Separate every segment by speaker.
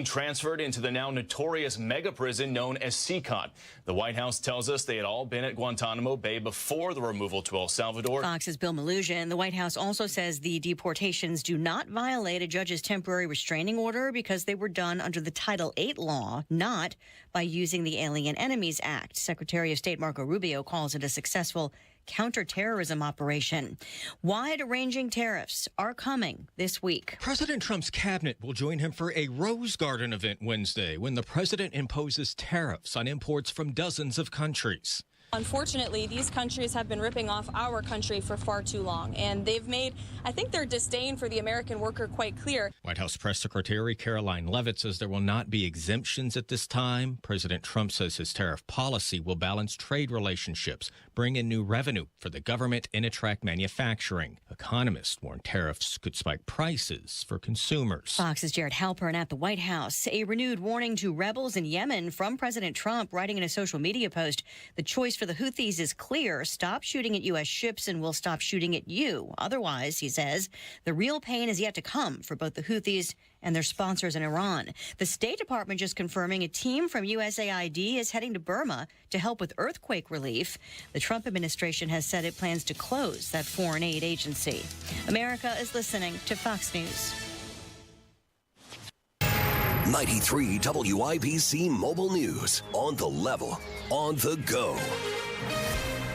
Speaker 1: Transferred into the now notorious mega prison known as CCOT. The White House tells us they had all been at Guantanamo Bay before the removal to El Salvador.
Speaker 2: Fox's Bill Malugin. The White House also says the deportations do not violate a judge's temporary restraining order because they were done under the Title VIII law, not by using the Alien Enemies Act. Secretary of State Marco Rubio calls it a successful counterterrorism operation. Wide-ranging tariffs are coming this week.
Speaker 3: President Trump's cabinet will join him for a Rose Garden event Wednesday when the president imposes tariffs on imports from dozens of countries.
Speaker 4: Unfortunately, these countries have been ripping off our country for far too long, and they've made, I think, their disdain for the American worker quite clear.
Speaker 3: White House Press Secretary Caroline Leavitt says there will not be exemptions at this time. President Trump says his tariff policy will balance trade relationships, bring in new revenue for the government, and attract manufacturing. Economists warn tariffs could spike prices for consumers.
Speaker 2: Fox's Jared Halpern at the White House. A renewed warning to rebels in Yemen from President Trump, writing in a social media post, the choice for the Houthis is clear. Stop shooting at U.S. ships and we'll stop shooting at you. Otherwise, he says, the real pain is yet to come for both the Houthis and their sponsors in Iran. The State Department just confirming a team from USAID is heading to Burma to help with earthquake relief. The Trump administration has said it plans to close that foreign aid agency. America is listening to Fox News.
Speaker 5: 93 WIBC Mobile News. On the level, on the go.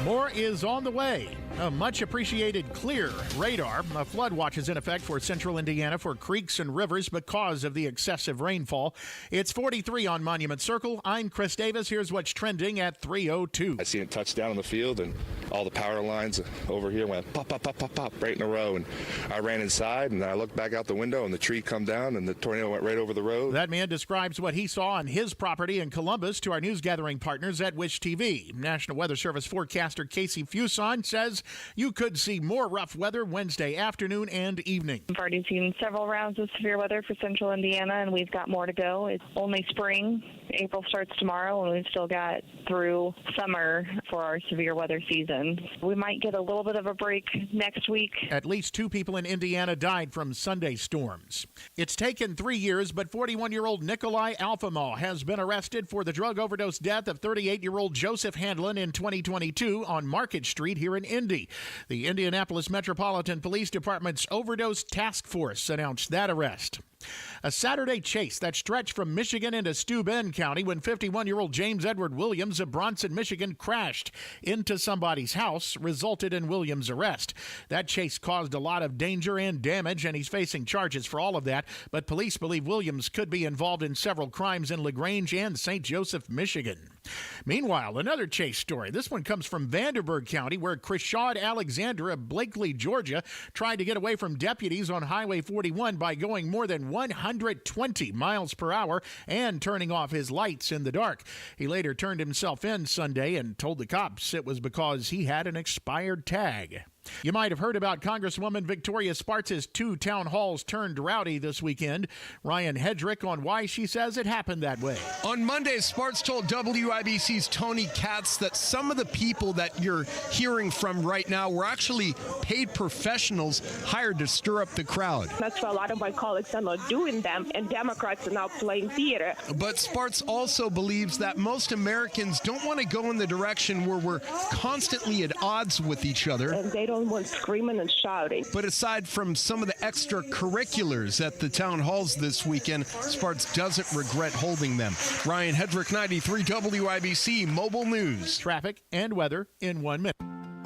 Speaker 6: More is on the way. A much appreciated clear radar. A flood watch is in effect for central Indiana for creeks and rivers because of the excessive rainfall. It's 43 on Monument Circle. I'm Chris Davis. Here's what's trending at 3:02.
Speaker 7: I seen it touch down on the field, and all the power lines over here went pop, pop, pop, pop, pop, right in a row. And I ran inside, and I looked back out the window, and the tree come down, and the tornado went right over the road.
Speaker 6: That man describes what he saw on his property in Columbus to our news gathering partners at Wish TV. National Weather Service forecaster Casey Fuson says you could see more rough weather Wednesday afternoon and evening.
Speaker 8: We've already seen several rounds of severe weather for central Indiana, and we've got more to go. It's only spring. April starts tomorrow, and we've still got through summer for our severe weather season. We might get a little bit of a break next week.
Speaker 6: At least 2 people in Indiana died from Sunday storms. It's taken 3 years, but 41-year-old Nikolai Alfamall has been arrested for the drug overdose death of 38-year-old Joseph Handlin in 2022 on Market Street here in Indy. The Indianapolis Metropolitan Police Department's Overdose Task Force announced that arrest. A Saturday chase that stretched from Michigan into Steuben County when 51-year-old James Edward Williams of Bronson, Michigan, crashed into somebody's house resulted in Williams' arrest. That chase caused a lot of danger and damage, and he's facing charges for all of that. But police believe Williams could be involved in several crimes in LaGrange and St. Joseph, Michigan. Meanwhile, another chase story. This one comes from Vanderburgh County, where Krishad Alexander of Blakely, Georgia, tried to get away from deputies on Highway 41 by going more than 120 miles per hour and turning off his lights in the dark. He later turned himself in Sunday and told the cops it was because he had an expired tag. You might have heard about Congresswoman Victoria Spartz's 2 town halls turned rowdy this weekend. Ryan Hedrick on why she says it happened that way.
Speaker 9: On Monday, Spartz told WIBC's Tony Katz that some of the people that you're hearing from right now were actually paid professionals hired to stir up the crowd.
Speaker 10: That's what a lot of my colleagues are not doing them, and Democrats are now playing theater.
Speaker 9: But Spartz also believes that most Americans don't want to go in the direction where we're constantly at odds with each other.
Speaker 10: And they don't want screaming and shouting.
Speaker 9: But aside from some of the extracurriculars at the town halls this weekend, Spartz doesn't regret holding them. Ryan Hedrick, 93 WIBC Mobile News.
Speaker 6: Traffic and weather in 1 minute.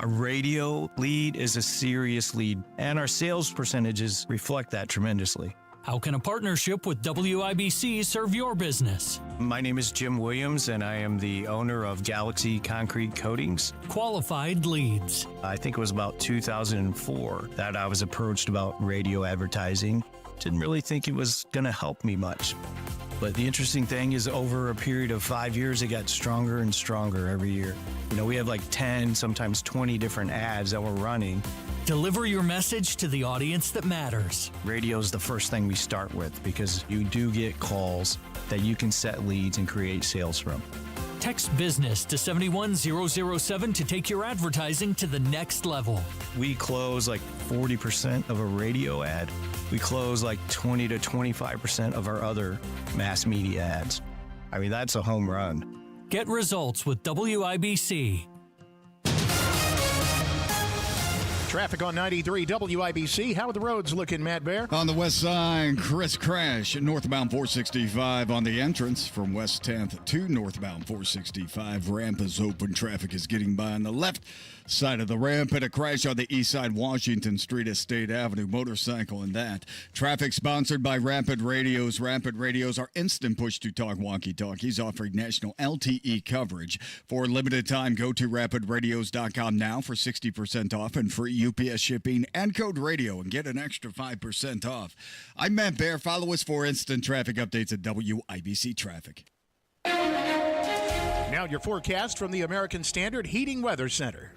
Speaker 11: A radio lead is a serious lead, and our sales percentages reflect that tremendously.
Speaker 12: How can a partnership with WIBC serve your business?
Speaker 11: My name is Jim Williams, and I am the owner of Galaxy Concrete Coatings.
Speaker 12: Qualified leads.
Speaker 11: I think it was about 2004 that I was approached about radio advertising. Didn't really think it was going to help me much. But the interesting thing is over a period of 5 years, it got stronger and stronger every year. You know, we have like 10, sometimes 20 different ads that we're running.
Speaker 12: Deliver your message to the audience that matters.
Speaker 11: Radio is the first thing we start with because you do get calls that you can set leads and create sales from.
Speaker 12: Text business to 71007 to take your advertising to the next level.
Speaker 11: We close like 40% of a radio ad, we close like 20 to 25% of our other mass media ads. I mean, that's a home run.
Speaker 12: Get results with WIBC.
Speaker 6: Traffic on 93 WIBC. How are the roads looking, Matt Bear?
Speaker 13: On the west side, crash northbound 465 on the entrance from West 10th to northbound 465. Ramp is open. Traffic is getting by on the left side of the ramp, and a crash on the east side, Washington Street at State Avenue. Motorcycle and that. Traffic sponsored by Rapid Radios. Rapid Radios are instant push-to-talk walkie-talkies offering national LTE coverage. For a limited time, go to rapidradios.com now for 60% off and free UPS shipping and code radio and get an extra 5% off. I'm Matt Bear. Follow us for instant traffic updates at WIBC Traffic.
Speaker 6: Now your forecast from the American Standard Heating Weather Center.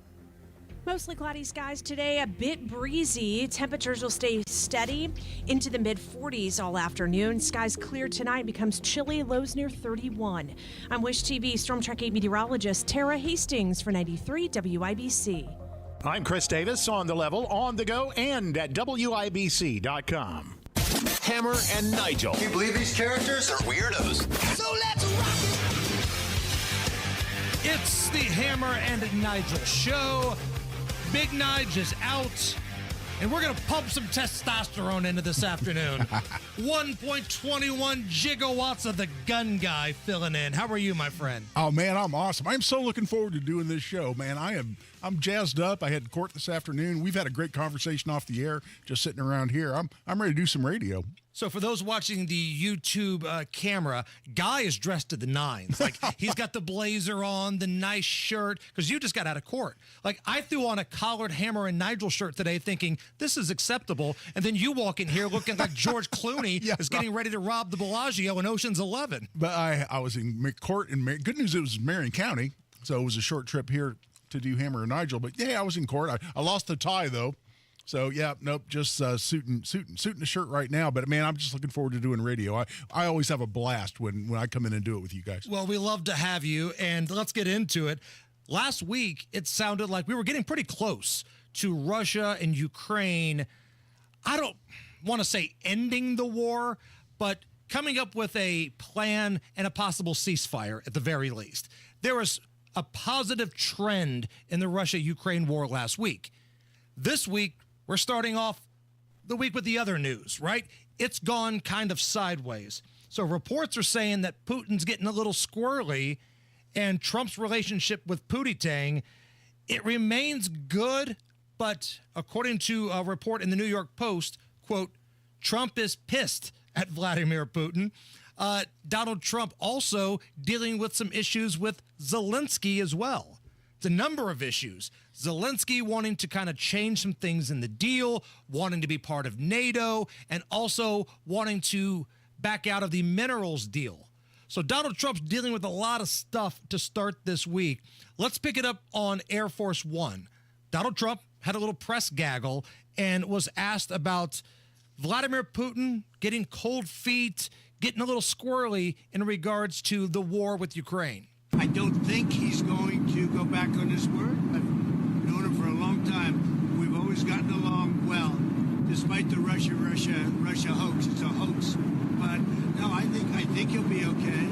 Speaker 14: Mostly cloudy skies today, a bit breezy. Temperatures will stay steady into the mid-40s all afternoon. Skies clear tonight, becomes chilly, lows near 31. I'm Wish TV Storm Track 8 meteorologist Tara Hastings for 93 WIBC.
Speaker 6: I'm Chris Davis, on the level, on the go, and at WIBC.com.
Speaker 5: Hammer and Nigel.
Speaker 15: Can you believe these characters are weirdos?
Speaker 16: So let's rock it! It's the Hammer and Nigel show. Big Nige is out, and we're going to pump some testosterone into this afternoon. 1.21 gigawatts of the gun guy filling in. How are you, my friend?
Speaker 17: Oh, man, I'm awesome. I'm so looking forward to doing this show, man. I'm jazzed up. I had court this afternoon. We've had a great conversation off the air, just sitting around here. I'm ready to do some radio.
Speaker 16: So for those watching the YouTube camera, Guy is dressed to the nines. Like, he's got the blazer on, the nice shirt, because you just got out of court. Like, I threw on a collared Hammer and Nigel shirt today thinking, this is acceptable. And then you walk in here looking like George Clooney is getting ready to rob the Bellagio in Ocean's 11.
Speaker 17: But I was in court in good news, it was Marion County, so it was a short trip here to do Hammer and Nigel. But, yeah, I was in court. I lost the tie, though. So, yeah, nope, just suiting the shirt right now. But, man, I'm just looking forward to doing radio. I always have a blast when I come in and do it with you guys.
Speaker 16: Well, we love to have you, and let's get into it. Last week, it sounded like we were getting pretty close to Russia and Ukraine. I don't want to say ending the war, but coming up with a plan and a possible ceasefire at the very least. There was a positive trend in the Russia-Ukraine war last week. This week, we're starting off the week with the other news, right? It's gone kind of sideways. So reports are saying that Putin's getting a little squirrely, and Trump's relationship with Pootie-tang, it remains good, but according to a report in the New York Post, quote, Trump is pissed at Vladimir Putin. Donald Trump also dealing with some issues with Zelensky as well. It's a number of issues. Zelensky wanting to kind of change some things in the deal, wanting to be part of NATO, and also wanting to back out of the minerals deal. So Donald Trump's dealing with a lot of stuff to start this week. Let's pick it up on Air Force One. Donald Trump had a little press gaggle and was asked about Vladimir Putin getting cold feet, getting a little squirrely in regards to the war with Ukraine.
Speaker 18: I don't think he's going to go back on his word. I've known him for a long time. We've always gotten along well, despite the Russia hoax. It's a hoax. But no, I think he'll be okay.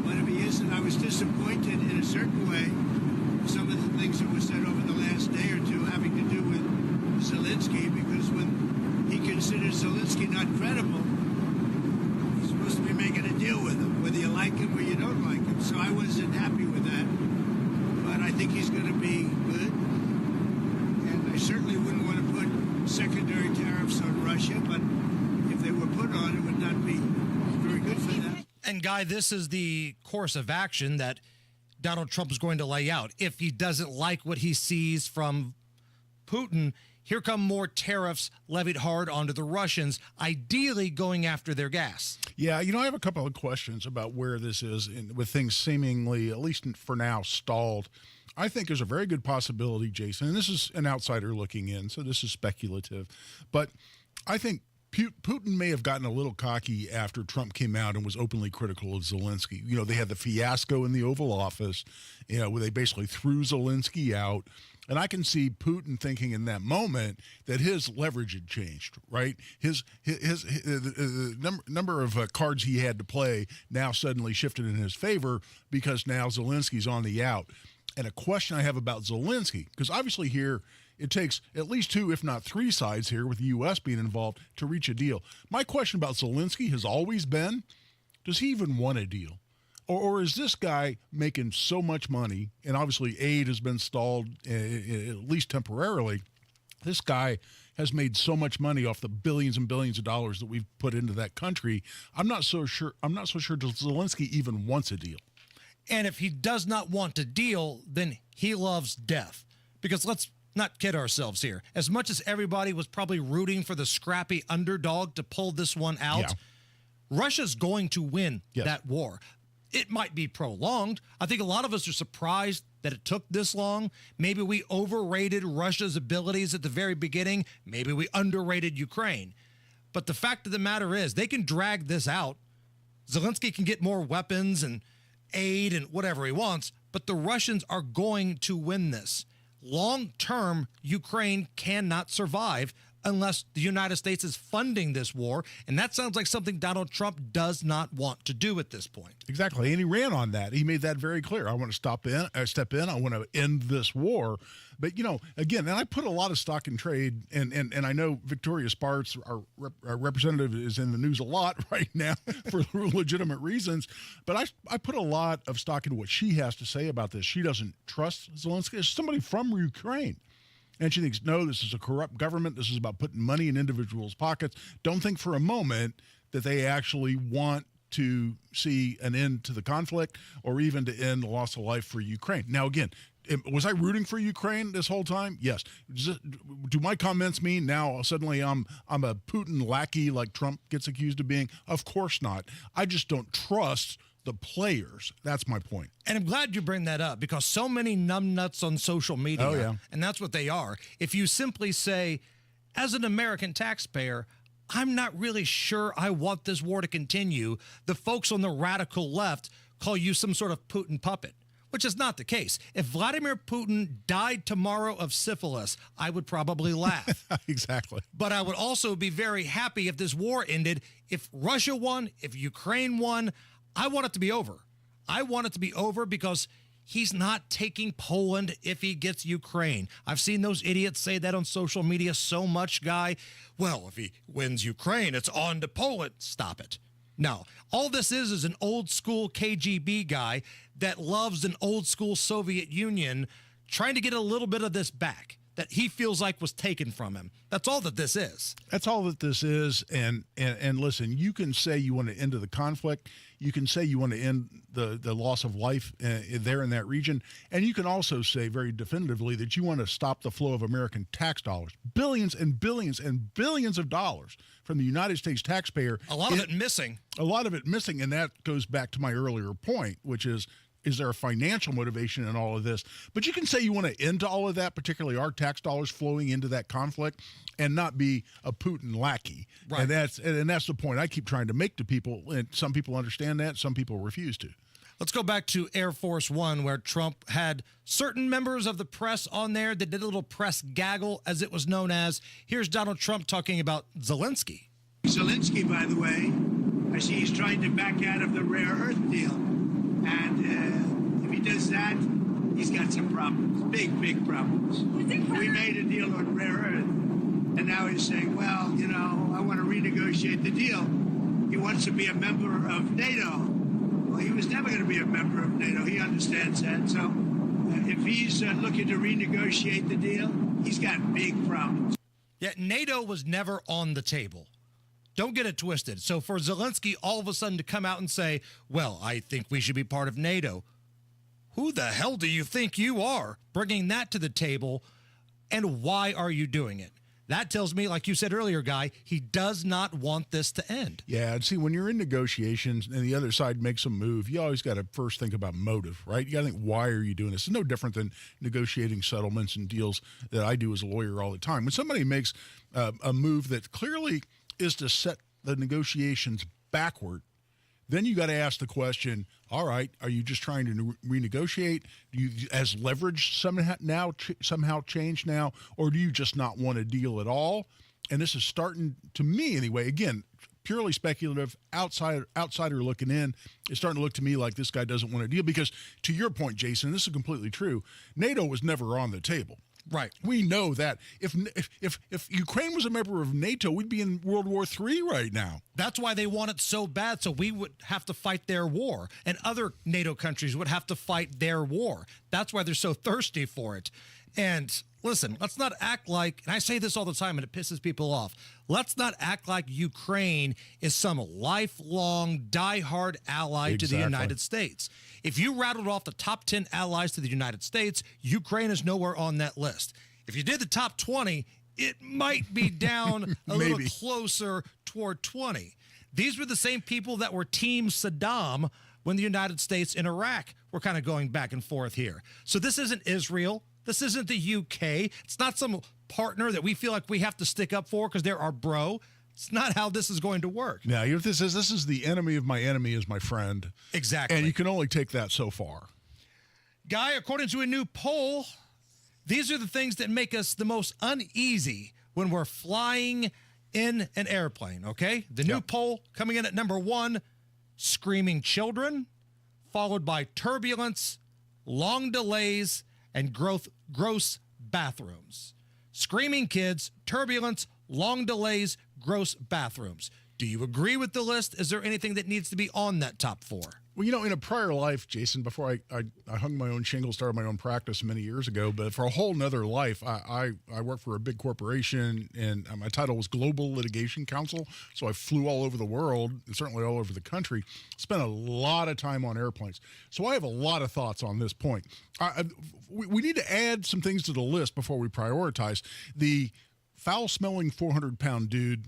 Speaker 18: But if he isn't, I was disappointed in a certain way. Some of the things that were said over the last day or two having to do with Zelensky, because when he considers Zelensky not credible, he's supposed to be making a deal with him, whether you like him or you don't like him. So I wasn't happy with that. But I think he's going to be good. And I certainly wouldn't want to put secondary tariffs on Russia, but if they were put on, it would not be very good for them.
Speaker 16: And, Guy, this is the course of action that Donald Trump is going to lay out. If he doesn't like what he sees from Putin, here come more tariffs levied hard onto the Russians, ideally going after their gas.
Speaker 17: Yeah, I have a couple of questions about where this is with things seemingly, at least for now, stalled. I think there's a very good possibility, Jason, and this is an outsider looking in, so this is speculative, but I think Putin may have gotten a little cocky after Trump came out and was openly critical of Zelensky. They had the fiasco in the Oval Office, where they basically threw Zelensky out. And I can see Putin thinking in that moment that his leverage had changed, right? His number of cards he had to play now suddenly shifted in his favor because now Zelensky's on the out. And a question I have about Zelensky, because obviously here it takes at least 2, if not 3 sides here with the U.S. being involved to reach a deal. My question about Zelensky has always been, does he even want a deal? Or is this guy making so much money, and obviously aid has been stalled, at least temporarily. This guy has made so much money off the billions and billions of dollars that we've put into that country. I'm not so sure Zelensky even wants a deal.
Speaker 16: And if he does not want to deal, then he loves death. Because let's not kid ourselves here. As much as everybody was probably rooting for the scrappy underdog to pull this one out, Russia's going to win that war. It might be prolonged. I think a lot of us are surprised that it took this long. Maybe we overrated Russia's abilities at the very beginning. Maybe we underrated Ukraine. But the fact of the matter is, they can drag this out. Zelensky can get more weapons and aid and whatever he wants, but the Russians are going to win this. Long term, Ukraine cannot survive unless the United States is funding this war, and that sounds like something Donald Trump does not want to do at this point.
Speaker 17: Exactly, and he ran on that. He made that very clear. I want to step in. I want to end this war. But, again, and I put a lot of stock in trade, and I know Victoria Sparks, our representative, is in the news a lot right now for legitimate reasons. But I put a lot of stock in what she has to say about this. She doesn't trust Zelensky. It's somebody from Ukraine. And she thinks, no, this is a corrupt government. This is about putting money in individuals' pockets. Don't think for a moment that they actually want to see an end to the conflict or even to end the loss of life for Ukraine. Now, again, was I rooting for Ukraine this whole time? Yes. Do my comments mean now suddenly I'm a Putin lackey like Trump gets accused of being? Of course not. I just don't trust the players. That's my point.
Speaker 16: And I'm glad you bring that up because so many numbnuts on social media, and that's what they are. If you simply say, as an American taxpayer, I'm not really sure I want this war to continue, the folks on the radical left call you some sort of Putin puppet, which is not the case. If Vladimir Putin died tomorrow of syphilis, I would probably laugh.
Speaker 17: Exactly.
Speaker 16: But I would also be very happy if this war ended. If Russia won, if Ukraine won, I want it to be over. I want it to be over because he's not taking Poland if he gets Ukraine. I've seen those idiots say that on social media so much, Guy. Well, if he wins Ukraine, it's on to Poland. Stop it. No. All this is an old school KGB guy that loves an old school Soviet Union trying to get a little bit of this back that he feels like was taken from him. That's all that this is.
Speaker 17: That's all that this is. And listen, you can say you want to end the conflict. You can say you want to end the loss of life there in that region. And you can also say very definitively that you want to stop the flow of American tax dollars. Billions and billions and billions of dollars from the United States taxpayer.
Speaker 16: A lot of it missing.
Speaker 17: A lot of it missing. And that goes back to my earlier point, which is there a financial motivation in all of this? But you can say you want to end all of that, particularly our tax dollars flowing into that conflict, and not be a Putin lackey. Right. And that's the point I keep trying to make to people. And some people understand that, some people refuse to.
Speaker 16: Let's go back to Air Force One, where Trump had certain members of the press on there that did a little press gaggle, as it was known as. Here's Donald Trump talking about Zelensky.
Speaker 18: Zelensky, by the way, I see he's trying to back out of the rare earth deal. And if he does that, he's got some problems, big problems. We made a deal on rare earth, and now he's saying, well, I want to renegotiate the deal. He wants to be a member of NATO. Well, he was never going to be a member of NATO. He understands that. So if he's looking to renegotiate the deal, he's got big problems.
Speaker 16: Yet NATO was never on the table. Don't get it twisted. So for Zelensky all of a sudden to come out and say, well, I think we should be part of NATO. Who the hell do you think you are bringing that to the table, and why are you doing it? That tells me, like you said earlier, Guy, he does not want this to end.
Speaker 17: Yeah, and see, when you're in negotiations and the other side makes a move, you always got to first think about motive, right? You got to think, why are you doing this? It's no different than negotiating settlements and deals that I do as a lawyer all the time. When somebody makes a move that clearly is to set the negotiations backward, then you got to ask the question, all right, are you just trying to renegotiate? Do you, as leverage somehow change now, or do you just not want a deal at all? And this is starting, to me anyway, again, purely speculative, outsider looking in, it's starting to look to me like this guy doesn't want a deal because, to your point, Jason, and this is completely true, NATO was never on the table.
Speaker 16: Right.
Speaker 17: We know that. If Ukraine was a member of NATO, we'd be in World War III right now.
Speaker 16: That's why they want it so bad, so we would have to fight their war, and other NATO countries would have to fight their war. That's why they're so thirsty for it. And listen, let's not act like, and I say this all the time and it pisses people off, let's not act like Ukraine is some lifelong, diehard ally to the United States. If you rattled off the top 10 allies to the United States, Ukraine is nowhere on that list. If you did the top 20, it might be down a little closer toward 20. These were the same people that were Team Saddam when the United States and Iraq were kind of going back and forth here. So this isn't Israel. This isn't the UK. It's not some partner that we feel like we have to stick up for because they're our bro. It's not how this is going to work.
Speaker 17: Now, you know what this is? This is the enemy of my enemy is my friend.
Speaker 16: Exactly.
Speaker 17: And you can only take that so far.
Speaker 16: Guy, according to a new poll, these are the things that make us the most uneasy when we're flying in an airplane, okay? The new poll coming in at number 1, screaming children, followed by turbulence, long delays, and gross bathrooms. Screaming kids, turbulence, long delays, gross bathrooms. Do you agree with the list? Is there anything that needs to be on that top 4?
Speaker 17: Well, you know, in a prior life, Jason, before I hung my own shingle, started my own practice many years ago, but for a whole nother life, I worked for a big corporation, and my title was Global Litigation Counsel, so I flew all over the world, and certainly all over the country, spent a lot of time on airplanes. So I have a lot of thoughts on this point. We need to add some things to the list before we prioritize. The foul-smelling 400-pound dude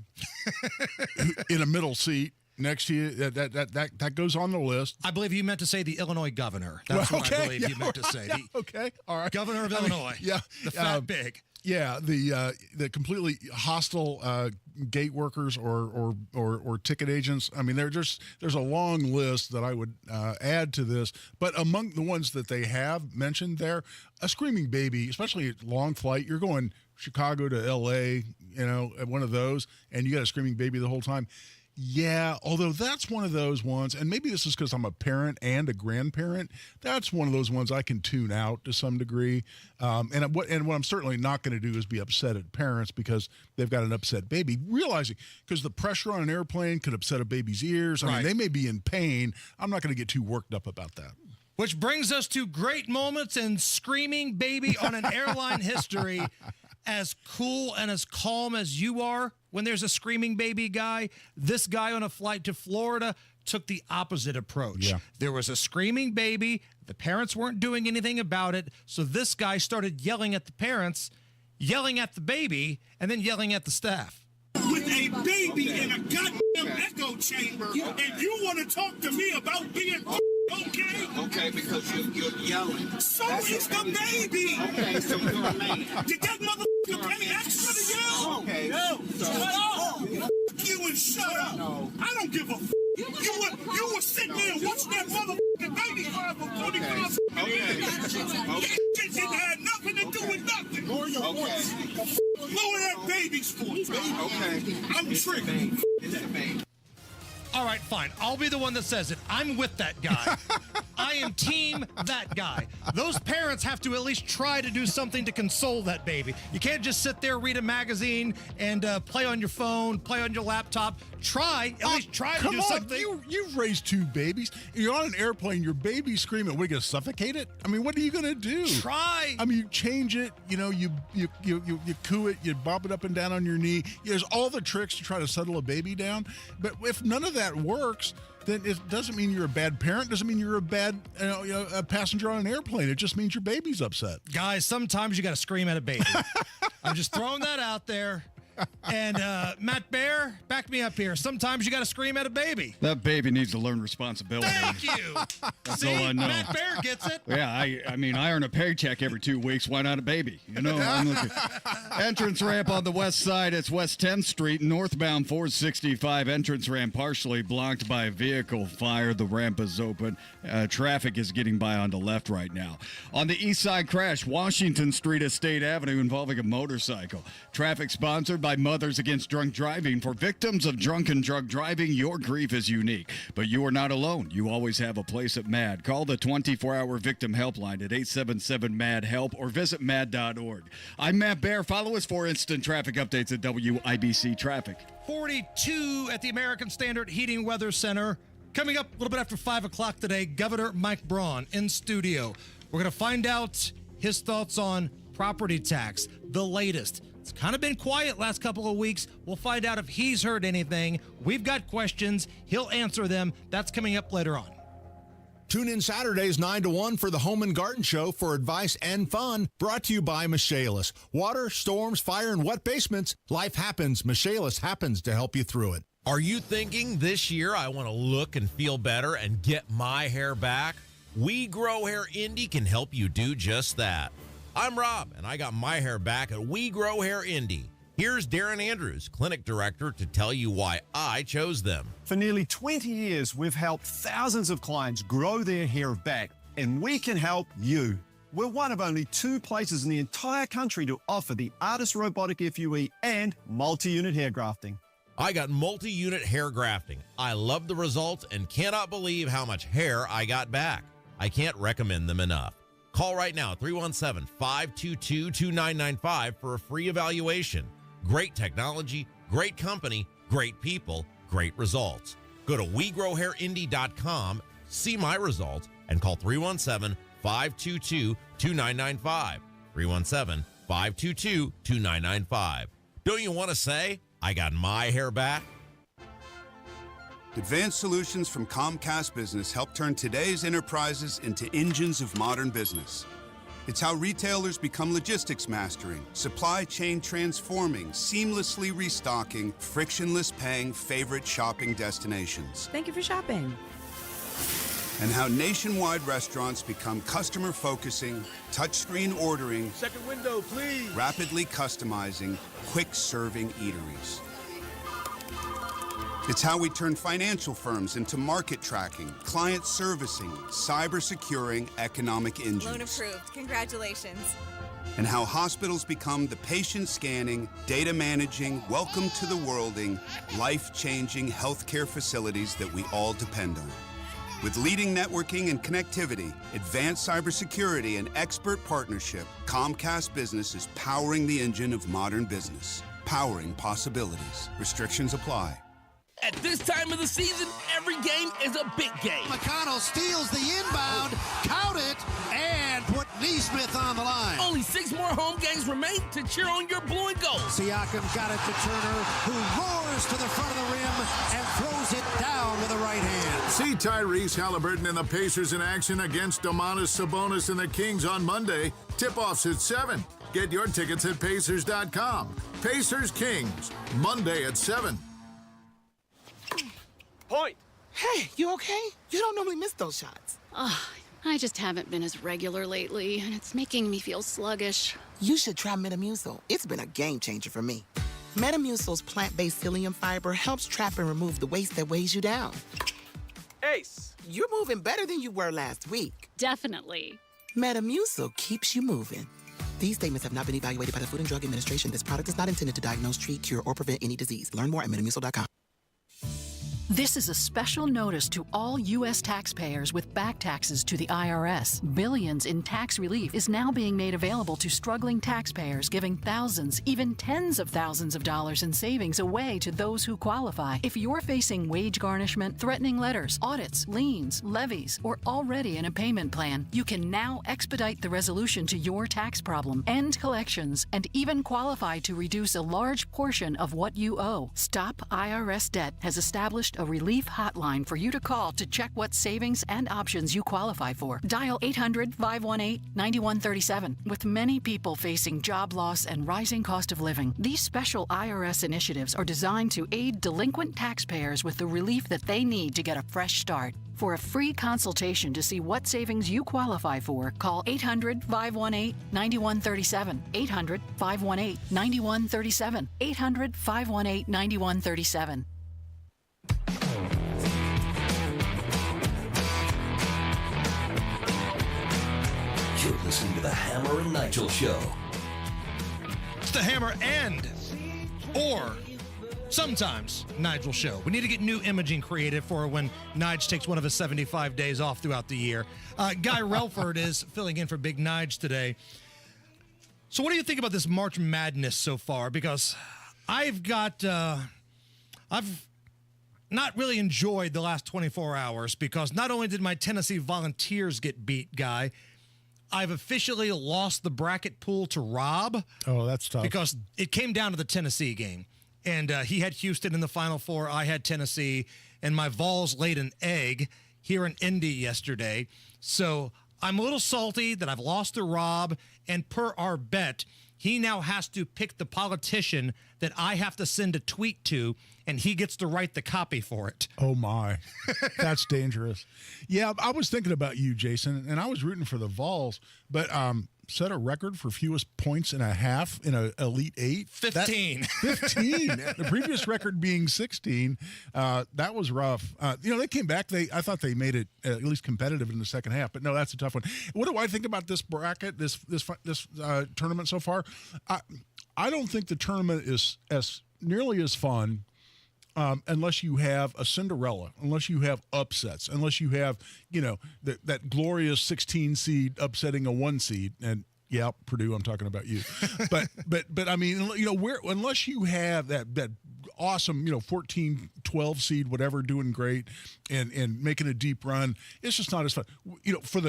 Speaker 17: in a middle seat next to you, that goes on the list.
Speaker 16: I believe you meant to say the Illinois governor. That's what I believe you meant to say.
Speaker 17: Okay, all right.
Speaker 16: Governor of Illinois.
Speaker 17: Yeah.
Speaker 16: The fat pig.
Speaker 17: Yeah, the completely hostile gate workers or ticket agents. I mean, there's a long list that I would add to this. But among the ones that they have mentioned there, a screaming baby, especially a long flight, you're going Chicago to L.A., you know, at one of those, and you got a screaming baby the whole time. Yeah, although that's one of those ones, and maybe this is because I'm a parent and a grandparent, that's one of those ones I can tune out to some degree. And what I'm certainly not going to do is be upset at parents because they've got an upset baby, realizing because the pressure on an airplane could upset a baby's ears. I mean, they may be in pain. I'm not going to get too worked up about that.
Speaker 16: Which brings us to great moments in screaming baby on an airline history. As cool and as calm as you are when there's a screaming baby guy, this guy on a flight to Florida took the opposite approach.
Speaker 17: Yeah.
Speaker 16: There was a screaming baby. The parents weren't doing anything about it. So this guy started yelling at the parents, yelling at the baby, and then yelling at the staff.
Speaker 19: With a baby in a goddamn echo chamber, and you want to talk to me about being okay? Okay, because you're yelling. So is the baby. Okay, so you're a man. Did that motherfucker pay extra to yell? Okay. No. Shut up. You and shut up. No. I don't give a f. You were sitting there watching that motherfucking baby cry for 45 years. That shit didn't have nothing to do with nothing. Lower your voice. Lower that baby's voice. Okay. I'm triggered.
Speaker 16: All right, fine. I'll be the one that says it. I'm with that guy. I am team that guy. Those parents have to at least try to do something to console that baby. You can't just sit there, read a magazine, and play on your phone, play on your laptop. At least try to do something.
Speaker 17: You've raised 2 babies. You're on an airplane, your baby's screaming. We're going to suffocate it? I mean, what are you going to do?
Speaker 16: Try.
Speaker 17: I mean, you change it, you know, you coo it, you bob it up and down on your knee. There's all the tricks to try to settle a baby down. But if none of that works, then it doesn't mean you're a bad parent. Doesn't mean you're a bad a passenger on an airplane. It just means your baby's upset.
Speaker 16: Guys, sometimes you got to scream at a baby. I'm just throwing that out there. And Matt Bear, back me up here. Sometimes you got to scream at a baby.
Speaker 13: That baby needs to learn responsibility.
Speaker 16: Thank you.
Speaker 13: That's
Speaker 16: See,
Speaker 13: all I know.
Speaker 16: Matt Bear gets it.
Speaker 13: Yeah, I mean, I earn a paycheck every 2 weeks. Why not a baby? You know, I'm looking. Entrance ramp on the west side. It's West 10th Street, northbound 465. Entrance ramp partially blocked by a vehicle fire. The ramp is open. Traffic is getting by on the left right now. On the east side crash, Washington Street at State Avenue involving a motorcycle. Traffic sponsored by Mothers Against Drunk Driving. For victims of drunk and drug driving, your grief is unique. But you are not alone. You always have a place at MAD. Call the 24-hour victim helpline at 877-MAD-HELP or visit mad.org. I'm Matt Bear. Follow us for instant traffic updates at WIBC Traffic.
Speaker 16: 42 at the American Standard Heating Weather Center. Coming up a little bit after 5 o'clock today, Governor Mike Braun in studio. We're going to find out his thoughts on property tax, the latest. It's kind of been quiet last couple of weeks. We'll find out if he's heard anything. We've got questions. He'll answer them. That's coming up later on.
Speaker 20: Tune in Saturdays 9 to 1 for the Home and Garden Show for advice and fun. Brought to you by Michaelis. Water, storms, fire, and wet basements. Life happens. Michaelis happens to help you through it.
Speaker 21: Are you thinking this year I want to look and feel better and get my hair back? We Grow Hair Indy can help you do just that. I'm Rob, and I got my hair back at We Grow Hair Indy. Here's Darren Andrews, clinic director, to tell you why I chose them.
Speaker 22: For nearly 20 years, we've helped thousands of clients grow their hair back, and we can help you. We're one of only 2 places in the entire country to offer the Artist Robotic FUE and multi-unit hair grafting.
Speaker 21: I got multi-unit hair grafting. I love the results and cannot believe how much hair I got back. I can't recommend them enough. Call right now, 317-522-2995 for a free evaluation. Great technology, great company, great people, great results. Go to WeGrowHairIndy.com, see my results, and call 317-522-2995. 317-522-2995. Don't you want to say, I got my hair back?
Speaker 23: Advanced solutions from Comcast Business help turn today's enterprises into engines of modern business. It's how retailers become logistics mastering, supply chain transforming, seamlessly restocking, frictionless paying favorite shopping destinations.
Speaker 24: Thank you for shopping.
Speaker 23: And how nationwide restaurants become customer focusing, touchscreen ordering,
Speaker 19: Second window, please.
Speaker 23: rapidly customizing, quick serving eateries. It's how we turn financial firms into market tracking, client servicing, cyber securing economic engines.
Speaker 24: Loan approved. Congratulations.
Speaker 23: And how hospitals become the patient scanning, data managing, welcome to the worlding, life-changing healthcare facilities that we all depend on. With leading networking and connectivity, advanced cybersecurity, and expert partnership, Comcast Business is powering the engine of modern business, powering possibilities. Restrictions apply.
Speaker 25: At this time of the season, every game is a big game.
Speaker 19: McConnell steals the inbound, count it, and put Neesmith on the line.
Speaker 25: Only 6 more home games remain to cheer on your blue and gold.
Speaker 19: Siakam got it to Turner, who roars to the front of the rim and throws it down with the right hand.
Speaker 26: See Tyrese Halliburton and the Pacers in action against Domantas Sabonis and the Kings on Monday. Tip-offs at 7. Get your tickets at Pacers.com. Pacers Kings, Monday at 7.
Speaker 27: Point. Hey, you okay? You don't normally miss those shots.
Speaker 28: I just haven't been as regular lately, and it's making me feel sluggish.
Speaker 27: You should try Metamucil. It's been a game changer for me. Metamucil's plant-based psyllium fiber helps trap and remove the waste that weighs you down. Ace, you're moving better than you were last week.
Speaker 28: Definitely.
Speaker 27: Metamucil keeps you moving. These statements have not been evaluated by the Food and Drug Administration. This product is not intended to diagnose, treat, cure, or prevent any disease. Learn more at metamucil.com.
Speaker 29: This is a special notice to all U.S. taxpayers with back taxes to the IRS. Billions in tax relief is now being made available to struggling taxpayers, giving thousands, even tens of thousands of dollars in savings away to those who qualify. If you're facing wage garnishment, threatening letters, audits, liens, levies, or already in a payment plan, you can now expedite the resolution to your tax problem, end collections, and even qualify to reduce a large portion of what you owe. Stop IRS Debt has established a a relief hotline for you to call to check what savings and options you qualify for. Dial 800-518-9137. With many people facing job loss and rising cost of living, these special IRS initiatives are designed to aid delinquent taxpayers with the relief that they need to get a fresh start. For a free consultation to see what savings you qualify for, call 800-518-9137. 800-518-9137. 800-518-9137.
Speaker 5: You're listening to the Hammer and Nigel Show.
Speaker 16: It's the Hammer and or sometimes Nigel Show. We need to get new imaging created for when Nige takes one of his 75 days off throughout the year. Guy Relford is filling in for Big Nige today. So what do you think about this March Madness so far? Because I've not really enjoyed the last 24 hours because not only did my Tennessee Volunteers get beat, Guy, I've officially lost the bracket pool to Rob.
Speaker 17: Oh, that's tough.
Speaker 16: Because it came down to the Tennessee game. And he had Houston in the Final Four. I had Tennessee. And my Vols laid an egg here in Indy yesterday. So I'm a little salty that I've lost to Rob. And per our bet, he now has to pick the politician that I have to send a tweet to, and he gets to write the copy for it.
Speaker 17: Oh, my. That's dangerous. Yeah, I was thinking about you, Jason, and I was rooting for the Vols, but set a record for fewest points in a half in an Elite Eight.
Speaker 16: 15.
Speaker 17: 15. The previous record being 16. That was rough. They came back. I thought they made it at least competitive in the second half, but no, that's a tough one. What do I think about this bracket, this tournament so far? I don't think the tournament is as nearly as fun unless you have a Cinderella, unless you have upsets, unless you have, that glorious 16 seed upsetting a 1 seed. And yeah, Purdue, I'm talking about you. But I mean, unless you have that awesome, 14, 12 seed, whatever, doing great and making a deep run, it's just not as fun. For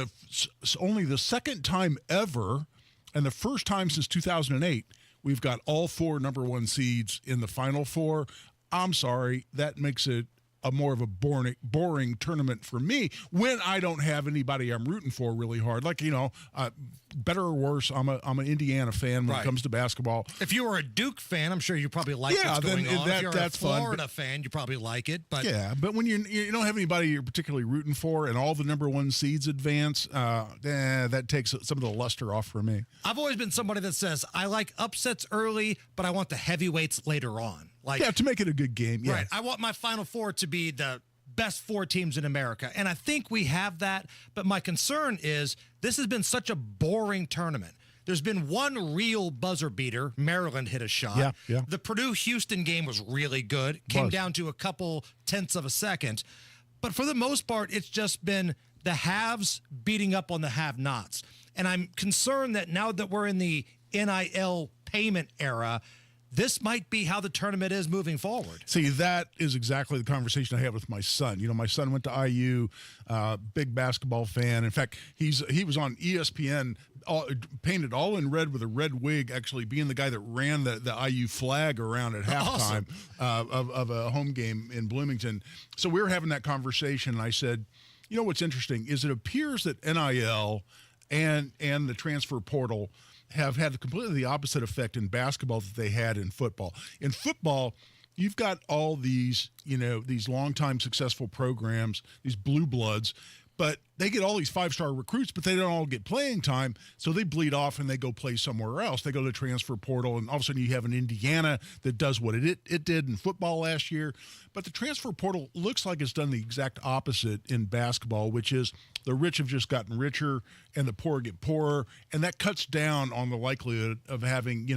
Speaker 17: only the second time ever and the first time since 2008, we've got all 4 number 1 seeds in the Final Four. I'm sorry, that makes it a more of a boring tournament for me when I don't have anybody I'm rooting for really hard. Like, better or worse, I'm an Indiana fan when it comes to basketball.
Speaker 16: If you were a Duke fan, I'm sure you probably like what's going on. If you're a Florida fan, you probably like it. But
Speaker 17: yeah, but when you don't have anybody you're particularly rooting for and all the number 1 seeds advance, that takes some of the luster off for me.
Speaker 16: I've always been somebody that says, I like upsets early, but I want the heavyweights later on.
Speaker 17: To make it a good game. Yeah.
Speaker 16: Right. I want my Final Four to be the best 4 teams in America. And I think we have that. But my concern is this has been such a boring tournament. There's been one real buzzer beater. Maryland hit a shot.
Speaker 17: Yeah.
Speaker 16: The Purdue-Houston game was really good. Came down to a couple tenths of a second. But for the most part, it's just been the haves beating up on the have-nots. And I'm concerned that now that we're in the NIL payment era, this might be how the tournament is moving forward.
Speaker 17: See, that is exactly the conversation I had with my son. My son went to IU, big basketball fan. In fact, he was on ESPN, painted all in red with a red wig, actually being the guy that ran the IU flag around at halftime of a home game in Bloomington. So we were having that conversation, and I said, what's interesting is it appears that NIL and the transfer portal have had completely the opposite effect in basketball that they had in football. In football, you've got all these, these longtime successful programs, these blue bloods, but they get all these 5-star recruits, but they don't all get playing time, so they bleed off and they go play somewhere else. They go to the transfer portal, and all of a sudden you have an Indiana that does what it did in football last year. But the transfer portal looks like it's done the exact opposite in basketball, which is the rich have just gotten richer and the poor get poorer, and that cuts down on the likelihood of having,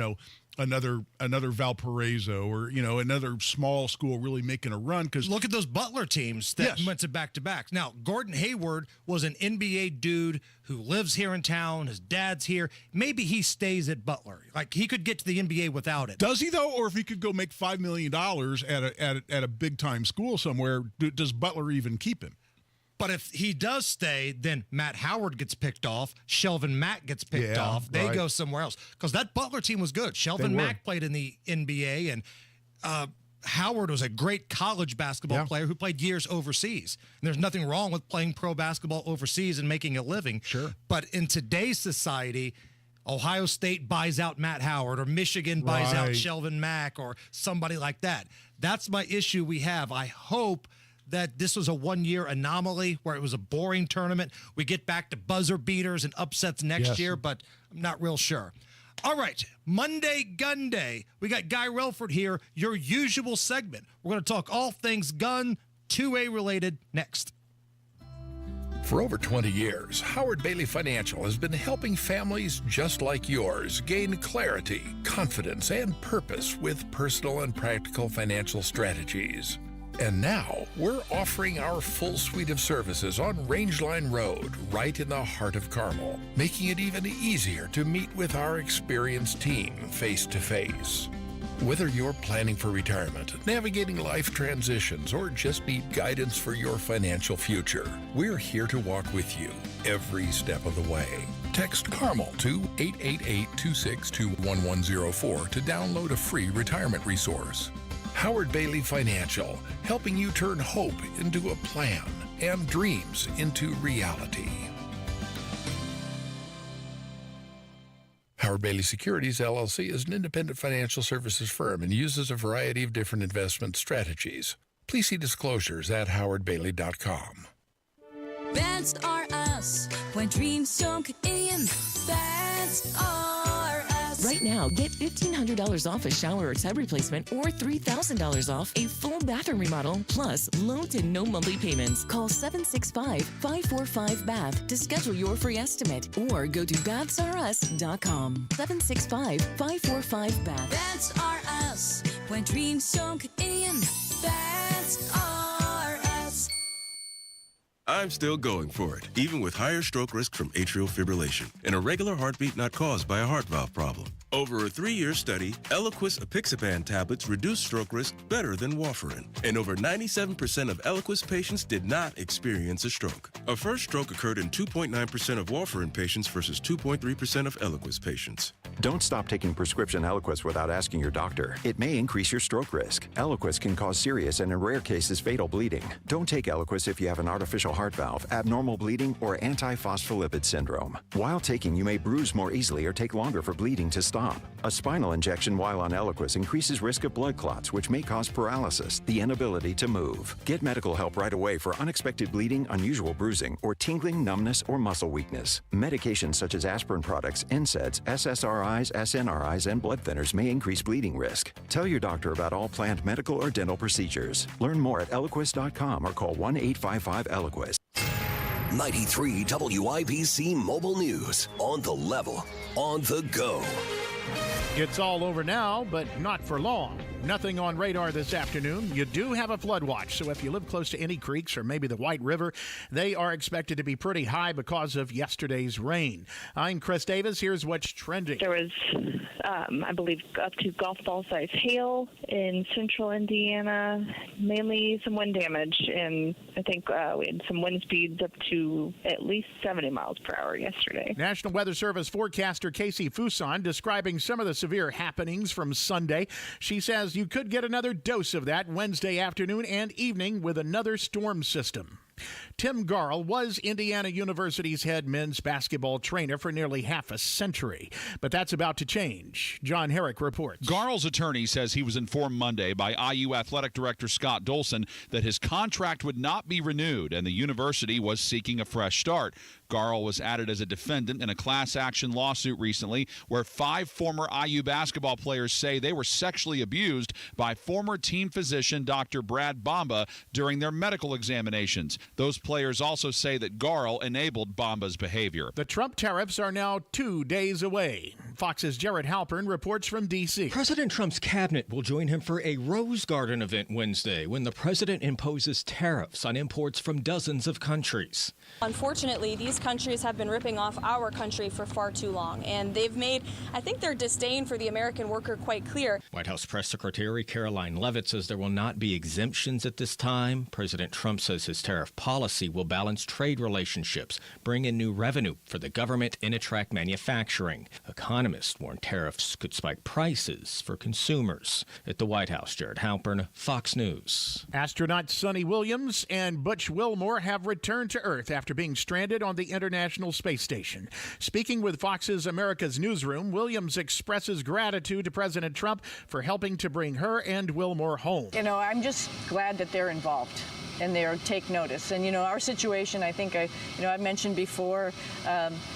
Speaker 17: another Valparaiso or, another small school really making a run. Because
Speaker 16: look at those Butler teams that went to back-to-backs. Now, Gordon Hayward was an NBA dude who lives here in town. His dad's here. Maybe he stays at Butler. Like, he could get to the NBA without it.
Speaker 17: Does he, though? Or if he could go make $5 million at a big-time school somewhere, does Butler even keep him?
Speaker 16: But if he does stay, then Matt Howard gets picked off. Shelvin Mack gets picked off. They go somewhere else. Because that Butler team was good. Shelvin Mack played in the NBA. And Howard was a great college basketball player who played years overseas. And there's nothing wrong with playing pro basketball overseas and making a living.
Speaker 17: Sure.
Speaker 16: But in today's society, Ohio State buys out Matt Howard, or Michigan buys out Shelvin Mack, or somebody like that. That's my issue we have. I hope that this was a one-year anomaly where it was a boring tournament. We get back to buzzer beaters and upsets next year, but I'm not real sure. All right, Monday Gun Day. We got Guy Relford here, your usual segment. We're going to talk all things gun, 2A related, next.
Speaker 1: For over 20 years, Howard Bailey Financial has been helping families just like yours gain clarity, confidence, and purpose with personal and practical financial strategies. And now, we're offering our full suite of services on Rangeline Road, right in the heart of Carmel, making it even easier to meet with our experienced team face-to-face. Whether you're planning for retirement, navigating life transitions, or just need guidance for your financial future, we're here to walk with you every step of the way. Text CARMEL to 888-262-1104 to download a free retirement resource. Howard Bailey Financial, helping you turn hope into a plan and dreams into reality. Howard Bailey Securities, LLC is an independent financial services firm and uses a variety of different investment strategies. Please see disclosures at howardbailey.com.
Speaker 2: Best are us when dreams don't get in. Best are us.
Speaker 3: Right now, get $1,500 off a shower or tub replacement or $3,000 off a full bathroom remodel, plus low to no monthly payments. Call 765-545-BATH to schedule your free estimate or go to bathsareus.com. 765-545-BATH.
Speaker 2: Best are us when dreams don't get in. Best are us.
Speaker 4: I'm still going for it, even with higher stroke risk from atrial fibrillation and a regular heartbeat not caused by a heart valve problem. Over a 3-year study, Eliquis apixaban tablets reduced stroke risk better than warfarin, and over 97% of Eliquis patients did not experience a stroke. A first stroke occurred in 2.9% of warfarin patients versus 2.3% of Eliquis patients.
Speaker 7: Don't stop taking prescription Eliquis without asking your doctor. It may increase your stroke risk. Eliquis can cause serious and in rare cases fatal bleeding. Don't take Eliquis if you have an artificial heart valve, abnormal bleeding, or antiphospholipid syndrome. While taking, you may bruise more easily or take longer for bleeding to stop. A spinal injection while on Eliquis increases risk of blood clots, which may cause paralysis, the inability to move. Get medical help right away for unexpected bleeding, unusual bruising, or tingling, numbness, or muscle weakness. Medications such as aspirin products, NSAIDs, SSRIs, SNRIs, and blood thinners may increase bleeding risk. Tell your doctor about all planned medical or dental procedures. Learn more at Eliquis.com or call 1-855-ELIQUIS.
Speaker 5: 93 WIBC Mobile News. On the level, on the go.
Speaker 6: It's all over now, but not for long. Nothing on radar this afternoon. You do have a flood watch, so if you live close to any creeks or maybe the White River, they are expected to be pretty high because of yesterday's rain. I'm Chris Davis. Here's what's trending.
Speaker 8: There was, I believe, up to golf ball size hail in central Indiana, mainly some wind damage, and I think we had some wind speeds up to at least 70 miles per hour yesterday.
Speaker 6: National Weather Service forecaster Casey Fuson describing some of the severe happenings from Sunday. She says you could get another dose of that Wednesday afternoon and evening with another storm system. Tim Garl was Indiana University's head men's basketball trainer for nearly half a century, but that's about to change. John Herrick reports.
Speaker 9: Garl's attorney says he was informed Monday by IU Athletic Director Scott Dolson that his contract would not be renewed and the university was seeking a fresh start. Garl was added as a defendant in a class action lawsuit recently where 5 former IU basketball players say they were sexually abused by former team physician Dr. Brad Bamba during their medical examinations. Those players also say that Garl enabled Bamba's behavior.
Speaker 6: The Trump tariffs are now 2 days away. Fox's Jared Halpern reports from D.C.
Speaker 10: President Trump's cabinet will join him for a Rose Garden event Wednesday when the president imposes tariffs on imports from dozens of countries.
Speaker 11: Unfortunately, these countries have been ripping off our country for far too long, and they've made, I think, their disdain for the American worker quite clear.
Speaker 10: White House Press Secretary Caroline Leavitt says there will not be exemptions at this time. President Trump says his tariff policy will balance trade relationships, bring in new revenue for the government, and attract manufacturing. Economists economists warn tariffs could spike prices for consumers. At the White House, Jared Halpern, Fox News.
Speaker 6: Astronauts Sonny Williams and Butch Wilmore have returned to Earth after being stranded on the International Space Station. Speaking with Fox's America's Newsroom, Williams expresses gratitude to President Trump for helping to bring her and Wilmore home.
Speaker 12: You know, I'm just glad that they're involved and they take notice. And, you know, our situation, I think, I've mentioned before,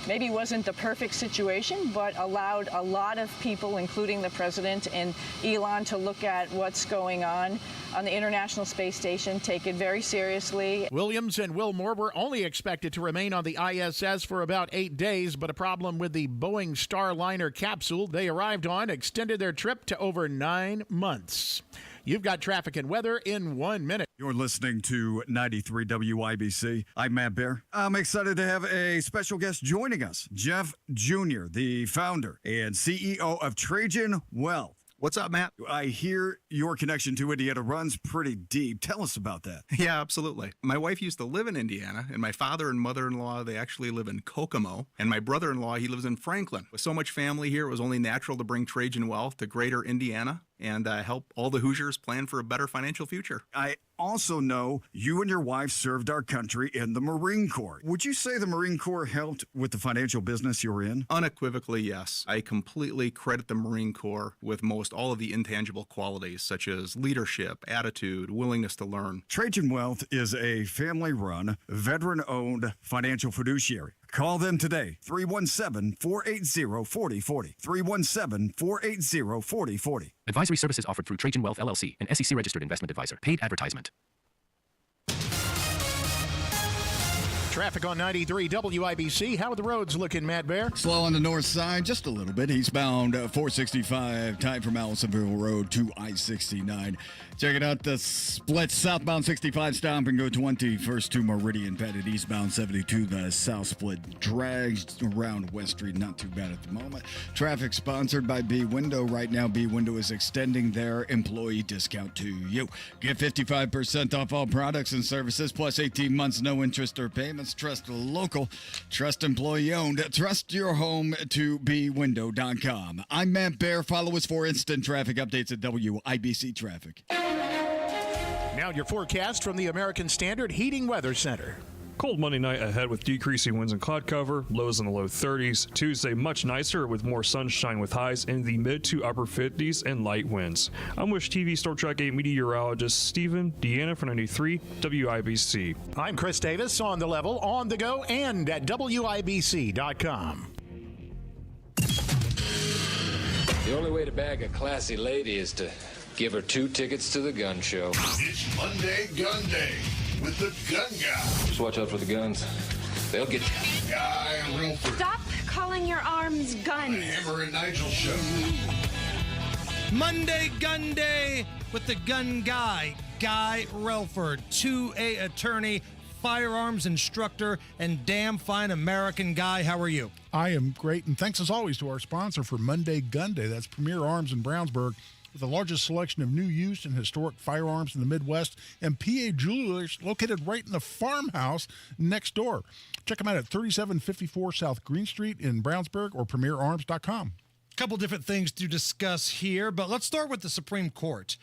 Speaker 12: maybe wasn't the perfect situation, but allowed a lot of people, including the president and Elon, to look at what's going on the International Space Station, take it very seriously.
Speaker 6: Williams and Wilmore were only expected to remain on the ISS for about 8 days, but a problem with the Boeing Starliner capsule they arrived on extended their trip to over 9 months. You've got traffic and weather in 1 minute.
Speaker 13: You're listening to 93 WIBC. I'm Matt Bear. I'm excited to have a special guest joining us, Jeff Jr., the founder and CEO of Trajan Wealth.
Speaker 14: What's up, Matt?
Speaker 13: I hear your connection to Indiana runs pretty deep. Tell us about that.
Speaker 14: Yeah, absolutely. My wife used to live in Indiana, and my father and mother-in-law, they actually live in Kokomo. And my brother-in-law, he lives in Franklin. With so much family here, it was only natural to bring Trajan Wealth to greater Indiana and help all the Hoosiers plan for a better financial future.
Speaker 13: I also know you and your wife served our country in the Marine Corps. Would you say the Marine Corps helped with the financial business you're in?
Speaker 14: Unequivocally, yes. I completely credit the Marine Corps with most all of the intangible qualities, such as leadership, attitude, willingness to learn.
Speaker 13: Trajan Wealth is a family-run, veteran-owned financial fiduciary. Call them today, 317-480-4040, 317-480-4040.
Speaker 15: Advisory services offered through Trajan Wealth, LLC, an SEC-registered investment advisor. Paid advertisement.
Speaker 6: Traffic on 93 WIBC. How are the roads looking, Matt Bear?
Speaker 13: Slow on the north side, just a little bit. Eastbound 465, tied from Allisonville Road to I-69. Checking out the split southbound 65 stop and go 20 first to Meridian. Padded eastbound 72. The south split drags around West Street. Not too bad at the moment. Traffic sponsored by B Window. Right now, B Window is extending their employee discount to you. Get 55% off all products and services, plus 18 months no interest or payments. Trust local, trust employee owned. Trust your home to bwindow.com. I'm Matt Bear. Follow us for instant traffic updates at WIBC Traffic.
Speaker 6: Now your forecast from the American Standard Heating Weather Center.
Speaker 18: Cold Monday night ahead with decreasing winds and cloud cover, lows in the low 30s. Tuesday, much nicer with more sunshine with highs in the mid to upper 50s and light winds. I'm Wish TV Star Trek 8 meteorologist Stephen Deanna for 93 WIBC.
Speaker 6: I'm Chris Davis on the level, on the go, and at WIBC.com.
Speaker 20: The only way to bag a classy lady is to give her 2 tickets to the gun show.
Speaker 26: It's Monday Gun Day with the gun guy.
Speaker 20: Just watch out for the guns. They'll get you.
Speaker 26: Guy Relford.
Speaker 21: Stop calling your arms guns.
Speaker 26: Hammer and Nigel show.
Speaker 16: Monday Gun Day with the gun guy, Guy Relford, 2A attorney, firearms instructor, and damn fine American guy. How are you?
Speaker 17: I am great, and thanks as always to our sponsor for Monday Gun Day. That's Premier Arms in Brownsburg, with the largest selection of new, used, and historic firearms in the Midwest, and PA Jewelers located right in the farmhouse next door. Check them out at 3754 South Green Street in Brownsburg or premierarms.com.
Speaker 16: A couple different things to discuss here, but let's start with the Supreme Court.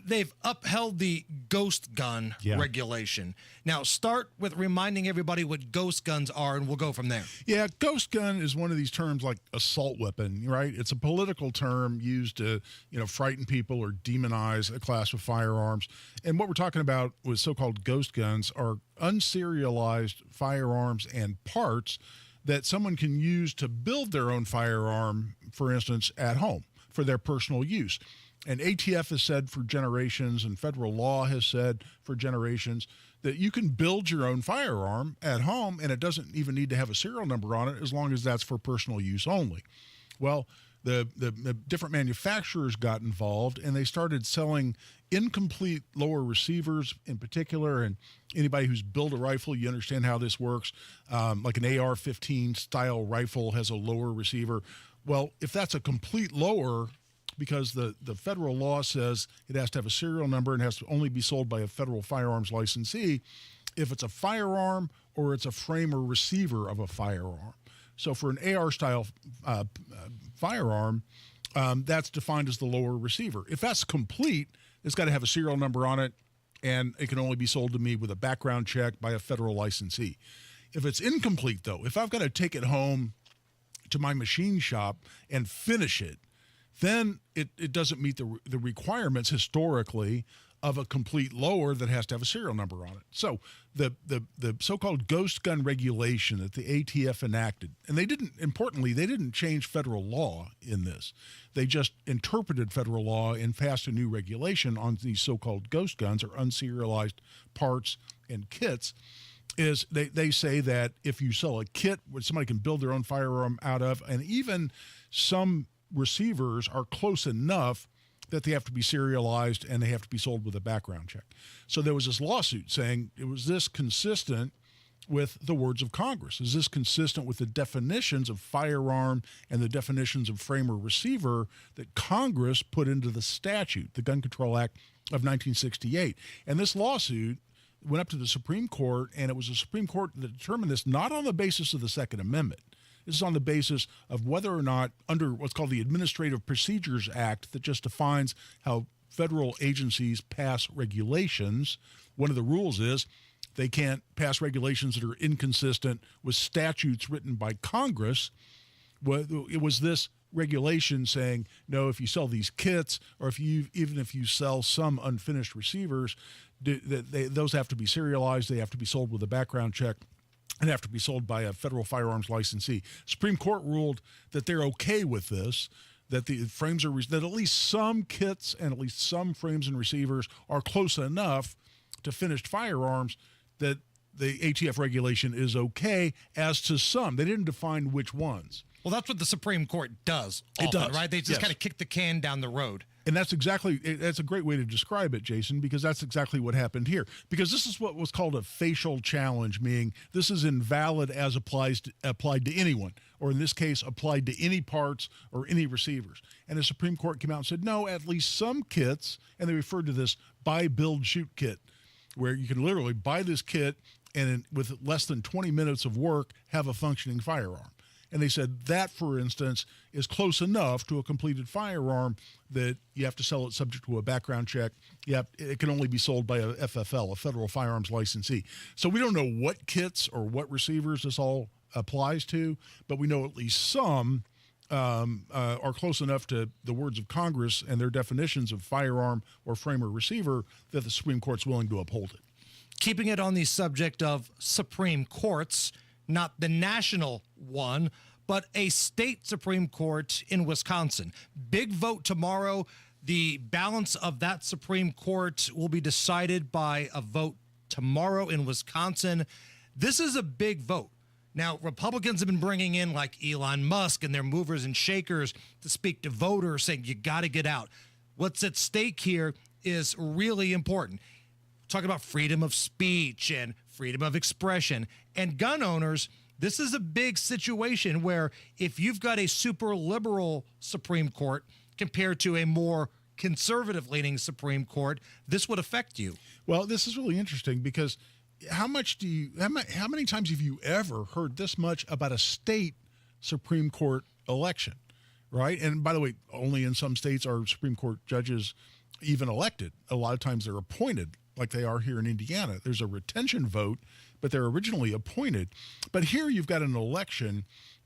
Speaker 16: They've upheld the ghost gun regulation. Now, start with reminding everybody what ghost guns are, and we'll go from there.
Speaker 17: Yeah, ghost gun is one of these terms like assault weapon, right? It's a political term used to, frighten people or demonize a class of firearms. And what we're talking about with so-called ghost guns are unserialized firearms and parts that someone can use to build their own firearm, for instance, at home for their personal use. And ATF has said for generations, and federal law has said for generations, that you can build your own firearm at home, and it doesn't even need to have a serial number on it as long as that's for personal use only. Well, the different manufacturers got involved, and they started selling incomplete lower receivers in particular. And anybody who's built a rifle, you understand how this works. Like an AR-15 style rifle has a lower receiver. Well, if that's a complete lower, because the federal law says it has to have a serial number and has to only be sold by a federal firearms licensee, if it's a firearm or it's a frame or receiver of a firearm. So for an AR-style firearm, that's defined as the lower receiver. If that's complete, it's got to have a serial number on it, and it can only be sold to me with a background check by a federal licensee. If it's incomplete, though, if I've got to take it home to my machine shop and finish it, then it doesn't meet the requirements historically of a complete lower that has to have a serial number on it. So the so-called ghost gun regulation that the ATF enacted, and they didn't change federal law in this. They just interpreted federal law and passed a new regulation on these so-called ghost guns, or unserialized parts and kits. Is they say that if you sell a kit where somebody can build their own firearm out of, and even some receivers are close enough that they have to be serialized and they have to be sold with a background check. So there was this lawsuit saying, was this consistent with the words of Congress? Is this consistent with the definitions of firearm and the definitions of frame or receiver that Congress put into the statute, the Gun Control Act of 1968? And this lawsuit went up to the Supreme Court, and it was the Supreme Court that determined this, not on the basis of the Second Amendment. This is on the basis of whether or not, under what's called the Administrative Procedures Act, that just defines how federal agencies pass regulations. One of the rules is they can't pass regulations that are inconsistent with statutes written by Congress. It was this regulation saying, no, if you sell these kits, or even if you sell some unfinished receivers, those have to be serialized, they have to be sold with a background check, and have to be sold by a federal firearms licensee. Supreme Court ruled that they're okay with this, that the frames that at least some kits and at least some frames and receivers are close enough to finished firearms that the ATF regulation is okay as to some. They didn't define which ones.
Speaker 16: Well, that's what the Supreme Court does often,
Speaker 17: it does,
Speaker 16: right? They just kind of kick the can down the road.
Speaker 17: And that's a great way to describe it, Jason, because that's exactly what happened here. Because this is what was called a facial challenge, meaning this is invalid as applied to anyone, or in this case, applied to any parts or any receivers. And the Supreme Court came out and said, no, at least some kits, and they referred to this buy, build, shoot kit, where you can literally buy this kit and with less than 20 minutes of work, have a functioning firearm. And they said that, for instance, is close enough to a completed firearm that you have to sell it subject to a background check. It can only be sold by a FFL, a federal firearms licensee. So we don't know what kits or what receivers this all applies to, but we know at least some are close enough to the words of Congress and their definitions of firearm or frame or receiver that the Supreme Court's willing to uphold it.
Speaker 16: Keeping it on the subject of Supreme Courts, not the national one, but a state Supreme Court in Wisconsin. Big vote tomorrow. The balance of that Supreme Court will be decided by a vote tomorrow in Wisconsin. This is a big vote. Now, Republicans have been bringing in like Elon Musk and their movers and shakers to speak to voters, saying you got to get out. What's at stake here is really important. Talking about freedom of speech and freedom of expression. And gun owners, this is a big situation where if you've got a super liberal Supreme Court compared to a more conservative-leaning Supreme Court, this would affect you.
Speaker 17: Well, this is really interesting because how many times have you ever heard this much about a state Supreme Court election, right? And by the way, only in some states are Supreme Court judges even elected. A lot of times they're appointed, like they are here in Indiana. There's a retention vote, but they're originally appointed. But here you've got an election,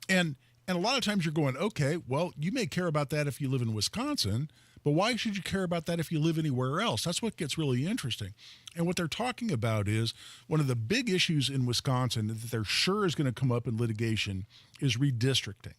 Speaker 17: and a lot of times you're going, okay, well, you may care about that if you live in Wisconsin, but why should you care about that if you live anywhere else? That's what gets really interesting. And what they're talking about is one of the big issues in Wisconsin that they're sure is going to come up in litigation is redistricting.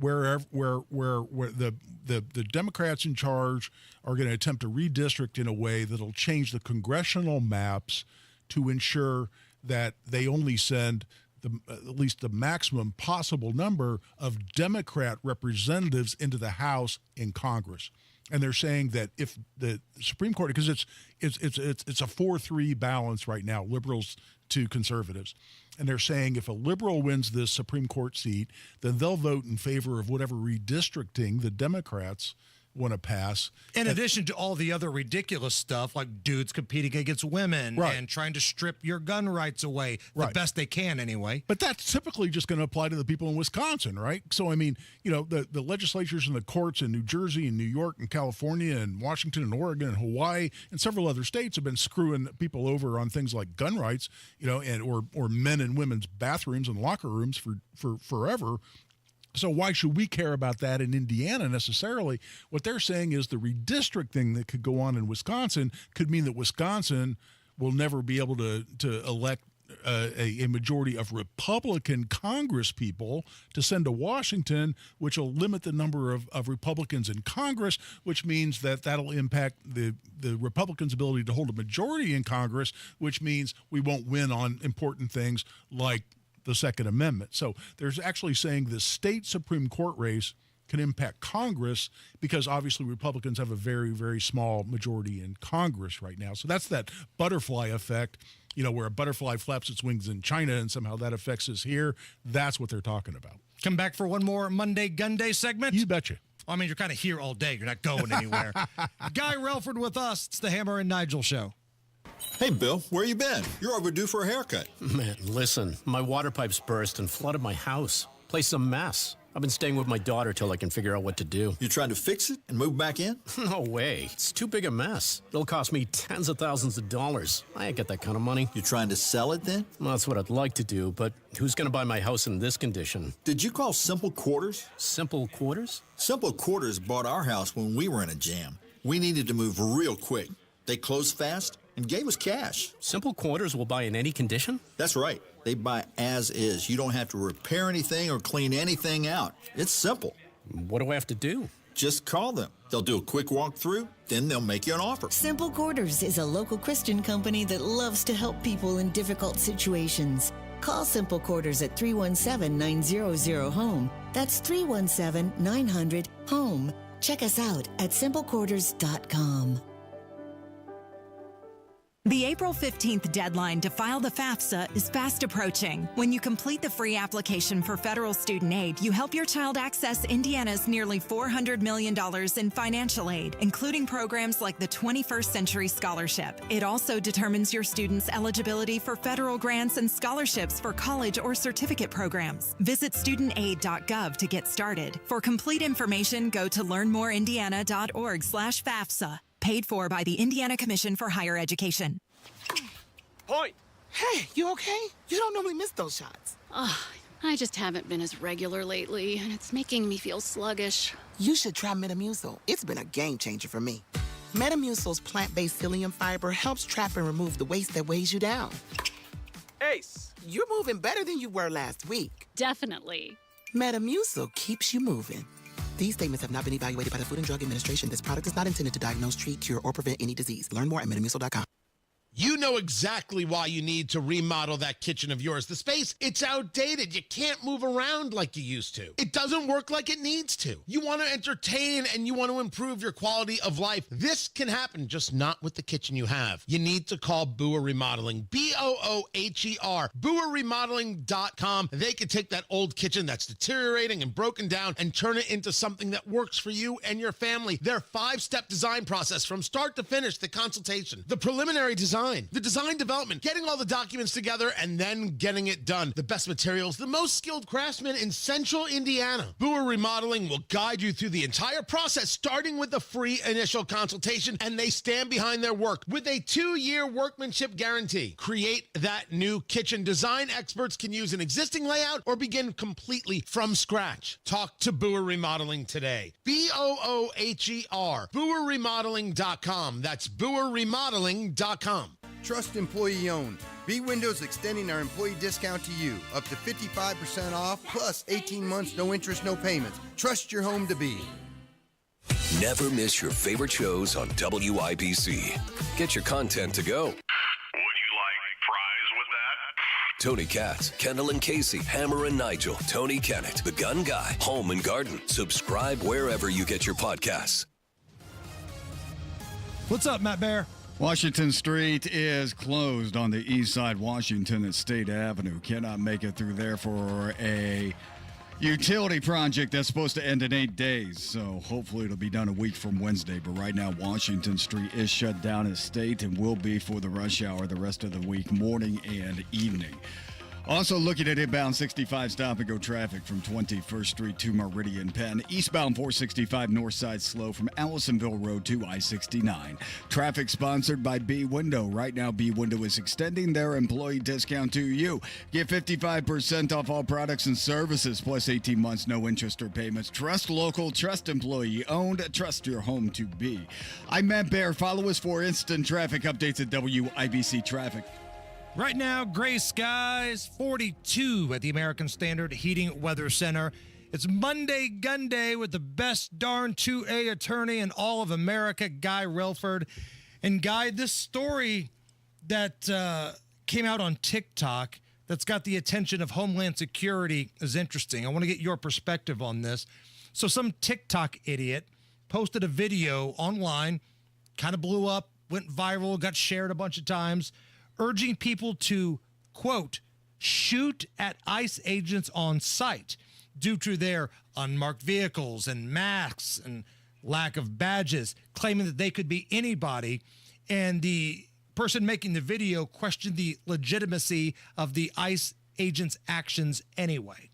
Speaker 17: Where the Democrats in charge are going to attempt to redistrict in a way that'll change the congressional maps to ensure that they only send at least the maximum possible number of Democrat representatives into the House and Congress. And they're saying that if the Supreme Court, because it's a 4-3 balance right now, liberals to conservatives. And they're saying if a liberal wins this Supreme Court seat, then they'll vote in favor of whatever redistricting the Democrats want to pass.
Speaker 16: In addition to all the other ridiculous stuff, like dudes competing against women and trying to strip your gun rights away the best they can anyway.
Speaker 17: But that's typically just going to apply to the people in Wisconsin, right? So, I mean, the legislatures and the courts in New Jersey and New York and California and Washington and Oregon and Hawaii and several other states have been screwing people over on things like gun rights, and or men and women's bathrooms and locker rooms for forever. So why should we care about that in Indiana necessarily? What they're saying is the redistricting that could go on in Wisconsin could mean that Wisconsin will never be able to elect a majority of Republican Congress people to send to Washington, which will limit the number of Republicans in Congress, which means that'll impact the Republicans' ability to hold a majority in Congress, which means we won't win on important things like the Second Amendment. So there's actually saying the state Supreme Court race can impact Congress because obviously Republicans have a very, very small majority in Congress right now. So that's that butterfly effect, where a butterfly flaps its wings in China and somehow that affects us here. That's what they're talking about.
Speaker 16: Come back for one more Monday Gun Day segment?
Speaker 17: You betcha.
Speaker 16: I mean, you're kind of here all day. You're not going anywhere. Guy Relford with us. It's the Hammer and Nigel Show.
Speaker 1: Hey, Bill, where you been? You're overdue for a haircut.
Speaker 19: Man, listen, my water pipes burst and flooded my house. Place a mess. I've been staying with my daughter till I can figure out what to do.
Speaker 1: You trying to fix it and move back in?
Speaker 19: No way. It's too big a mess. It'll cost me tens of thousands of dollars. I ain't got that kind of money.
Speaker 1: You trying to sell it then?
Speaker 19: Well, that's what I'd like to do, but who's going to buy my house in this condition?
Speaker 1: Did you call Simple Quarters?
Speaker 19: Simple Quarters?
Speaker 1: Simple Quarters bought our house when we were in a jam. We needed to move real quick. They closed fast and gave us cash.
Speaker 19: Simple Quarters will buy in any condition?
Speaker 1: That's right. They buy as is. You don't have to repair anything or clean anything out. It's simple.
Speaker 19: What do I have to do?
Speaker 1: Just call them. They'll do a quick walkthrough, then they'll make you an offer.
Speaker 22: Simple Quarters is a local Christian company that loves to help people in difficult situations. Call Simple Quarters at 317-900-HOME. That's 317-900-HOME. Check us out at simplequarters.com.
Speaker 23: The April 15th deadline to file the FAFSA is fast approaching. When you complete the free application for federal student aid, you help your child access Indiana's nearly $400 million in financial aid, including programs like the 21st Century Scholarship. It also determines your student's eligibility for federal grants and scholarships for college or certificate programs. Visit studentaid.gov to get started. For complete information, go to learnmoreindiana.org/FAFSA. Paid for by the Indiana Commission for Higher Education.
Speaker 24: Point.
Speaker 25: Hey, you okay? You don't normally miss those shots.
Speaker 27: I just haven't been as regular lately, and it's making me feel sluggish.
Speaker 25: You should try Metamucil. It's been a game changer for me. Metamucil's plant-based psyllium fiber helps trap and remove the waste that weighs you down.
Speaker 24: Ace.
Speaker 25: You're moving better than you were last week.
Speaker 27: Definitely.
Speaker 25: Metamucil keeps you moving. These statements have not been evaluated by the Food and Drug Administration. This product is not intended to diagnose, treat, cure, or prevent any disease. Learn more at metamucil.com.
Speaker 28: You know exactly why you need to remodel that kitchen of yours. The space, it's outdated. You can't move around like you used to. It doesn't work like it needs to. You want to entertain and you want to improve your quality of life. This can happen, just not with the kitchen you have. You need to call Booher Remodeling, B-O-O-H-E-R, BooherRemodeling.com. They can take that old kitchen that's deteriorating and broken down and turn it into something that works for you and your family. Their 5-step design process from start to finish, the consultation, the preliminary design, the design development, getting all the documents together, and then getting it done. The best materials, the most skilled craftsmen in Central Indiana. Booher Remodeling will guide you through the entire process, starting with the free initial consultation, and they stand behind their work with a 2-year workmanship guarantee. Create that new kitchen. Design experts can use an existing layout or begin completely from scratch. Talk to Booher Remodeling today. B-O-O-H-E-R. BooherRemodeling.com. That's BooherRemodeling.com.
Speaker 29: Trust employee owned. B Windows extending our employee discount to you. Up to 55% off, plus 18 months, no interest, no payments. Trust your home to B.
Speaker 5: Never miss your favorite shows on WIBC. Get your content to go. Tony Katz, Kendall and Casey, Hammer and Nigel, Tony Kennett, The Gun Guy, Home and Garden. Subscribe wherever you get your podcasts.
Speaker 16: What's up, Matt Bear?
Speaker 13: Washington Street is closed on the east side, Washington at State Avenue. Cannot make it through there for a Utility project that's supposed to end in 8 days, so hopefully it'll be done a week from Wednesday. But right now, Washington Street is shut down as state and will be for the rush hour the rest of the week, morning and evening. Also looking at inbound 65 stop-and-go traffic from 21st Street to Meridian Penn. Eastbound 465 north side slow from Allisonville Road to I-69. Traffic sponsored by B Window. Right now, B Window is extending their employee discount to you. Get 55% off all products and services, plus 18 months, no interest or payments. Trust local, trust employee owned, trust your home to be. I'm Matt Bear. Follow us for instant traffic updates at WIBC Traffic.
Speaker 16: Right now, gray skies, 42 at the American Standard Heating Weather Center. It's Monday Gun Day with the best darn 2A attorney in all of America, Guy Relford. And Guy, this story that came out on TikTok that's got the attention of Homeland Security is interesting. I want to get your perspective on this. So some TikTok idiot posted a video online, kind of blew up, went viral, got shared a bunch of times, urging people to, quote, shoot at ICE agents on site due to their unmarked vehicles and masks and lack of badges, claiming that they could be anybody. And the person making the video questioned the legitimacy of the ICE agents' actions anyway.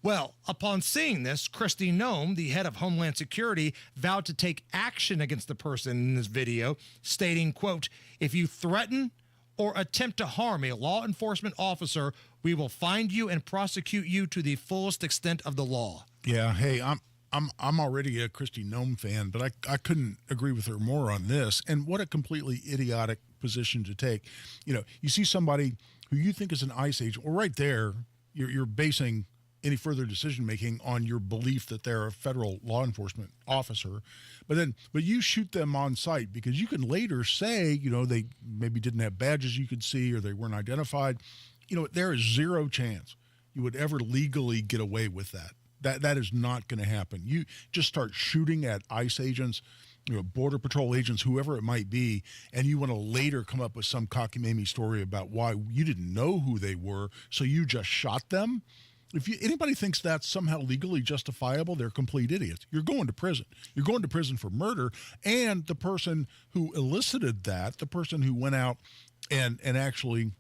Speaker 16: Well, upon seeing this, Kristi Noem, the head of Homeland Security, vowed to take action against the person in this video, stating, quote, if you threaten or attempt to harm a law enforcement officer, we will find you and prosecute you to the fullest extent of the law.
Speaker 17: Yeah, hey, I'm already a Kristi Noem fan, but I couldn't agree with her more on this. And what a completely idiotic position to take. You know, you see somebody who you think is an ICE agent, well, right there, you're basing any further decision making on your belief that they're a federal law enforcement officer, but you shoot them on site because you can later say, you know, they maybe didn't have badges you could see or they weren't identified. You know, there is zero chance you would ever legally get away with that. That is not going to happen. You just start shooting at ICE agents, you know, Border Patrol agents, whoever it might be, and you want to later come up with some cockamamie story about why you didn't know who they were, so you just shot them. If anybody thinks that's somehow legally justifiable, they're complete idiots. You're going to prison. You're going to prison for murder. And the person who elicited that, the person who went out and actually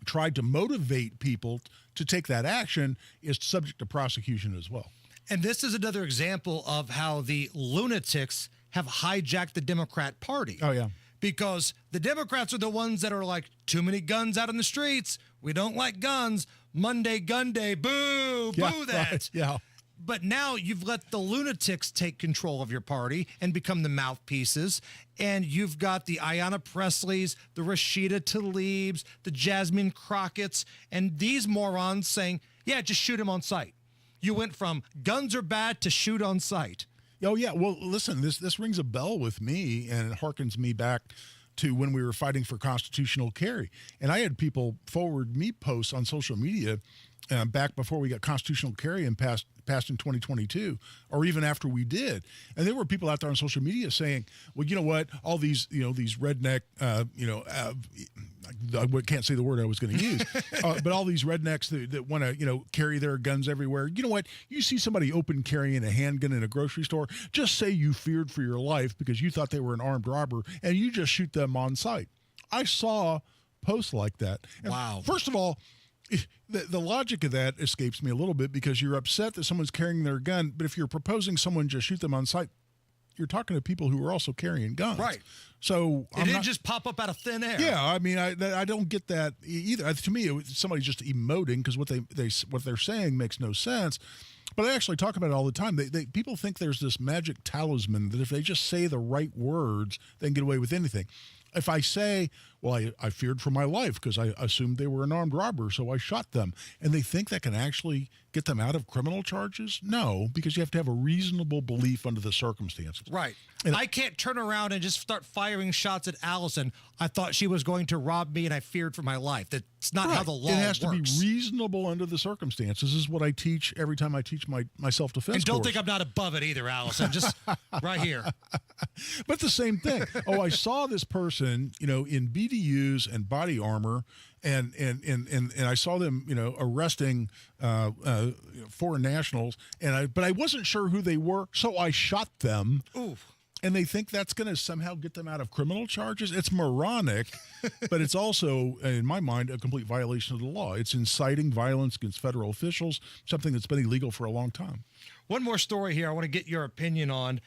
Speaker 17: tried to motivate people to take that action, is subject to prosecution as well.
Speaker 16: And this is another example of how the lunatics have hijacked the Democrat Party.
Speaker 17: Oh, yeah.
Speaker 16: Because the Democrats are the ones that are like, too many guns out in the streets. We don't like guns. Monday Gun Day. Boo,
Speaker 17: Yeah,
Speaker 16: boo that.
Speaker 17: right, yeah.
Speaker 16: But now you've let the lunatics take control of your party and become the mouthpieces. And you've got the Ayanna Presleys, the Rashida Tlaibs, the Jasmine Crockett's, and these morons saying, yeah, just shoot him on sight. You went from guns are bad to shoot on sight.
Speaker 17: Oh, yeah. Well, listen, this rings a bell with me, and it harkens me back to when we were fighting for constitutional carry. And I had people forward me posts on social media back before we got constitutional carry and passed in 2022, or even after we did. And there were people out there on social media saying, well, you know what, all these, these redneck, I can't say the word I was going to use, but all these rednecks that want to, carry their guns everywhere. You know what? You see somebody open carrying a handgun in a grocery store, just say you feared for your life because you thought they were an armed robber, and you just shoot them on sight. I saw posts like that. And
Speaker 16: wow.
Speaker 17: First of all, the logic of that escapes me a little bit because you're upset that someone's carrying their gun, but if you're proposing someone just shoot them on sight, you're talking to people who are also carrying guns.
Speaker 16: Right.
Speaker 17: So
Speaker 16: it didn't just pop up out of thin air.
Speaker 17: Yeah, I mean, I don't get that either. To me, somebody's just emoting because what they're saying makes no sense. But I actually talk about it all the time. People think there's this magic talisman that if they just say the right words, they can get away with anything. If I say, well, I feared for my life because I assumed they were an armed robber, so I shot them, and they think that can actually get them out of criminal charges? No, because you have to have a reasonable belief under the circumstances.
Speaker 16: Right.
Speaker 17: And
Speaker 16: I can't turn around and just start firing shots at Allison. I thought she was going to rob me, and I feared for my life. That's not how the law works.
Speaker 17: It has to be reasonable under the circumstances. This is what I teach every time I teach my self-defense
Speaker 16: And don't
Speaker 17: course.
Speaker 16: think I'm not above it either, Allison. Just right here.
Speaker 17: But the same thing. Oh, I saw this person, in BDUs and body armor, and I saw them, arresting foreign nationals, but I wasn't sure who they were, so I shot them.
Speaker 16: Ooh.
Speaker 17: And they think that's going to somehow get them out of criminal charges. It's moronic, but it's also, in my mind, a complete violation of the law. It's inciting violence against federal officials, something that's been illegal for a long time.
Speaker 16: One more story here I want to get your opinion on.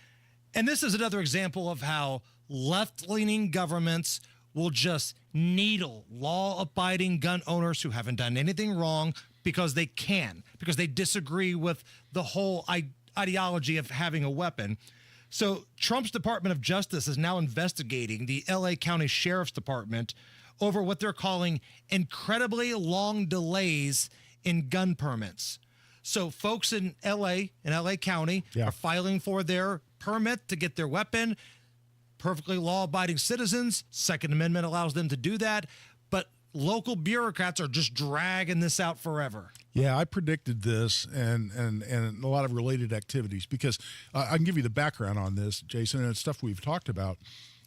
Speaker 16: And this is another example of how left-leaning governments will just needle law-abiding gun owners who haven't done anything wrong because they can, because they disagree with the whole ideology of having a weapon. So Trump's Department of Justice is now investigating the LA County Sheriff's Department over what they're calling incredibly long delays in gun permits. So folks in LA County are filing for their permit to get their weapon. Perfectly law-abiding citizens, Second Amendment allows them to do that. But local bureaucrats are just dragging this out forever.
Speaker 17: Yeah, I predicted this and a lot of related activities because I can give you the background on this, Jason, and it's stuff we've talked about.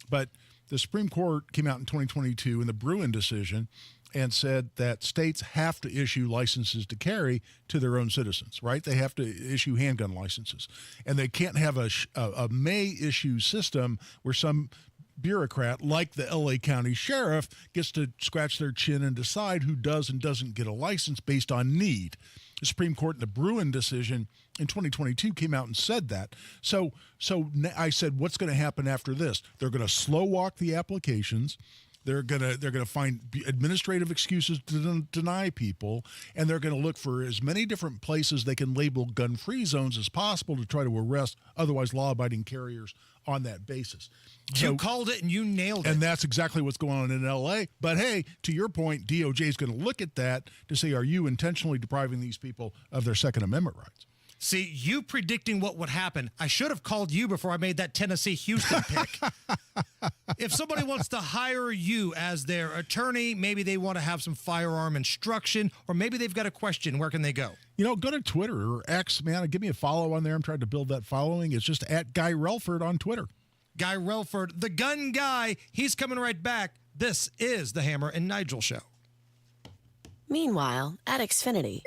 Speaker 17: But the Supreme Court came out in 2022 in the Braun decision and said that states have to issue licenses to carry to their own citizens, right? They have to issue handgun licenses. And they can't have a may-issue system where some bureaucrat like the LA County Sheriff gets to scratch their chin and decide who does and doesn't get a license based on need. The Supreme Court in the Braun decision in 2022 came out and said that. So I said, what's going to happen after this? They're going to slow walk the applications. They're gonna find administrative excuses to deny people, and they're going to look for as many different places they can label gun-free zones as possible to try to arrest otherwise law-abiding carriers on that basis.
Speaker 16: You called it and you nailed it.
Speaker 17: And that's exactly what's going on in L.A. But hey, to your point, DOJ is going to look at that to say, are you intentionally depriving these people of their Second Amendment rights?
Speaker 16: See, you predicting what would happen. I should have called you before I made that Tennessee-Houston pick. If somebody wants to hire you as their attorney, maybe they want to have some firearm instruction, or maybe they've got a question, where can they go?
Speaker 17: Go to Twitter or X, man. Give me a follow on there. I'm trying to build that following. It's just at Guy Relford on Twitter.
Speaker 16: Guy Relford, the gun guy. He's coming right back. This is the Hammer and Nigel Show.
Speaker 2: Meanwhile, at Xfinity.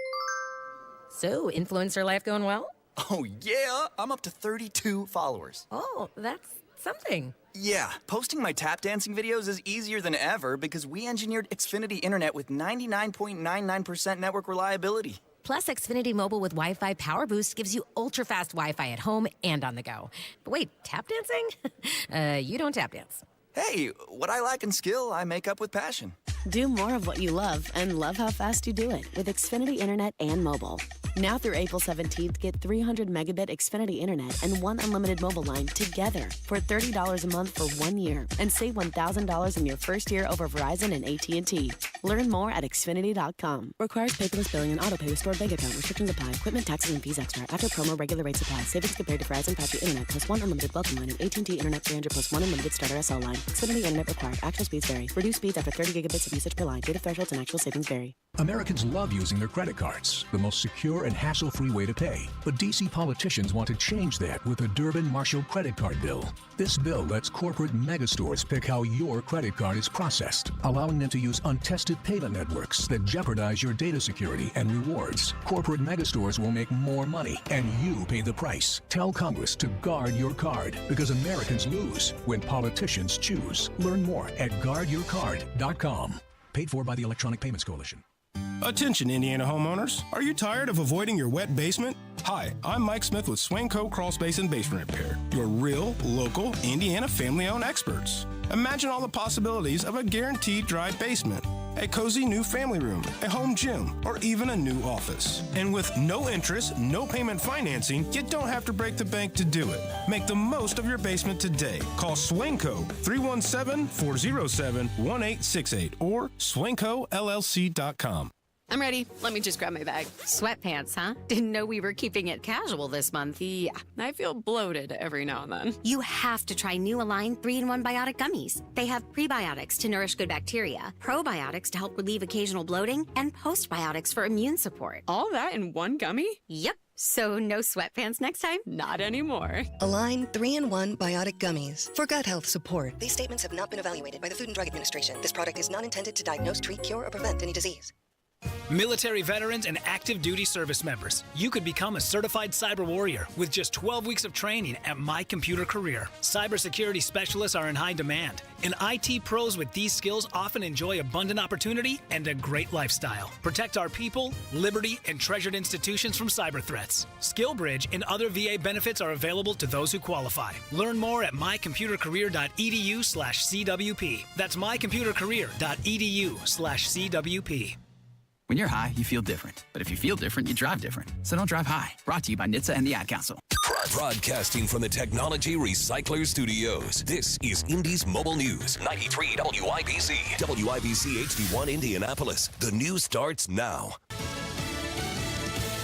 Speaker 3: So, influencer life going well?
Speaker 4: Oh, yeah. I'm up to 32 followers.
Speaker 3: Oh, that's something.
Speaker 4: Yeah, posting my tap dancing videos is easier than ever because we engineered Xfinity Internet with 99.99% network reliability.
Speaker 3: Plus, Xfinity Mobile with Wi-Fi Power Boost gives you ultra-fast Wi-Fi at home and on the go. But wait, tap dancing? You don't tap dance.
Speaker 4: Hey, what I lack in skill, I make up with passion.
Speaker 21: Do more of what you love and love how fast you do it with Xfinity Internet and mobile. Now through April 17th, get 300 megabit Xfinity Internet and one unlimited mobile line together for $30 a month for 1 year and save $1,000 in your first year over Verizon and AT&T. Learn more at Xfinity.com. Requires paperless billing and autopay with stored bank account. Restrictions apply. Equipment, taxes, and fees extra. After promo, regular rates apply. Savings compared to Verizon 5G Internet plus one unlimited welcome line and AT&T Internet 300 plus one unlimited starter SL line. Xfinity Internet required. Actual speeds vary. Reduced speeds after 30 gigabits of usage per line. Data thresholds and actual savings vary.
Speaker 7: Americans love using their credit cards, the most secure and hassle-free way to pay. But D.C. politicians want to change that with the Durbin-Marshall credit card bill. This bill lets corporate megastores pick how your credit card is processed, allowing them to use untested payment networks that jeopardize your data security and rewards. Corporate megastores will make more money, and you pay the price. Tell Congress to guard your card, because Americans lose when politicians choose. Learn more at guardyourcard.com. Paid for by the Electronic Payments Coalition.
Speaker 8: Attention, Indiana homeowners. Are you tired of avoiding your wet basement? Hi, I'm Mike Smith with Swingco Crawl Space and Basement Repair, your real, local, Indiana family-owned experts. Imagine all the possibilities of a guaranteed dry basement, a cozy new family room, a home gym, or even a new office. And with no interest, no payment financing, you don't have to break the bank to do it. Make the most of your basement today. Call Swingco 317-407-1868 or swingcollc.com.
Speaker 27: I'm ready. Let me just grab my bag.
Speaker 3: Sweatpants, huh? Didn't know we were keeping it casual this month.
Speaker 27: Yeah, I feel bloated every now and then.
Speaker 3: You have to try new Align 3-in-1 Biotic Gummies. They have prebiotics to nourish good bacteria, probiotics to help relieve occasional bloating, and postbiotics for immune support.
Speaker 27: All that in one gummy?
Speaker 3: Yep. So no sweatpants next time?
Speaker 27: Not anymore.
Speaker 2: Align 3-in-1 Biotic Gummies for gut health support. These statements have not been evaluated by the Food and Drug Administration. This product is not intended to diagnose, treat, cure, or prevent any disease.
Speaker 6: Military veterans and active duty service members, you could become a certified cyber warrior with just 12 weeks of training at My Computer Career. Cybersecurity specialists are in high demand, and IT pros with these skills often enjoy abundant opportunity and a great lifestyle. Protect our people, liberty, and treasured institutions from cyber threats. SkillBridge and other VA benefits are available to those who qualify. Learn more at mycomputercareer.edu/CWP. That's mycomputercareer.edu/CWP.
Speaker 9: When you're high, you feel different. But if you feel different, you drive different. So don't drive high. Brought to you by NHTSA and the Ad Council.
Speaker 5: Broadcasting from the Technology Recycler Studios, this is Indy's Mobile News. 93 WIBC. WIBC HD1 Indianapolis. The news starts now.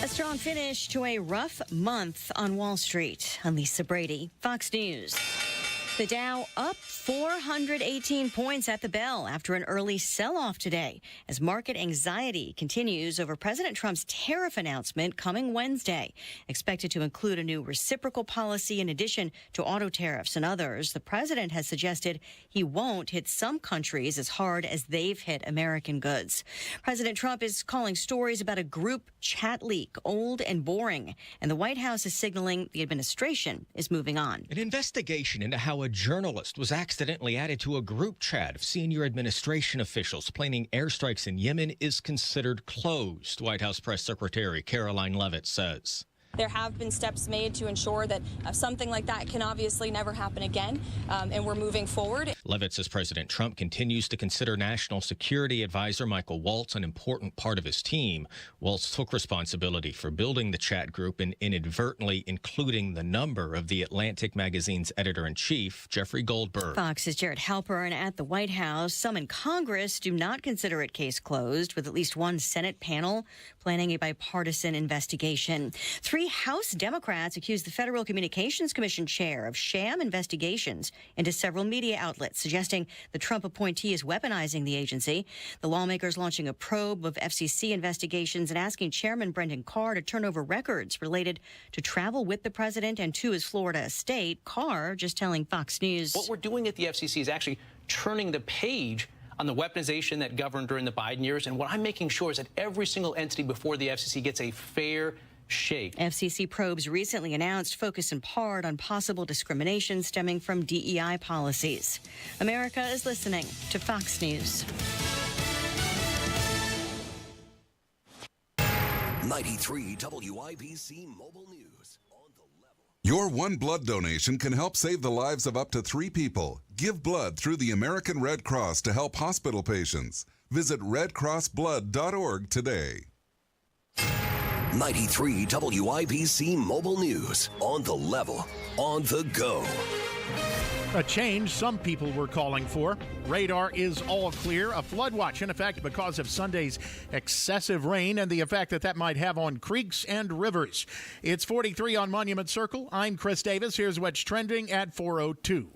Speaker 10: A strong finish to a rough month on Wall Street. I'm Lisa Brady, Fox News. The Dow up 418 points at the bell after an early sell-off today as market anxiety continues over President Trump's tariff announcement coming Wednesday. Expected to include a new reciprocal policy in addition to auto tariffs and others. The president has suggested he won't hit some countries as hard as they've hit American goods. President Trump is calling stories about a group chat leak old and boring, and the White House is signaling the administration is moving on.
Speaker 11: An investigation into how a journalist was accidentally added to a group chat of senior administration officials planning airstrikes in Yemen is considered closed, White House Press Secretary Caroline Leavitt says.
Speaker 12: There have been steps made to ensure that something like that can obviously never happen again, and we're moving forward.
Speaker 11: Leavitt says President Trump continues to consider National Security Advisor Michael Waltz an important part of his team. Waltz took responsibility for building the chat group and inadvertently including the number of the Atlantic magazine's editor-in-chief, Jeffrey Goldberg.
Speaker 10: Fox's Jared Halpern at the White House. Some in Congress do not consider it case closed, with at least one Senate panel planning a bipartisan investigation. 3 House Democrats accused the Federal Communications Commission chair of sham investigations into several media outlets, suggesting the Trump appointee is weaponizing the agency. The lawmakers launching a probe of FCC investigations and asking Chairman Brendan Carr to turn over records related to travel with the president and to his Florida estate. Carr just telling Fox News.
Speaker 14: What we're doing at the FCC is actually turning the page on the weaponization that governed during the Biden years. And what I'm making sure is that every single entity before the FCC gets a fair shake.
Speaker 10: FCC probes recently announced focus in part on possible discrimination stemming from DEI policies. America is listening to Fox News.
Speaker 5: 93 WIBC Mobile News.
Speaker 15: Your one blood donation can help save the lives of up to 3 people. Give blood through the American Red Cross to help hospital patients. Visit redcrossblood.org today.
Speaker 5: 93 WIBC Mobile News. On the level, on the go.
Speaker 18: A change some people were calling for. Radar is all clear. A flood watch in effect because of Sunday's excessive rain and the effect that might have on creeks and rivers. It's 43 on Monument Circle. I'm Chris Davis. Here's what's trending at 4:02.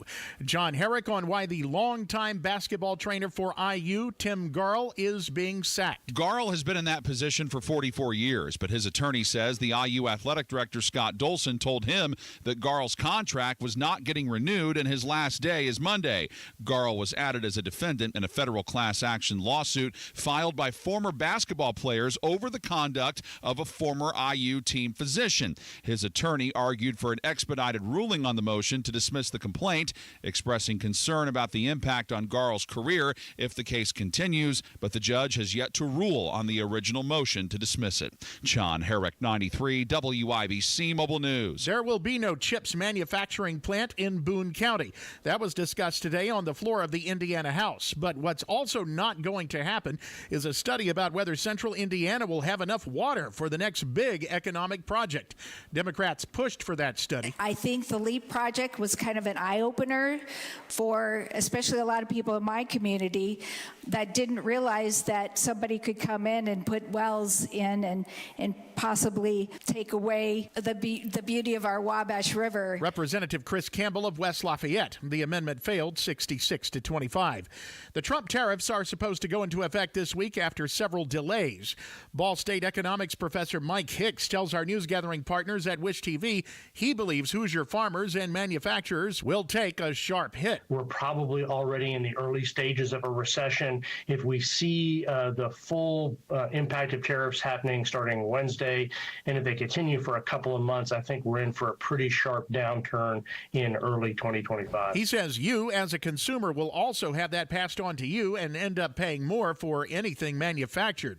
Speaker 18: John Herrick on why the longtime basketball trainer for IU, Tim Garl, is being sacked.
Speaker 30: Garl has been in that position for 44 years, but his attorney says the IU athletic director, Scott Dolson, told him that Garl's contract was not getting renewed and his last day is Monday. Garl was added as a defendant in a federal class action lawsuit filed by former basketball players over the conduct of a former IU team physician. His attorney argued for an expedited ruling on the motion to dismiss the complaint, expressing concern about the impact on Garl's career if the case continues, but the judge has yet to rule on the original motion to dismiss it. John Herrick, 93 WIBC Mobile News.
Speaker 18: There will be no chips manufacturing plant in Boone County. story. That was discussed today on the floor of the Indiana House. But what's also not going to happen is a study about whether central Indiana will have enough water for the next big economic project. Democrats pushed for that study.
Speaker 1: I think the LEAP project was kind of an eye-opener for especially a lot of people in my community that didn't realize that somebody could come in and put wells in and possibly take away the beauty of our Wabash River.
Speaker 18: Representative Chris Campbell of West Lafayette. The amendment failed 66-25. The Trump tariffs are supposed to go into effect this week after several delays. Ball State economics professor Mike Hicks tells our news gathering partners at Wish TV he believes Hoosier farmers and manufacturers will take a sharp hit.
Speaker 19: We're probably already in the early stages of a recession. If we see the full impact of tariffs happening starting Wednesday, and if they continue for a couple of months, I think we're in for a pretty sharp downturn in early 2025.
Speaker 18: He says you, as a consumer, will also have that passed on to you and end up paying more for anything manufactured.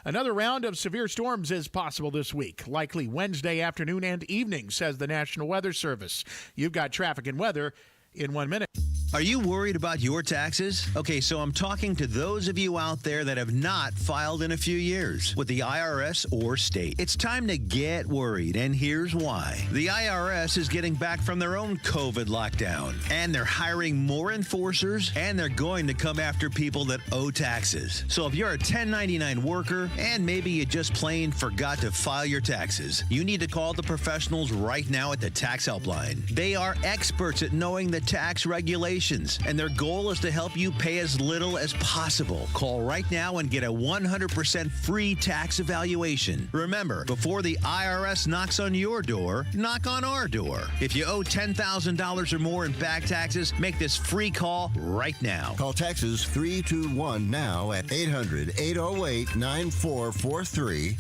Speaker 18: Another round of severe storms is possible this week, likely Wednesday afternoon and evening, says the National Weather Service. You've got traffic and weather in 1 minute.
Speaker 20: Are you worried about your taxes? Okay, so I'm talking to those of you out there that have not filed in a few years with the IRS or state. It's time to get worried, and here's why. The IRS is getting back from their own COVID lockdown, and they're hiring more enforcers, and they're going to come after people that owe taxes. So if you're a 1099 worker, and maybe you just plain forgot to file your taxes, you need to call the professionals right now at the Tax Helpline. They are experts at knowing the tax regulations, and their goal is to help you pay as little as possible. Call right now and get a 100% free tax evaluation. Remember, before the IRS knocks on your door, knock on our door. If you owe $10,000 or more in back taxes, make this free call right now.
Speaker 22: Call Taxes 321 now at 800-808-9443.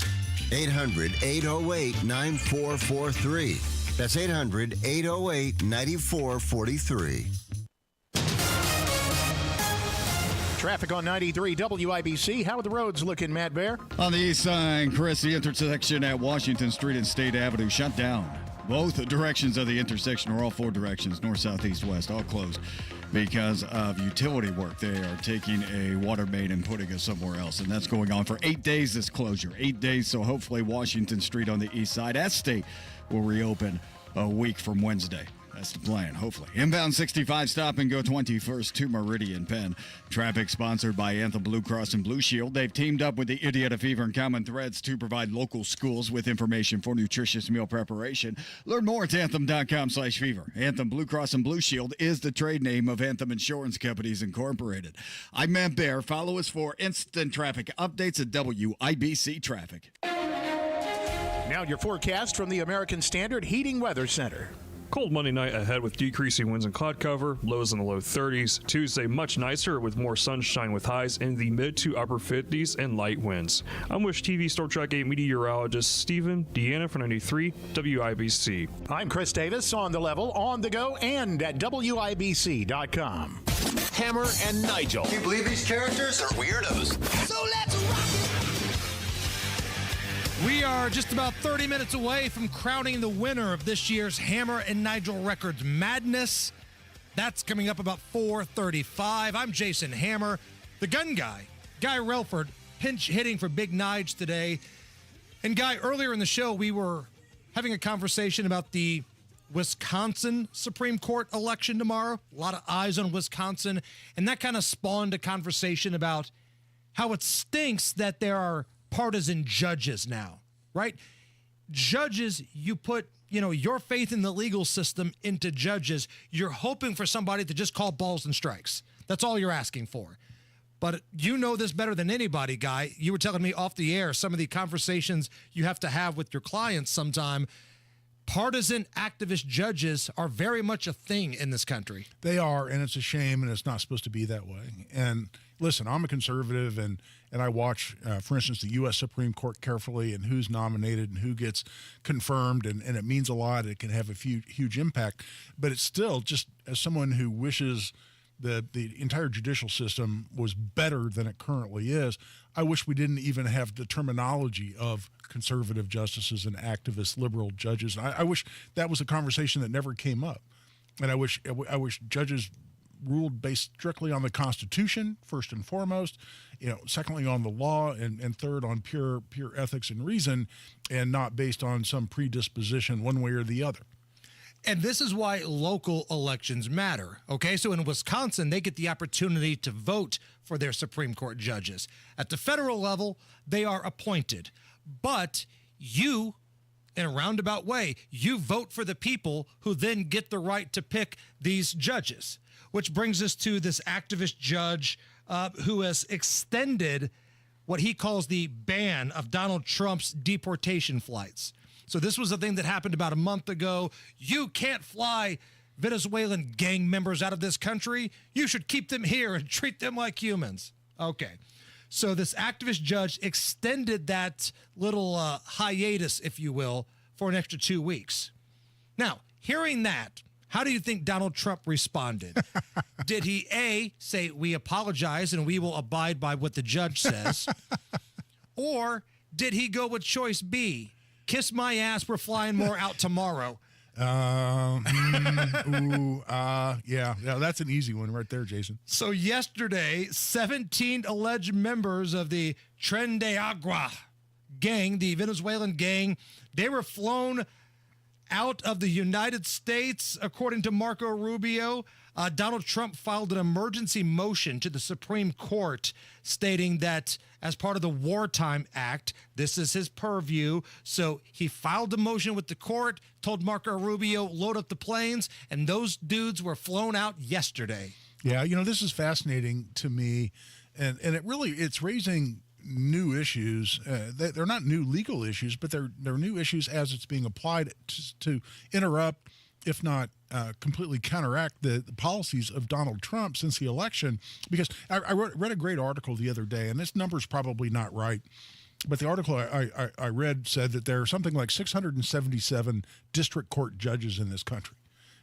Speaker 22: 800-808-9443. That's 800-808-9443.
Speaker 18: Traffic on 93 WIBC. How are the roads looking, Matt Bear?
Speaker 13: On the east side, Chris, the intersection at Washington Street and State Avenue shut down. Both directions of the intersection, or all four directions, north, south, east, west, all closed because of utility work. They are taking a water main and putting it somewhere else, and that's going on for 8 days, this closure. 8 days, so hopefully Washington Street on the east side at State will reopen a week from Wednesday. That's the plan, hopefully. Inbound 65, stop and go 21st to Meridian Penn. Traffic sponsored by Anthem Blue Cross and Blue Shield. They've teamed up with the Indiana Fever and Common Threads to provide local schools with information for nutritious meal preparation. Learn more at anthem.com/fever. Anthem Blue Cross and Blue Shield is the trade name of Anthem Insurance Companies Incorporated. I'm Matt Bear. Follow us for instant traffic updates at WIBC Traffic.
Speaker 18: Now your forecast from the American Standard Heating Weather Center.
Speaker 23: Cold Monday night ahead with decreasing winds and cloud cover, lows in the low 30s. Tuesday, much nicer with more sunshine with highs in the mid to upper 50s and light winds. I'm Wish TV Star Trek 8 meteorologist Stephen Deanna for 93 WIBC.
Speaker 18: I'm Chris Davis, on the level, on the go, and at WIBC.com.
Speaker 5: Hammer and Nigel.
Speaker 24: Can you believe these characters are weirdos?
Speaker 16: So let's rock it! We are just about 30 minutes away from crowning the winner of this year's Hammer and Nigel Records Madness. That's coming up about 4:35. I'm Jason Hammer, the gun guy. Guy Relford, pinch hitting for Big Nige today. And Guy, earlier in the show, we were having a conversation about the Wisconsin Supreme Court election tomorrow. A lot of eyes on Wisconsin. And that kind of spawned a conversation about how it stinks that there are partisan judges now, right? Judges, you put, your faith in the legal system into judges. You're hoping for somebody to just call balls and strikes. That's all you're asking for. But you know this better than anybody, Guy. You were telling me off the air some of the conversations you have to have with your clients sometime. Partisan activist judges are very much a thing in this country.
Speaker 17: They are, and it's a shame, and it's not supposed to be that way. And listen, I'm a conservative, and I watch, for instance, the U.S. Supreme Court carefully and who's nominated and who gets confirmed, and it means a lot. It can have a huge impact. But it's still, just as someone who wishes the entire judicial system was better than it currently is, I wish we didn't even have the terminology of conservative justices and activist liberal judges. I wish that was a conversation that never came up. And I wish judges ruled based strictly on the Constitution, first and foremost, secondly on the law, and third on pure ethics and reason, and not based on some predisposition one way or the other.
Speaker 16: And this is why local elections matter. Okay, so in Wisconsin, they get the opportunity to vote for their Supreme Court judges. At the federal level, they are appointed. But you, in a roundabout way, you vote for the people who then get the right to pick these judges. Which brings us to this activist judge who has extended what he calls the ban of Donald Trump's deportation flights. So this was a thing that happened about a month ago. You can't fly Venezuelan gang members out of this country. You should keep them here and treat them like humans. Okay. So this activist judge extended that little hiatus, if you will, for an extra 2 weeks. Now, hearing that, how do you think Donald Trump responded? Did he, A, say, we apologize and we will abide by what the judge says? Or did he go with choice B, kiss my ass, we're flying more out tomorrow?
Speaker 17: Yeah, that's an easy one right there, Jason.
Speaker 16: So yesterday, 17 alleged members of the Tren de Agua gang, the Venezuelan gang, they were flown out of the United States, according to Marco Rubio. Donald Trump filed an emergency motion to the Supreme Court stating that as part of the Wartime Act, this is his purview. So he filed a motion with the court, told Marco Rubio, load up the planes, and those dudes were flown out yesterday.
Speaker 17: Yeah, this is fascinating to me, and it's raising new issues. They're not new legal issues, but they're new issues as it's being applied to interrupt, if not completely counteract the policies of Donald Trump since the election. Because I read a great article the other day, and this number's probably not right, but the article I read said that there are something like 677 district court judges in this country.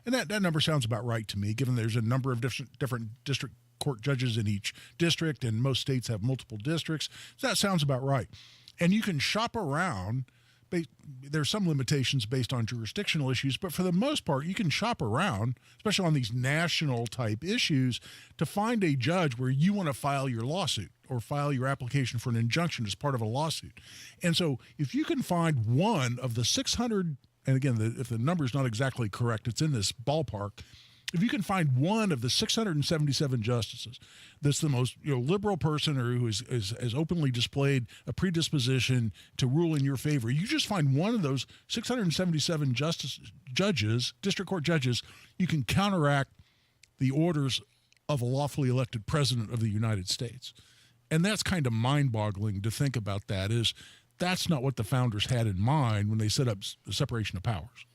Speaker 17: And that number sounds about right to me, given there's a number of different district court judges in each district, and most states have multiple districts. So that sounds about right. And you can shop around. There's some limitations based on jurisdictional issues, but for the most part, you can shop around, especially on these national type issues, to find a judge where you want to file your lawsuit or file your application for an injunction as part of a lawsuit. And so if you can find one of the 600, and again, if the number is not exactly correct, it's in this ballpark. If you can find one of the 677 justices that's the most liberal person or who has openly displayed a predisposition to rule in your favor, you just find one of those 677 judges, district court judges, you can counteract the orders of a lawfully elected president of the United States. And that's kind of mind-boggling to think about that. That's not what the founders had in mind when they set up the separation of powers.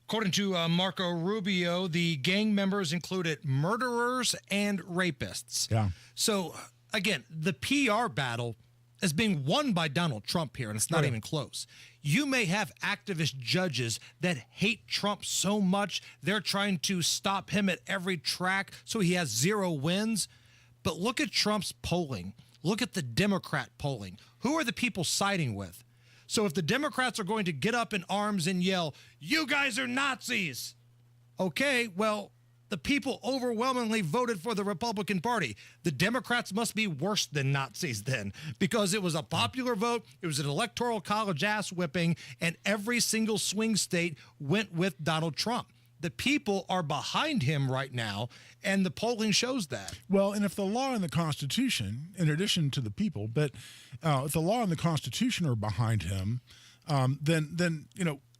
Speaker 16: According to Marco Rubio, the gang members included murderers and rapists.
Speaker 17: Yeah.
Speaker 16: So, again, the PR battle is being won by Donald Trump here, and it's not even close. You may have activist judges that hate Trump so much, they're trying to stop him at every track so he has 0 wins. But look at Trump's polling. Look at the Democrat polling. Who are the people siding with? So if the Democrats are going to get up in arms and yell, you guys are Nazis, okay, well, the people overwhelmingly voted for the Republican Party. The Democrats must be worse than Nazis then, because it was a popular vote, it was an electoral college ass whipping, and every single swing state went with Donald Trump. The people are behind him right now, and the polling shows that.
Speaker 17: Well, and if the law and the Constitution, in addition to the people, but if the law and the Constitution are behind him, then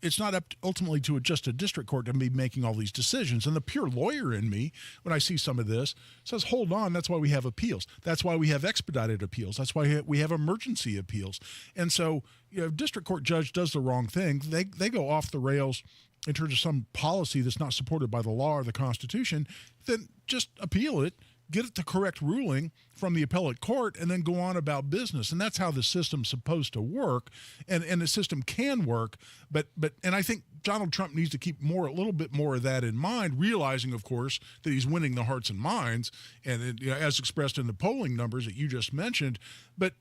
Speaker 17: it's not up ultimately to just a district court to be making all these decisions. And the pure lawyer in me, when I see some of this, says, hold on, that's why we have appeals. That's why we have expedited appeals. That's why we have emergency appeals. And so, district court judge does the wrong thing. They go off the rails in terms of some policy that's not supported by the law or the Constitution, then just appeal it, get it the correct ruling from the appellate court, and then go on about business. And that's how the system's supposed to work, and the system can work. But I think Donald Trump needs to keep a little bit more of that in mind, realizing, of course, that he's winning the hearts and minds, and as expressed in the polling numbers that you just mentioned. But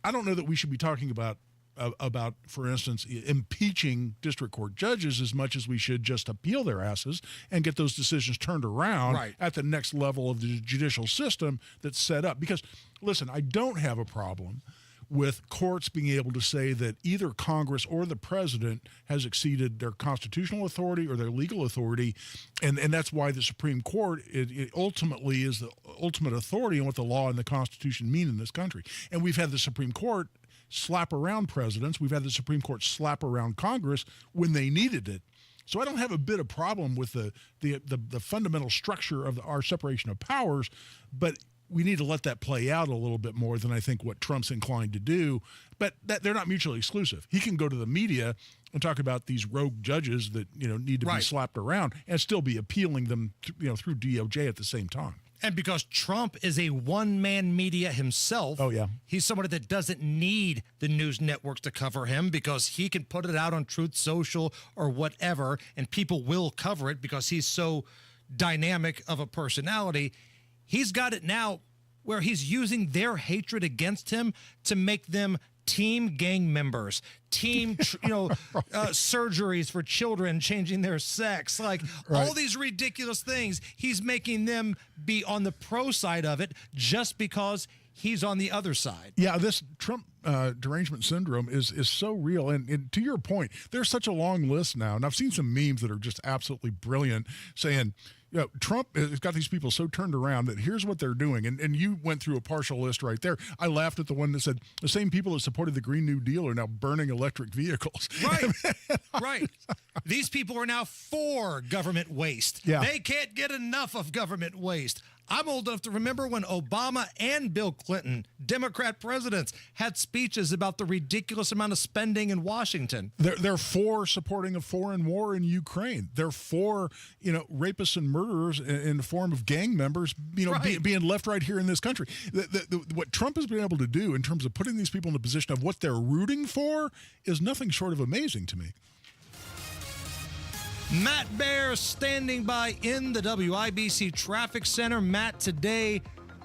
Speaker 17: I don't know that we should be talking about about, for instance, impeaching district court judges as much as we should just appeal their asses and get those decisions turned around at the next level of the judicial system that's set up. Because, listen, I don't have a problem with courts being able to say that either Congress or the president has exceeded their constitutional authority or their legal authority, and that's why the Supreme Court it ultimately is the ultimate authority on what the law and the Constitution mean in this country. And we've had the Supreme Court slap around presidents. We've had the Supreme Court slap around Congress when they needed it. So I don't have a bit of problem with the fundamental structure of our separation of powers, but we need to let that play out a little bit more than I think what Trump's inclined to do. But they're not mutually exclusive. He can go to the media and talk about these rogue judges that need to be slapped around and still be appealing them through DOJ at the same time.
Speaker 16: And because Trump is a one-man media himself, he's somebody that doesn't need the news networks to cover him because he can put it out on Truth Social or whatever, and people will cover it because he's so dynamic of a personality. He's got it now where he's using their hatred against him to make them team gang members, team, surgeries for children changing their sex, all these ridiculous things. He's making them be on the pro side of it just because he's on the other side.
Speaker 17: Yeah, this Trump derangement syndrome is so real. And to your point, there's such a long list now. And I've seen some memes that are just absolutely brilliant saying, Trump has got these people so turned around that here's what they're doing. And you went through a partial list right there. I laughed at the one that said the same people that supported the Green New Deal are now burning electric vehicles.
Speaker 16: Right. These people are now for government waste.
Speaker 17: Yeah.
Speaker 16: They can't get enough of government waste. I'm old enough to remember when Obama and Bill Clinton, Democrat presidents, had speeches about the ridiculous amount of spending in Washington.
Speaker 17: They're for supporting a foreign war in Ukraine. They're for, rapists and murderers in the form of gang members, being left right here in this country. What Trump has been able to do in terms of putting these people in the position of what they're rooting for is nothing short of amazing to me.
Speaker 16: Matt Bear standing by in the WIBC Traffic Center. Matt, today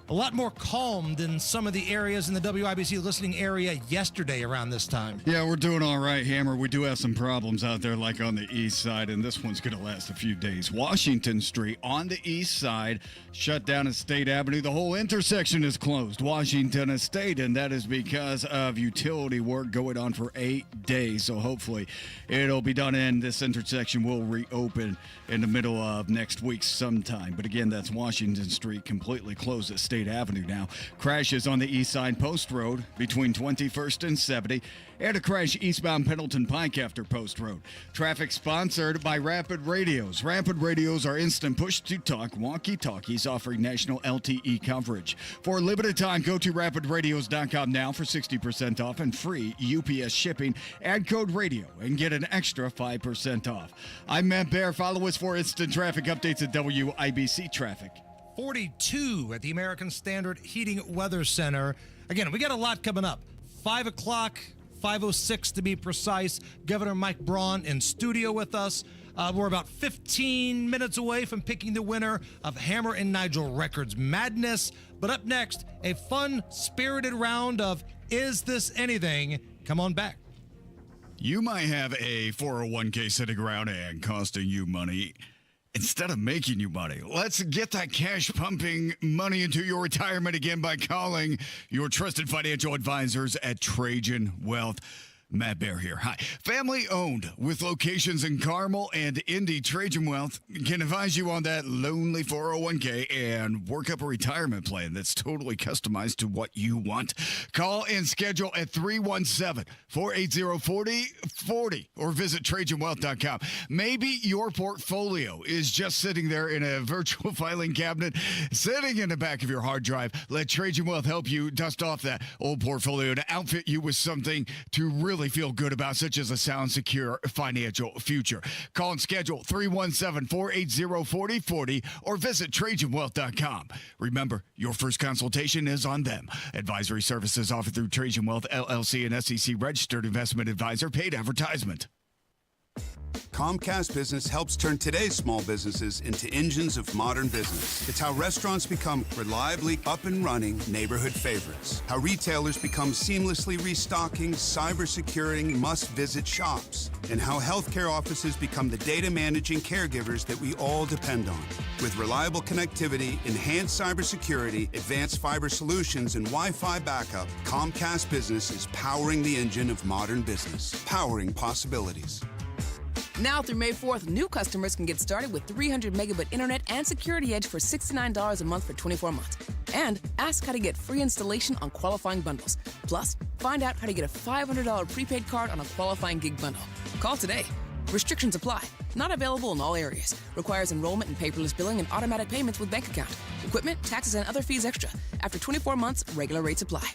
Speaker 16: a lot more calm than some of the areas in the WIBC listening area yesterday around this time.
Speaker 13: Yeah, we're doing all right, Hammer. We do have some problems out there, like on the east side, and this one's going to last a few days. Washington Street on the east side, shut down at State Avenue. The whole intersection is closed, Washington and State, and that is because of utility work going on for 8 days. So hopefully it'll be done, and this intersection will reopen in the middle of next week sometime. But again, that's Washington Street completely closed at State Avenue now. Crashes on the east side Post Road between 21st and 70, and a crash eastbound Pendleton Pike after Post Road. Traffic sponsored by Rapid Radios. Rapid Radios are instant push-to-talk walkie-talkies offering national LTE coverage. For a limited time, go to rapidradios.com now for 60% off and free UPS shipping. Add code radio and get an extra 5% off. I'm Matt Bear. Follow us for instant traffic updates at WIBC Traffic.
Speaker 16: 42 at the American Standard Heating Weather Center. Again, we got a lot coming up. 5 o'clock, 5:06 to be precise. Governor Mike Braun in studio with us. We're about 15 minutes away from picking the winner of Hammer and Nigel Records Madness. But up next, a fun, spirited round of Is This Anything? Come on back.
Speaker 13: You might have a 401k sitting around and costing you money instead of making you money. Let's get that cash pumping money into your retirement again by calling your trusted financial advisors at Trajan Wealth. Matt Bear here. Hi. Family owned with locations in Carmel and Indy. Trajan Wealth can advise you on that lonely 401k and work up a retirement plan that's totally customized to what you want. Call and schedule at 317-480-4040 or visit TrajanWealth.com. Maybe your portfolio is just sitting there in a virtual filing cabinet, sitting in the back of your hard drive. Let Trajan Wealth help you dust off that old portfolio to outfit you with something to really feel good about, such as a sound, secure financial future. Call and schedule 317-480-4040 or visit TrajanWealth.com. Remember, your first consultation is on them. Advisory services offered through Trajan Wealth, LLC, and SEC registered investment advisor. Paid advertisement.
Speaker 3: Comcast Business helps turn today's small businesses into engines of modern business. It's how restaurants become reliably up and running neighborhood favorites. How retailers become seamlessly restocking, cyber-securing, must-visit shops. And how healthcare offices become the data-managing caregivers that we all depend on. With reliable connectivity, enhanced cybersecurity, advanced fiber solutions, and Wi-Fi backup, Comcast Business is powering the engine of modern business, powering possibilities.
Speaker 4: Now through May 4th, new customers can get started with 300 megabit internet and Security Edge for $69 a month for 24 months. And ask how to get free installation on qualifying bundles. Plus, find out how to get a $500 prepaid card on a qualifying gig bundle. Call today. Restrictions apply. Not available in all areas. Requires enrollment and paperless billing and automatic payments with bank account. Equipment, taxes, and other fees extra. After 24 months, regular rates apply.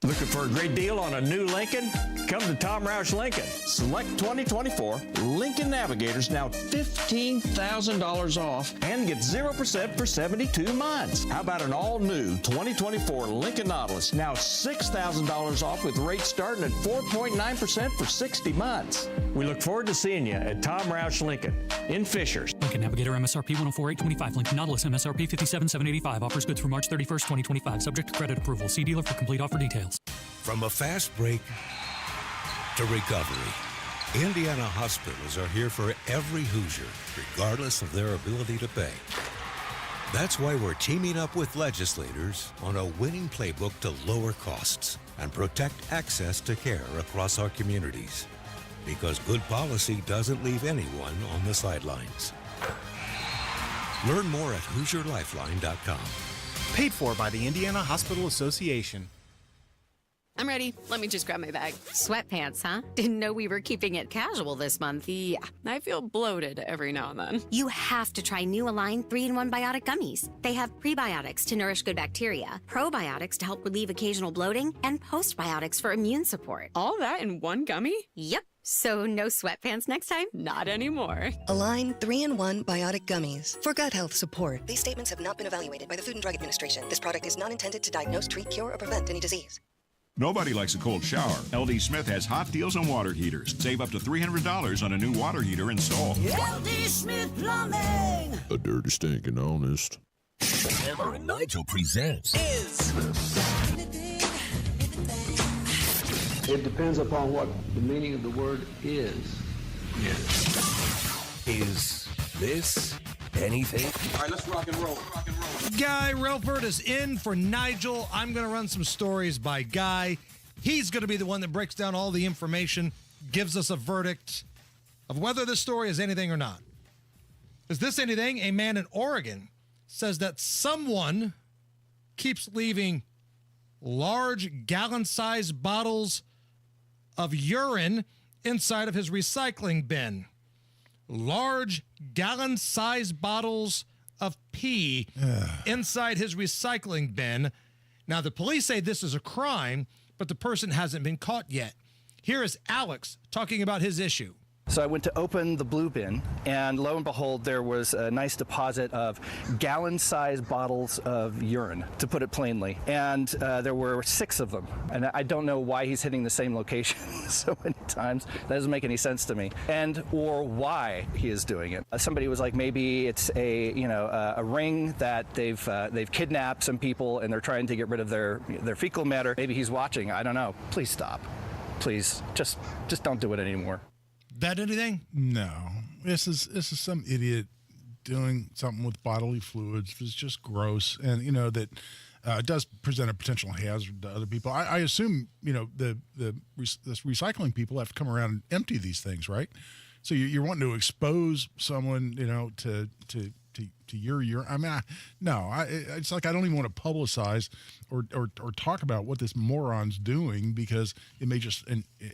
Speaker 7: Looking for a great deal on a new Lincoln? Come to Tom Roush Lincoln. Select 2024 Lincoln Navigators, now $15,000 off, and get 0% for 72 months. How about an all-new 2024 Lincoln Nautilus, now $6,000 off with rates starting at 4.9% for 60 months. We look forward to seeing you at Tom Roush Lincoln in Fishers.
Speaker 8: Lincoln Navigator MSRP 104,825. Lincoln Nautilus MSRP 57,785. Offers good through March 31st, 2025. Subject to credit approval. See dealer for complete offer details.
Speaker 21: From a fast break to recovery, Indiana hospitals are here for every Hoosier, regardless of their ability to pay. That's why we're teaming up with legislators on a winning playbook to lower costs and protect access to care across our communities. Because good policy doesn't leave anyone on the sidelines. Learn more at HoosierLifeline.com.
Speaker 25: Paid for by the Indiana Hospital Association.
Speaker 26: I'm ready. Let me just grab my bag. Sweatpants, huh? Didn't know we were keeping it casual this month. Yeah, I feel bloated every now and then.
Speaker 27: You have to try new Align 3-in-1 Biotic Gummies. They have prebiotics to nourish good bacteria, probiotics to help relieve occasional bloating, and postbiotics for immune support.
Speaker 26: All that in one gummy?
Speaker 27: Yep. So no sweatpants next time?
Speaker 26: Not anymore.
Speaker 2: Align 3-in-1 Biotic Gummies for gut health support. These statements have not been evaluated by the Food and Drug Administration. This product is not intended to diagnose, treat, cure, or prevent any disease.
Speaker 28: Nobody likes a cold shower. LD Smith has hot deals on water heaters. Save up to $300 on a new water heater install.
Speaker 30: LD Smith Plumbing.
Speaker 29: A dirty, stinking honest.
Speaker 5: Hammer and Nigel presents
Speaker 31: It depends upon what the meaning of the word is.
Speaker 5: Is this anything?
Speaker 31: All right, let's rock and roll.
Speaker 16: Guy Relford is in for Nigel. I'm going to run some stories by Guy. He's going to be the one that breaks down all the information, gives us a verdict of whether this story is anything or not. Is this anything? A man in Oregon says that someone keeps leaving large gallon-sized bottles of urine inside of his recycling bin. Large gallon-sized bottles of pee inside his recycling bin. Now, the police say this is a crime, but the person hasn't been caught yet. Here is Alex talking about his issue.
Speaker 32: So I went to open the blue bin, and lo and behold, there was a nice deposit of gallon-sized bottles of urine, to put it plainly. And there were 6 of them. And I don't know why he's hitting the same location so many times. That doesn't make any sense to me. And or why he is doing it. Somebody was like, maybe it's a ring that they've kidnapped some people and they're trying to get rid of their fecal matter. Maybe he's watching. I don't know. Please stop. Please, just don't do it anymore.
Speaker 16: That anything?
Speaker 17: No. This is some idiot doing something with bodily fluids. It's just gross. And, that it does present a potential hazard to other people. I assume, the recycling people have to come around and empty these things, right? So you're wanting to expose someone, to your urine. I mean, it's like I don't even want to publicize or talk about what this moron's doing because it may just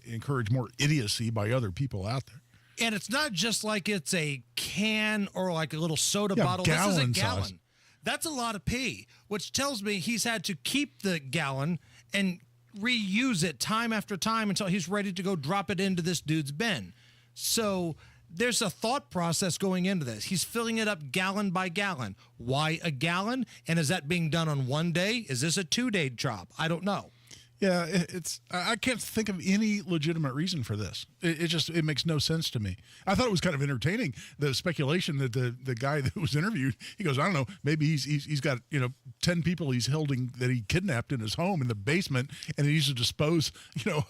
Speaker 17: encourage more idiocy by other people out there.
Speaker 16: And it's not just like it's a can or like a little soda bottle. This is a gallon. Size. That's a lot of pee, which tells me he's had to keep the gallon and reuse it time after time until he's ready to go drop it into this dude's bin. So there's a thought process going into this. He's filling it up gallon by gallon. Why a gallon? And is that being done on one day? Is this a 2-day job? I don't know.
Speaker 17: Yeah, I can't think of any legitimate reason for this. It makes no sense to me. I thought it was kind of entertaining, the speculation that the guy that was interviewed, he goes, I don't know, maybe he's got 10 people he's holding that he kidnapped in his home in the basement, and he needs to dispose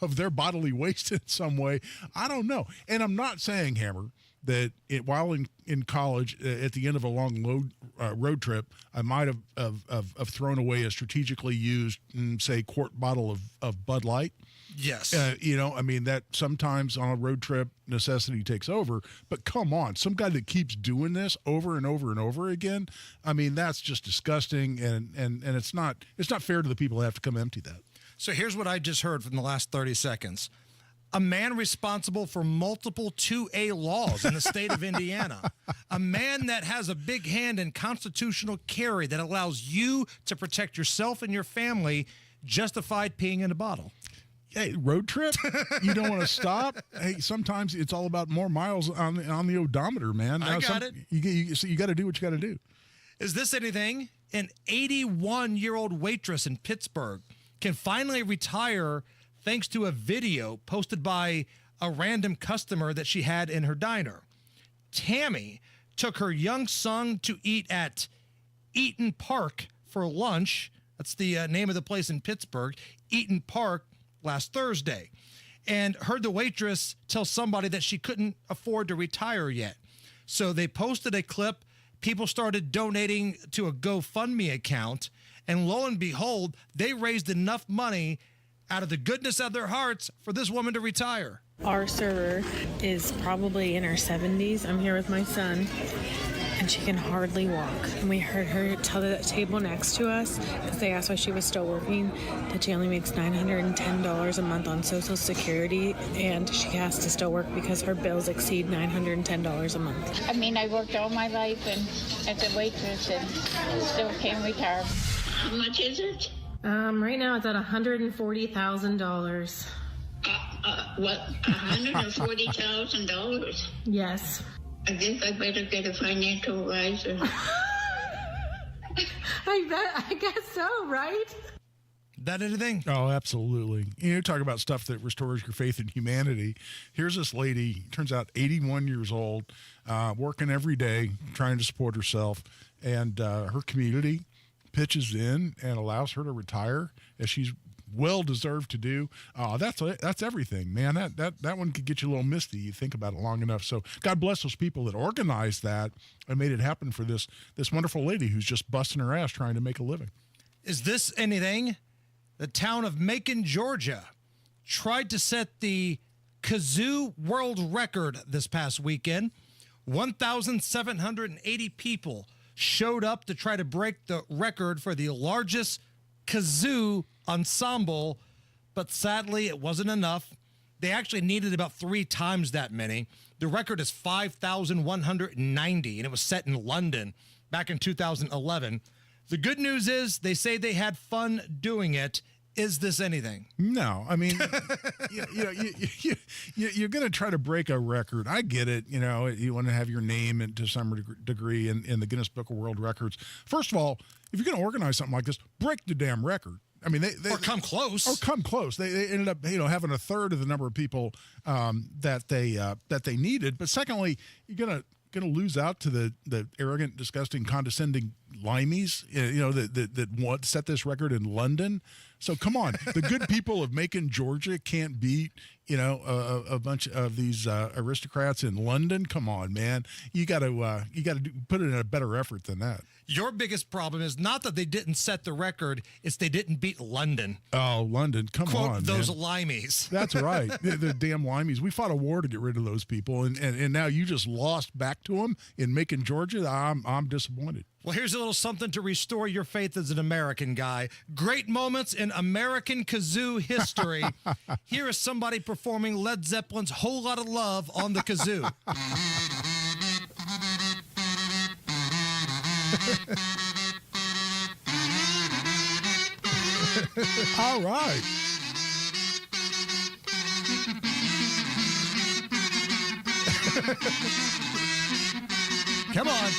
Speaker 17: of their bodily waste in some way. I don't know, and I'm not saying, Hammer, that while in college at the end of a long road trip, I might have thrown away a strategically used, say, quart bottle of Bud Light.
Speaker 16: Yes.
Speaker 17: That sometimes on a road trip necessity takes over. But come on, some guy that keeps doing this over and over and over again, that's just disgusting, and it's not fair to the people that have to come empty that.
Speaker 16: So here's what I just heard from the last 30 seconds. A man responsible for multiple 2A laws in the state of Indiana. A man that has a big hand in constitutional carry that allows you to protect yourself and your family justified peeing in a bottle.
Speaker 17: Hey, road trip? You don't want to stop? Hey, sometimes it's all about more miles on the odometer, man.
Speaker 16: I got it.
Speaker 17: You got to do what you got to do.
Speaker 16: Is this anything? An 81-year-old waitress in Pittsburgh can finally retire thanks to a video posted by a random customer that she had in her diner. Tammy took her young son to eat at Eaton Park for lunch. That's the name of the place in Pittsburgh, Eaton Park, last Thursday, and heard the waitress tell somebody that she couldn't afford to retire yet. So they posted a clip. People started donating to a GoFundMe account, and lo and behold, they raised enough money out of the goodness of their hearts for this woman to retire.
Speaker 1: Our server is probably in her 70s. I'm here with my son, and she can hardly walk. And we heard her tell the table next to us, because they asked why she was still working, that she only makes $910 a month on Social Security, and she has to still work because her bills exceed $910 a month.
Speaker 6: I worked all my life as a waitress and still can't retire. How much is it?
Speaker 1: Right now it's at $140,000.
Speaker 6: What? $140,000?
Speaker 1: Yes.
Speaker 6: I guess I better get a financial advisor.
Speaker 1: I guess so, right?
Speaker 16: That anything?
Speaker 17: Oh, absolutely. Talk about stuff that restores your faith in humanity. Here's this lady, turns out 81 years old, working every day, trying to support herself, and her community pitches in and allows her to retire, as she's well deserved to do. That's everything, man. That one could get you a little misty. You think about it long enough. So God bless those people that organized that and made it happen for this wonderful lady who's just busting her ass trying to make a living.
Speaker 16: Is this anything? The town of Macon, Georgia, tried to set the kazoo world record this past weekend. 1,780 people showed up to try to break the record for the largest kazoo ensemble, but sadly it wasn't enough. They actually needed about 3 times that many. The record is 5,190, and it was set in London back in 2011. The good news is they say they had fun doing it. Is this anything?
Speaker 17: No, you're going to try to break a record. I get it. You want to have your name to some degree in the Guinness Book of World Records. First of all, if you're going to organize something like this, break the damn record. They
Speaker 16: come close.
Speaker 17: They ended up, having a third of the number of people that they needed. But secondly, you're going to lose out to the arrogant, disgusting, condescending limeys, that set this record in London. So come on, the good people of Macon, Georgia can't beat, a bunch of these aristocrats in London. Come on, man. You got to put in a better effort than that.
Speaker 16: Your biggest problem is not that they didn't set the record, it's they didn't beat London.
Speaker 17: Oh, London. Come
Speaker 16: Quote,
Speaker 17: on,
Speaker 16: those
Speaker 17: man.
Speaker 16: limeys.
Speaker 17: That's right. The damn limeys. We fought a war to get rid of those people, and now you just lost back to them in Macon, Georgia. I'm disappointed.
Speaker 16: Well, here's a little something to restore your faith as an American guy. Great moments in American kazoo history. Here is somebody performing Led Zeppelin's Whole Lot of Love on the kazoo.
Speaker 17: All right.
Speaker 16: Come on.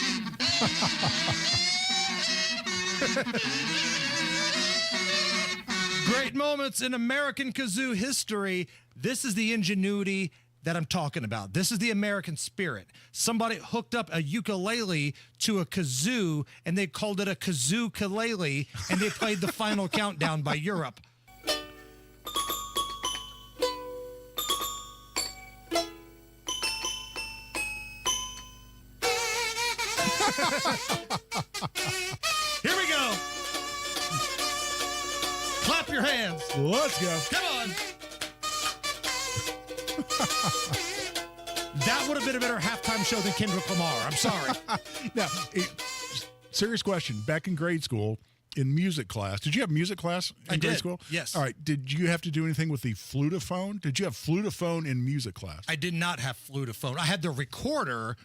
Speaker 16: Great moments in American kazoo history. This is the ingenuity that I'm talking about. This is the American spirit. Somebody hooked up a ukulele to a kazoo, and they called it a kazoo-kalele, and they played the final countdown by Europe. Here we go. Clap your hands.
Speaker 17: Let's go.
Speaker 16: Come on. That would have been a better halftime show than Kendrick Lamar. I'm sorry.
Speaker 17: Now, serious question. Back in grade school, in music class, did you have music class in grade school?
Speaker 16: Yes.
Speaker 17: All right. Did you have to do anything with the flutophone? Did you have flutophone in music class?
Speaker 16: I did not have flutophone. I had the recorder,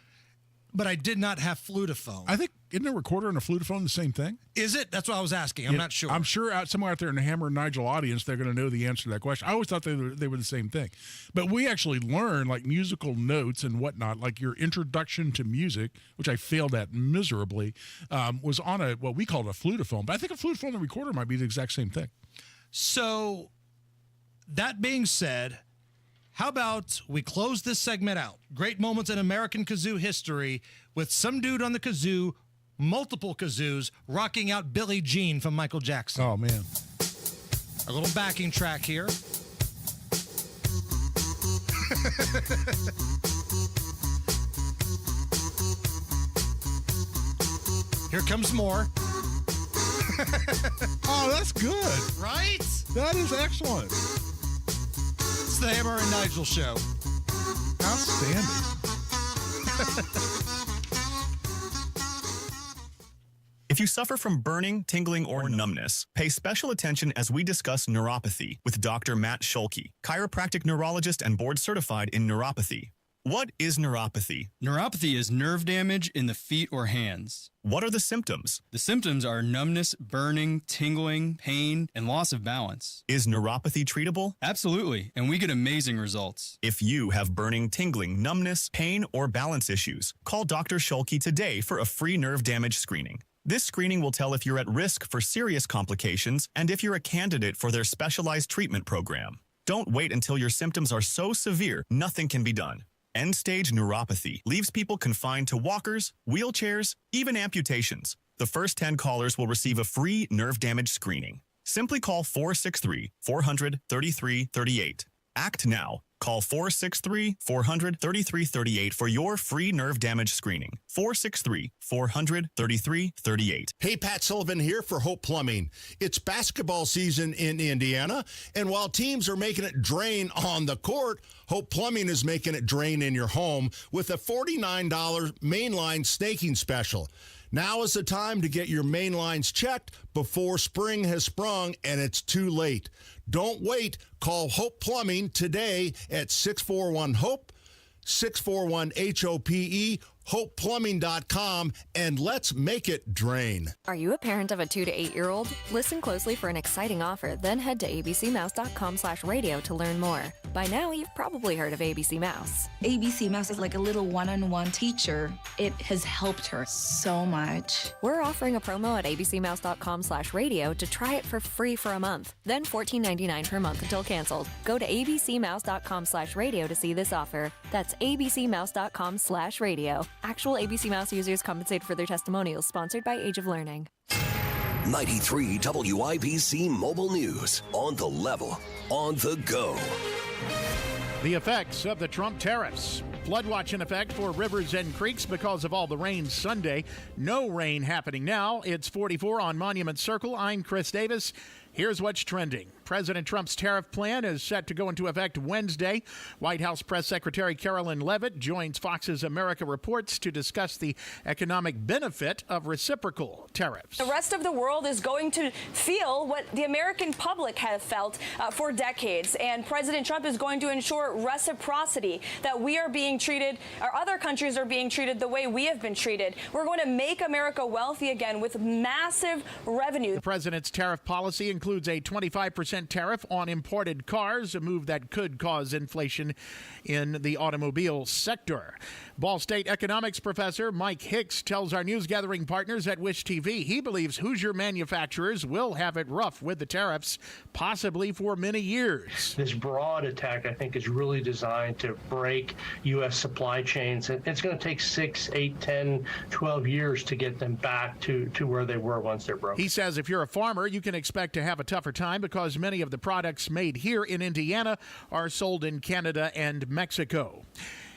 Speaker 16: but I did not have flutophone.
Speaker 17: I think, isn't a recorder and a flutophone the same thing?
Speaker 16: Is it? That's what I was asking. I'm not sure.
Speaker 17: I'm sure somewhere out there in the Hammer and Nigel audience, they're going to know the answer to that question. I always thought they were the same thing. But we actually learned like musical notes and whatnot, like your introduction to music, which I failed at miserably, was on what we called a flutophone. But I think a flutophone and a recorder might be the exact same thing.
Speaker 16: So, that being said, how about we close this segment out? Great moments in American kazoo history with some dude on the kazoo, multiple kazoos, rocking out Billie Jean from Michael Jackson.
Speaker 17: Oh, man.
Speaker 16: A little backing track here. Here comes more.
Speaker 17: Oh, that's good.
Speaker 16: Right?
Speaker 17: That is excellent.
Speaker 16: It's the Hammer and Nigel show.
Speaker 17: Outstanding.
Speaker 9: If you suffer from burning, tingling, or numbness, pay special attention as we discuss neuropathy with Dr. Matt Scholke, chiropractic neurologist and board certified in neuropathy. What is neuropathy?
Speaker 10: Neuropathy is nerve damage in the feet or hands.
Speaker 9: What are the symptoms?
Speaker 10: The symptoms are numbness, burning, tingling, pain, and loss of balance.
Speaker 9: Is neuropathy treatable?
Speaker 10: Absolutely, and we get amazing results.
Speaker 9: If you have burning, tingling, numbness, pain, or balance issues, call Dr. Scholke today for a free nerve damage screening. This screening will tell if you're at risk for serious complications and if you're a candidate for their specialized treatment program. Don't wait until your symptoms are so severe nothing can be done. End-stage neuropathy leaves people confined to walkers, wheelchairs, even amputations. The first 10 callers will receive a free nerve damage screening. Simply call 463-400-3338. Act now. Call 463-400-3338 for your free nerve damage screening. 463-400-3338.
Speaker 11: Hey, Pat Sullivan here for Hope Plumbing. It's basketball season in Indiana, and while teams are making it drain on the court, Hope Plumbing is making it drain in your home with a $49 mainline snaking special. Now is the time to get your main lines checked before spring has sprung and it's too late. Don't wait. Call Hope Plumbing today at 641-HOPE, 641-HOPE, hopeplumbing.com, and let's make it drain.
Speaker 12: Are you a parent of a 2 to 8-year-old? Listen closely for an exciting offer, then head to abcmouse.com/radio to learn more. By now, you've probably heard of ABC Mouse.
Speaker 14: ABC Mouse is like a little one-on-one teacher. It has helped her so much.
Speaker 12: We're offering a promo at abcmouse.com/radio to try it for free for a month, then $14.99 per month until canceled. Go to abcmouse.com/radio to see this offer. That's abcmouse.com/radio. Actual ABC Mouse users compensate for their testimonials, sponsored by Age of Learning.
Speaker 5: 93 WIBC Mobile News. On the level, on the go.
Speaker 15: The effects of the Trump tariffs. Flood watch in effect for rivers and creeks because of all the rain Sunday. No rain happening now. It's 44 on Monument Circle. I'm Chris Davis. Here's what's trending. President Trump's tariff plan is set to go into effect Wednesday. White House Press Secretary Carolyn Leavitt joins Fox's America Reports to discuss the economic benefit of reciprocal tariffs.
Speaker 18: The rest of the world is going to feel what the American public has felt for decades, and President Trump is going to ensure reciprocity, that we are being treated, or other countries are being treated the way we have been treated. We're going to make America wealthy again with massive revenue.
Speaker 15: The president's tariff policy includes a 25% 25% tariff on imported cars, a move that could cause inflation in the automobile sector. Ball State economics professor Mike Hicks tells our news gathering partners at Wish TV he believes Hoosier manufacturers will have it rough with the tariffs, possibly for many years.
Speaker 3: This broad attack, I think, is really designed to break U.S. supply chains. It's going to take 6, 8, 10, 12 years to get them back to where they were once they're broken.
Speaker 15: He says if you're a farmer, you can expect to have a tougher time because many of the products made here in Indiana are sold in Canada and Mexico.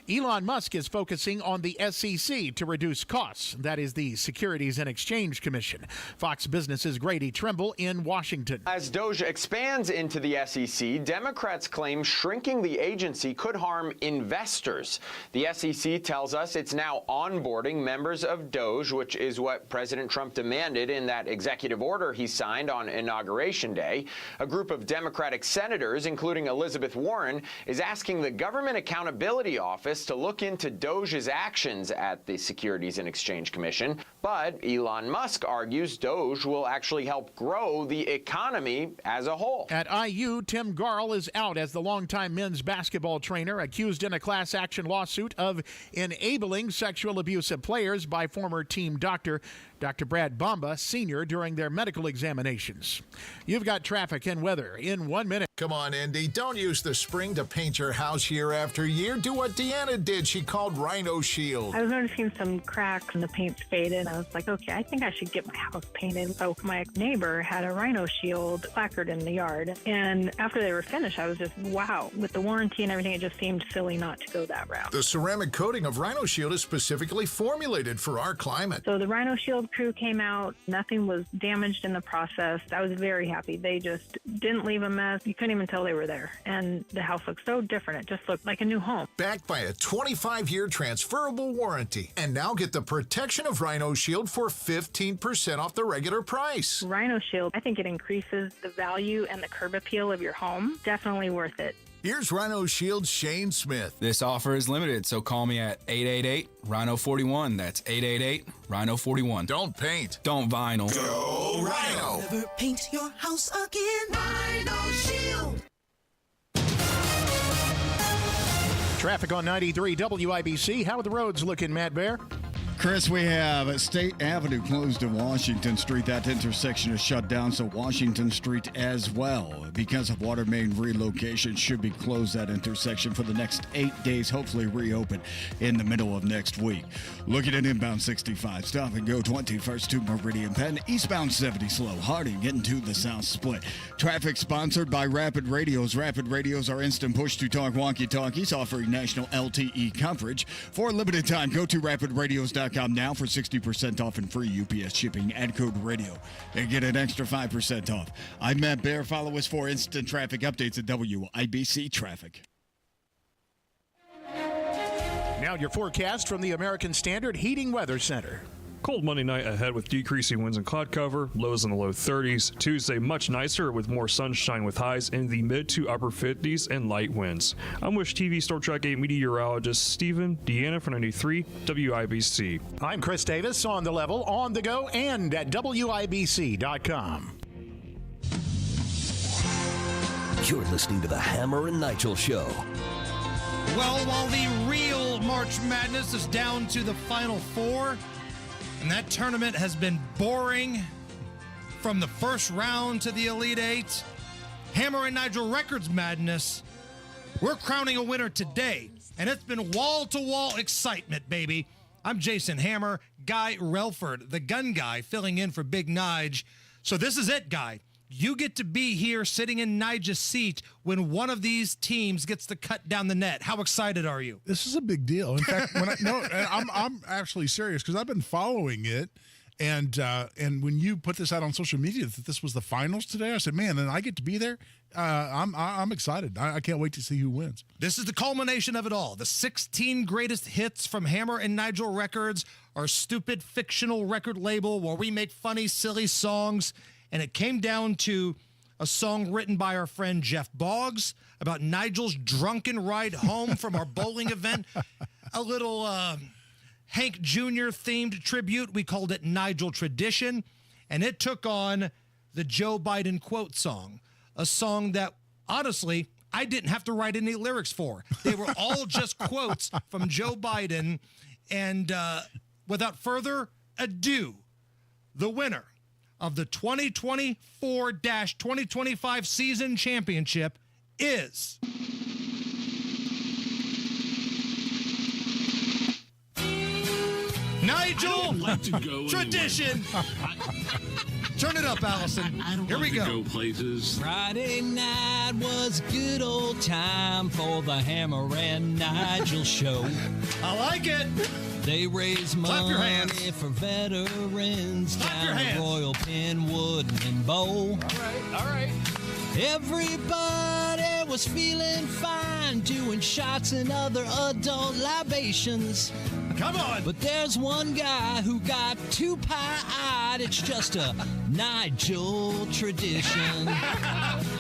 Speaker 15: Elon Musk is focusing on the SEC to reduce costs. That is the Securities and Exchange Commission. Fox Business's Grady Trimble in Washington.
Speaker 4: As DOJ expands into the SEC, Democrats claim shrinking the agency could harm investors. The SEC tells us it's now onboarding members of DOJ, which is what President Trump demanded in that executive order he signed on Inauguration Day. A group of Democratic senators, including Elizabeth Warren, is asking the Government Accountability Office to look into DOJ's actions at the Securities and Exchange Commission. But Elon Musk argues DOJ will actually help grow the economy as a whole.
Speaker 15: At IU, Tim Garl is out as the longtime men's basketball trainer accused in a class action lawsuit of enabling sexual abuse of players by former team doctor Dr. Brad Bomba, Sr., during their medical examinations. You've got traffic and weather in 1 minute.
Speaker 7: Come on, Indy. Don't use the spring to paint your house year after year. Do what Deanna did. She called Rhino Shield.
Speaker 8: I was noticing some cracks and the paint's faded. I was like, okay, I think I should get my house painted. So my neighbor had a Rhino Shield placard in the yard. And after they were finished, I was just, wow. With the warranty and everything, it just seemed silly not to go that route.
Speaker 7: The ceramic coating of Rhino Shield is specifically formulated for our climate.
Speaker 8: So the Rhino Shield crew came out. Nothing was damaged in the process. I was very happy. They just didn't leave a mess. You couldn't even tell they were there. And the house looked so different. It just looked like a new home.
Speaker 7: Backed by a 25-year transferable warranty. And now get the protection of Rhino Shield for 15% off the regular price.
Speaker 8: Rhino Shield, I think it increases the value and the curb appeal of your home. Definitely worth it.
Speaker 7: Here's Rhino Shield's Shane Smith.
Speaker 10: This offer is limited, so call me at 888-RHINO-41. That's 888-RHINO-41.
Speaker 7: Don't paint.
Speaker 10: Don't vinyl.
Speaker 7: Go Rhino.
Speaker 13: Never paint your house again. Rhino Shield.
Speaker 15: Traffic on 93 WIBC. How are the roads looking, Matt Bear?
Speaker 19: Chris, we have State Avenue closed to Washington Street. That intersection is shut down, so Washington Street as well. Because of water main relocation, should be closed that intersection for the next 8 days, hopefully reopen in the middle of next week. Looking at inbound 65, stop and go 21st to Meridian Penn, eastbound 70 slow. Harding getting to the south split. Traffic sponsored by Rapid Radios. Rapid Radios are instant push-to-talk walkie-talkies offering national LTE coverage. For a limited time, go to rapidradios.com now for 60% off and free UPS shipping. Add code radio and get an extra 5% off. I'm Matt Bear. Follow us for instant traffic updates at WIBC Traffic.
Speaker 15: Now your forecast from the American Standard Heating Weather Center.
Speaker 20: Cold Monday night ahead with decreasing winds and cloud cover, lows in the low 30s. Tuesday, much nicer with more sunshine with highs in the mid to upper 50s and light winds. I'm Wish TV Star Trek 8 meteorologist Stephen Deanna for 93 WIBC.
Speaker 15: I'm Chris Davis on the level, on the go, and at WIBC.com.
Speaker 5: You're listening to the Hammer and Nigel Show.
Speaker 16: Well, while the real March Madness is down to the Final Four, and that tournament has been boring from the first round to the Elite Eight, Hammer and Nigel Records Madness, we're crowning a winner today, and it's been wall-to-wall excitement, baby. I'm Jason Hammer, Guy Relford, the gun guy, filling in for Big Nige. So this is it, Guy. You get to be here sitting in Nigel's seat when one of these teams gets to cut down the net. How excited are you?
Speaker 17: This is a big deal. In fact, I'm actually serious because I've been following it, and when you put this out on social media that this was the finals today, I said, man, and I get to be there. I'm excited. I can't wait to see who wins.
Speaker 16: This is the culmination of it all. The 16 greatest hits from Hammer and Nigel Records, our stupid fictional record label where we make funny, silly songs. And it came down to a song written by our friend Jeff Boggs about Nigel's drunken ride home from our bowling event. A little Hank Jr. themed tribute. We called it Nigel Tradition. And it took on the Joe Biden quote song. a song that, honestly, I didn't have to write any lyrics for. They were all just quotes from Joe Biden. And without further ado, the winner of the 2024-2025 season championship is... Nigel Tradition. Turn it up, Allison. Here we go.
Speaker 2: Places. Friday night was a good old time for the Hammer and Nigel show.
Speaker 16: I like it.
Speaker 2: They raise money for veterans down at Royal Penwood and Bow.
Speaker 10: All right.
Speaker 2: Everybody was feeling fine, doing shots and other adult libations.
Speaker 16: Come on!
Speaker 2: But there's one guy who got too pie-eyed. It's just a Nigel tradition.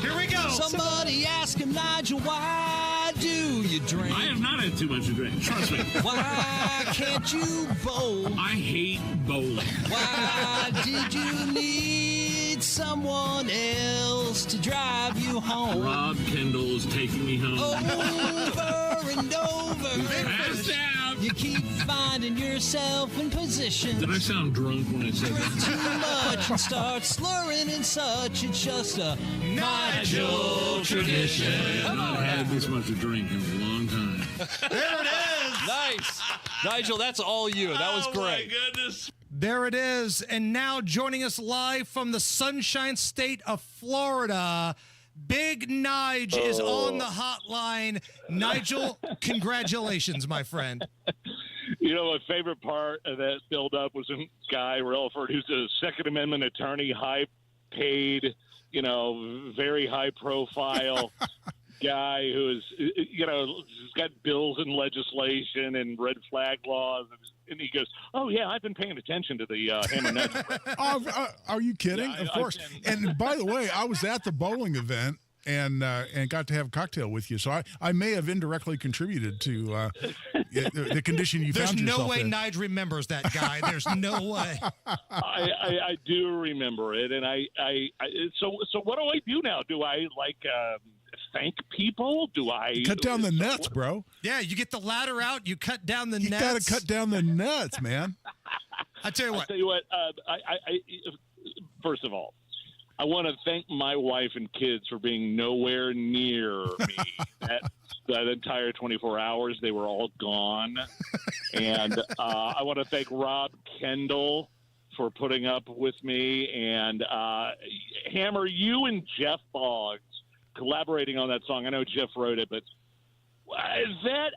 Speaker 16: Here we go!
Speaker 2: Somebody ask him, Nigel, why do you drink? I have not had too much to drink, trust me. Why can't you bowl? I hate bowling. Why did you need someone else to drive you home? Rob Kendall is taking me home. Over and over. Passed out. You keep finding yourself in position. Did I sound drunk when I said that? Too much and start slurring and such. It's just a Nigel tradition. I have not had this much to drink in a long time.
Speaker 16: There it is.
Speaker 10: Nice. Nigel, that's all you. That was great.
Speaker 2: Oh, my goodness.
Speaker 16: There it is. And now joining us live from the Sunshine State of Florida, Big Nige is on the hotline. Nigel, congratulations, my friend.
Speaker 21: You know, my favorite part of that build-up was a guy, Relford, who's a Second Amendment attorney, high-paid, you know, very high-profile guy who's, you know, has got bills and legislation and red flag laws. And he goes, oh, yeah, I've been paying attention to the Hammer Nigel.
Speaker 17: Are you kidding?
Speaker 21: Yeah,
Speaker 17: of course. And by the way, I was at the bowling event and got to have a cocktail with you. So I may have indirectly contributed to the condition you found yourself in.
Speaker 16: There's no way Nige remembers that guy. There's no way.
Speaker 21: I do remember it. And so what do I do now? Do I, thank people? Do I
Speaker 17: cut down the nets, bro?
Speaker 16: Yeah, you get the ladder out, you cut down the nets.
Speaker 17: You got to cut down the nets, man.
Speaker 16: I tell you what.
Speaker 21: First of all, I want to thank my wife and kids for being nowhere near me. That entire 24 hours, they were all gone. And I want to thank Rob Kendall for putting up with me. And Hammer, you and Jeff Boggs collaborating on that song. I know Jeff wrote it, but that,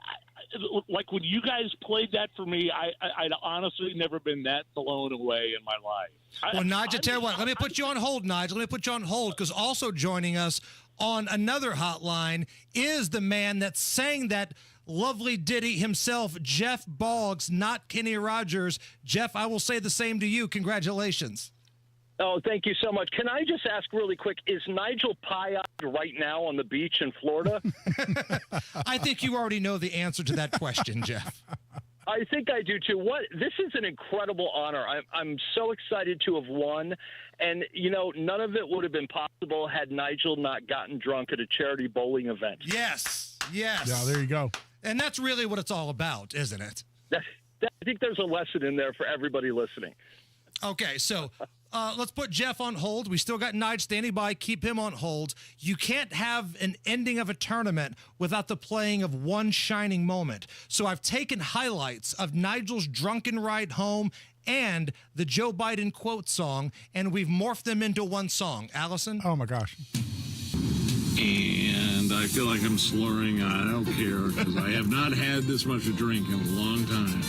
Speaker 21: like when you guys played that for me, I'd honestly never been that blown away in my life.
Speaker 16: Well, Nigel, tell you what, let me put you on hold, Nigel. Let me put you on hold, because also joining us on another hotline is the man that sang that lovely ditty himself, Jeff Boggs, not Kenny Rogers. Jeff, I will say the same to you. Congratulations.
Speaker 21: Oh, thank you so much. Can I just ask really quick, is Nigel pie-eyed right now on the beach in Florida?
Speaker 16: I think you already know the answer to that question, Jeff.
Speaker 21: I think I do, too. This is an incredible honor. I'm so excited to have won. And, you know, none of it would have been possible had Nigel not gotten drunk at a charity bowling event.
Speaker 16: Yes, yes.
Speaker 17: Yeah, there you go.
Speaker 16: And that's really what it's all about, isn't it?
Speaker 21: I think there's a lesson in there for everybody listening.
Speaker 16: Okay, so let's put Jeff on hold. We still got Nige standing by. Keep him on hold. You can't have an ending of a tournament without the playing of one shining moment. So I've taken highlights of Nigel's drunken ride home and the Joe Biden quote song, and we've morphed them into one song. Allison?
Speaker 17: Oh, my gosh.
Speaker 2: And I feel like I'm slurring. I don't care, because I have not had this much to drink in a long time.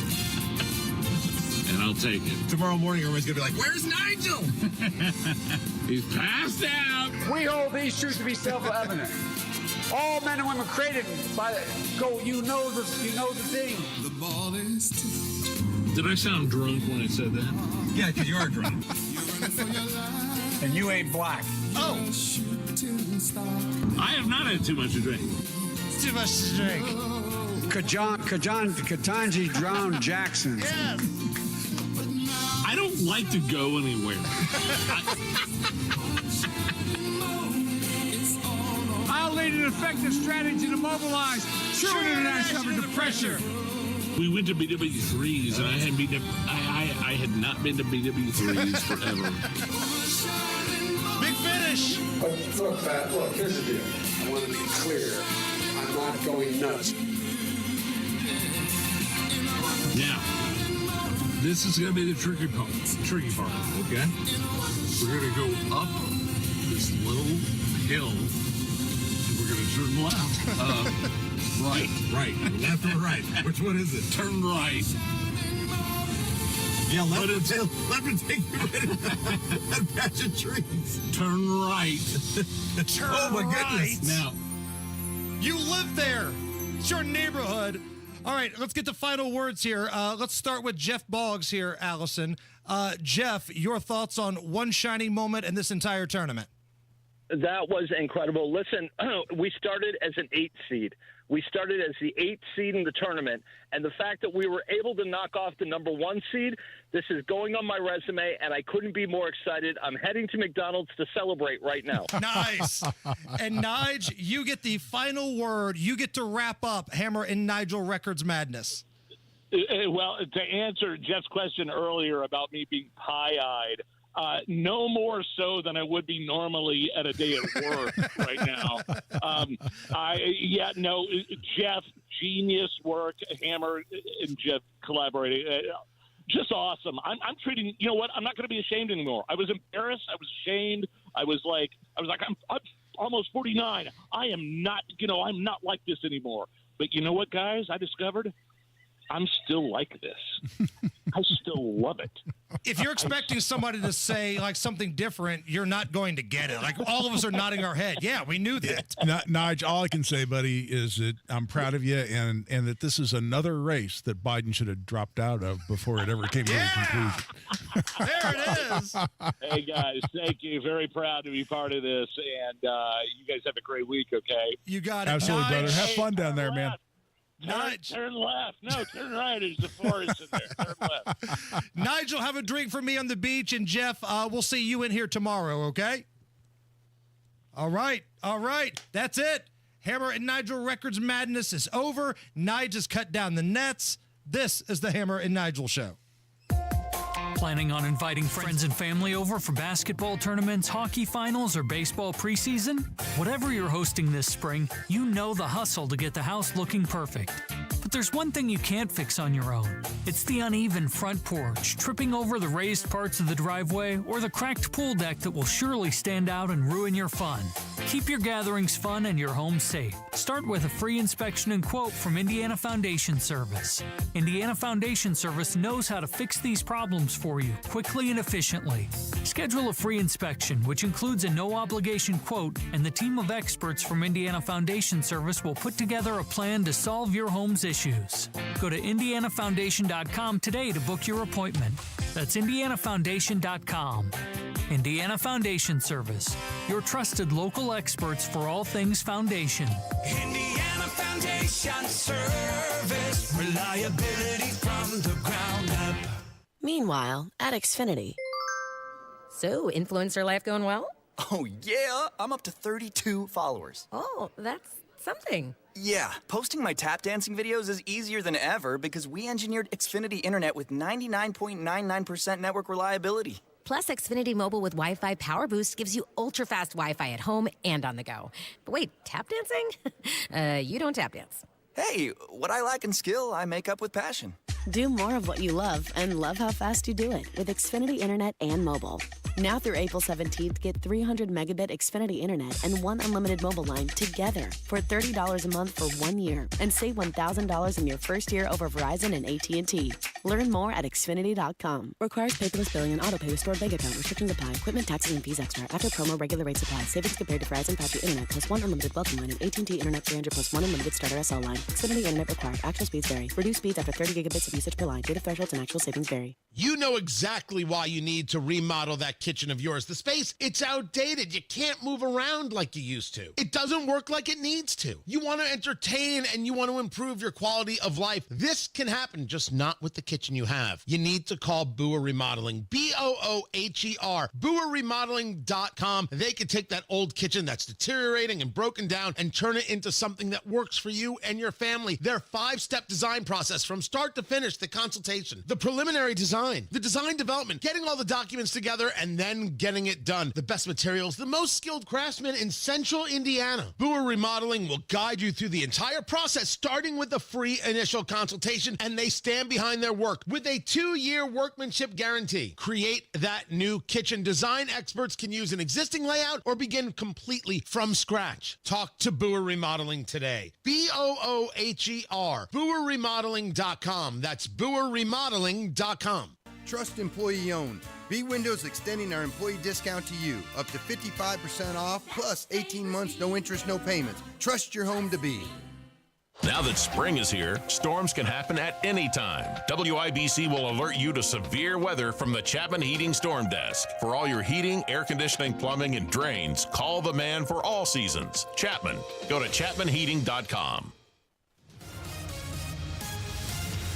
Speaker 2: And I'll take it.
Speaker 22: Tomorrow morning, everyone's going to be like, where's Nigel?
Speaker 2: He's passed out.
Speaker 23: We hold these truths to be self-evident. All men and women created by you know the thing.
Speaker 2: The ball is tipped. Did I sound drunk when I said that?
Speaker 22: Yeah, because you are drunk.
Speaker 23: And you ain't black.
Speaker 16: Oh.
Speaker 2: I have not had too much to drink.
Speaker 16: Too much to drink.
Speaker 23: Katanji drowned Jackson.
Speaker 16: Yes.
Speaker 2: I don't like to go anywhere.
Speaker 22: made an effective strategy to mobilize true international effort to pressure.
Speaker 2: We went to BW3s, and I had not been to BW3s forever.
Speaker 16: Big finish.
Speaker 23: But look, Pat, here's the deal. I want to be clear. I'm not going nuts.
Speaker 2: Now, this is going to be the tricky part, okay? We're going to go up this little hill, and we're going to turn left. Right. Left or right? Which one is it? Turn right. Yeah, left and take you right in that patch of trees. Turn right.
Speaker 16: Oh, my goodness.
Speaker 2: Now,
Speaker 16: you live there. It's your neighborhood. All right, let's get the final words here. Let's start with Jeff Boggs here, Allison. Jeff, your thoughts on one shining moment in this entire tournament?
Speaker 1: That was incredible. Listen, we started as an 8 seed. We started as the 8th seed in the tournament, and the fact that we were able to knock off the number 1 seed, this is going on my resume, and I couldn't be more excited. I'm heading to McDonald's to celebrate right now.
Speaker 16: Nice. And Nige, you get the final word. You get to wrap up Hammer and Nigel Records Madness.
Speaker 21: Well, to answer Jeff's question earlier about me being pie-eyed, no more so than I would be normally at a day at work right now. Jeff, genius work. Hammer and Jeff collaborating. Just awesome. I'm treating, you know what? I'm not going to be ashamed anymore. I was embarrassed. I was ashamed. I was like, I'm almost 49. I am not, I'm not like this anymore. But you know what, guys? I discovered I'm still like this. I still love it.
Speaker 16: If you're expecting somebody to say like something different, you're not going to get it. Like all of us are nodding our head. Yeah, we knew that.
Speaker 17: Nigel, all I can say, buddy, is that I'm proud of you and that this is another race that Biden should have dropped out of before it ever came to a conclusion.
Speaker 16: There it is.
Speaker 21: Hey, guys, thank you. Very proud to be part of this. And you guys have a great week, okay?
Speaker 16: You got it.
Speaker 17: Absolutely, brother. Have fun down there, man.
Speaker 21: Turn left. No, turn right. There's the forest in there. Turn left.
Speaker 16: Nigel, have a drink for me on the beach. And Jeff, we'll see you in here tomorrow, okay? All right. That's it. Hammer and Nigel Records Madness is over. Nige has cut down the nets. This is the Hammer and Nigel Show.
Speaker 6: Planning on inviting friends and family over for basketball tournaments, hockey finals, or baseball preseason? Whatever you're hosting this spring, you know the hustle to get the house looking perfect. But there's one thing you can't fix on your own. It's the uneven front porch, tripping over the raised parts of the driveway, or the cracked pool deck that will surely stand out and ruin your fun. Keep your gatherings fun and your home safe. Start with a free inspection and quote from Indiana Foundation Service. Indiana Foundation Service knows how to fix these problems for you quickly and efficiently. Schedule a free inspection, which includes a no-obligation quote, and the team of experts from Indiana Foundation Service will put together a plan to solve your home's issues. Go to indianafoundation.com today to book your appointment. That's indianafoundation.com. Indiana Foundation Service, your trusted local experts for all things foundation.
Speaker 13: Indiana Foundation Service, reliability from the ground up.
Speaker 9: Meanwhile, at Xfinity.
Speaker 24: So, influencer life going well?
Speaker 25: Oh, yeah. I'm up to 32 followers.
Speaker 24: Oh, that's something.
Speaker 25: Yeah, posting my tap dancing videos is easier than ever because we engineered Xfinity Internet with 99.99% network reliability.
Speaker 24: Plus, Xfinity Mobile with Wi-Fi Power Boost gives you ultra-fast Wi-Fi at home and on the go. But wait, tap dancing? You don't tap dance.
Speaker 25: Hey, what I lack in skill, I make up with passion.
Speaker 9: Do more of what you love and love how fast you do it with Xfinity Internet and mobile. Now through April 17th, get 300 megabit Xfinity Internet and one unlimited mobile line together for $30 a month for 1 year and save $1,000 in your first year over Verizon and AT&T. Learn more at Xfinity.com. Requires paperless billing and autopay with stored bank account. Restrictions apply. Equipment, taxes, and fees extra. After promo, regular rates apply. Savings compared to Verizon 5G Internet plus one unlimited welcome line and AT&T Internet 300 plus one unlimited starter SL line. Xfinity Internet required. Actual speeds vary. Reduced speeds after 30 gigabits of usage per line. Data thresholds and actual savings vary.
Speaker 26: You know exactly why you need to remodel that kitchen of yours. The space, it's outdated. You can't move around like you used to. It doesn't work like it needs to. You want to entertain and you want to improve your quality of life. This can happen, just not with the kitchen you have, you need to call Boer Remodeling. Booher. BoerRemodeling.com. They can take that old kitchen that's deteriorating and broken down and turn it into something that works for you and your family. Their 5-step design process from start to finish, the consultation, the preliminary design, the design development, getting all the documents together, and then getting it done. The best materials, the most skilled craftsmen in Central Indiana. Boer Remodeling will guide you through the entire process, starting with the free initial consultation, and they stand behind their work with a 2-year workmanship guarantee. Create that new kitchen. Design experts can use an existing layout or begin completely from scratch. Talk to Boer Remodeling today. Booher. BoerRemodeling.com. That's BoerRemodeling.com.
Speaker 3: Trust employee owned. B Windows extending our employee discount to you. Up to 55% off, plus 18 months, no interest, no payments. Trust your home to B.
Speaker 4: Now that spring is here, storms can happen at any time. WIBC will alert you to severe weather from the Chapman Heating Storm Desk. For all your heating, air conditioning, plumbing, and drains, call the man for all seasons. Chapman. Go to chapmanheating.com.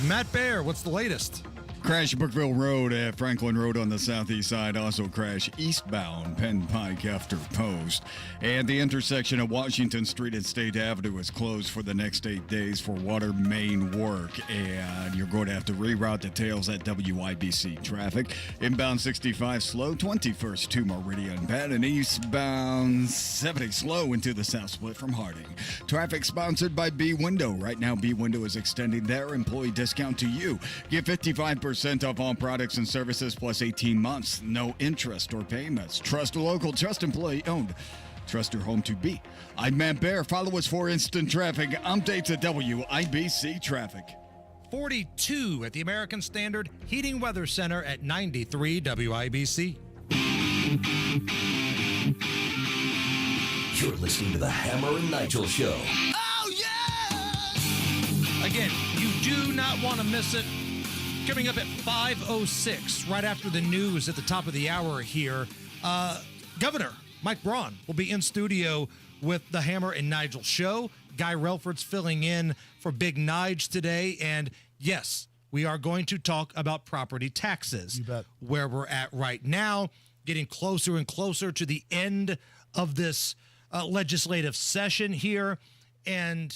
Speaker 16: Matt Baer, what's the latest?
Speaker 19: Crash Brookville Road at Franklin Road on the southeast side. Also crash eastbound Penn Pike after Post. And the intersection of Washington Street and State Avenue is closed for the next 8 days for water main work. And you're going to have to reroute details at WIBC traffic. Inbound 65 slow, 21st to Meridian Penn, and eastbound 70 slow into the south split from Harding. Traffic sponsored by B Window. Right now, B Window is extending their employee discount to you. Get 55% off all products and services plus 18 months. No interest or payments. Trust local, trust employee owned. Trust your home to be. I'm Matt Baer. Follow us for instant traffic updates at WIBC Traffic.
Speaker 16: 42 at the American Standard Heating Weather Center at 93 WIBC.
Speaker 5: You're listening to the Hammer and Nigel Show.
Speaker 16: Oh, yeah! Again, you do not want to miss it. Coming up at 5:06, right after the news at the top of the hour here, Governor Mike Braun will be in studio with the Hammer and Nigel show. Guy Relford's filling in for Big Nige today. And yes, we are going to talk about property taxes.
Speaker 17: You bet.
Speaker 16: Where we're at right now, getting closer and closer to the end of this legislative session here. And,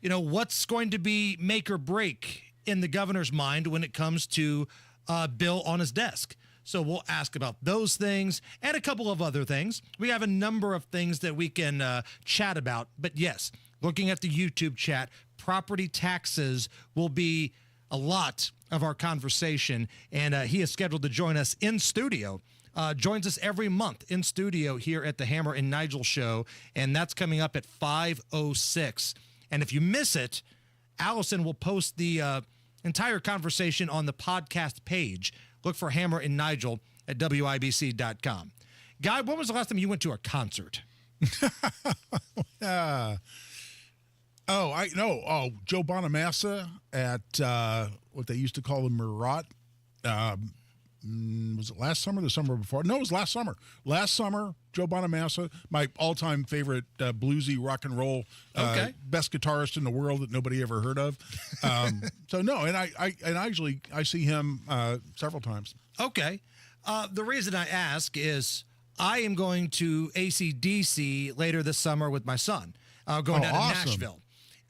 Speaker 16: you know, what's going to be make or break in the governor's mind when it comes to a bill on his desk. So we'll ask about those things and a couple of other things. We have a number of things that we can chat about. But yes, looking at the YouTube chat, property taxes will be a lot of our conversation. And he is scheduled to join us in studio. Joins us every month in studio here at the Hammer and Nigel show. And that's coming up at 5:06. And if you miss it, Allison will post the entire conversation on the podcast page. Look for Hammer and Nigel at WIBC.com. Guy, when was the last time you went to a concert?
Speaker 17: I know. Oh, Joe Bonamassa at what they used to call the Murat. Was it last summer or the summer before? No, it was last summer. Last summer, Joe Bonamassa, my all-time favorite bluesy rock and roll, best guitarist in the world that nobody ever heard of. So no, and I see him several times.
Speaker 16: Okay. The reason I ask is I am going to AC/DC later this summer with my son. Going down to Nashville.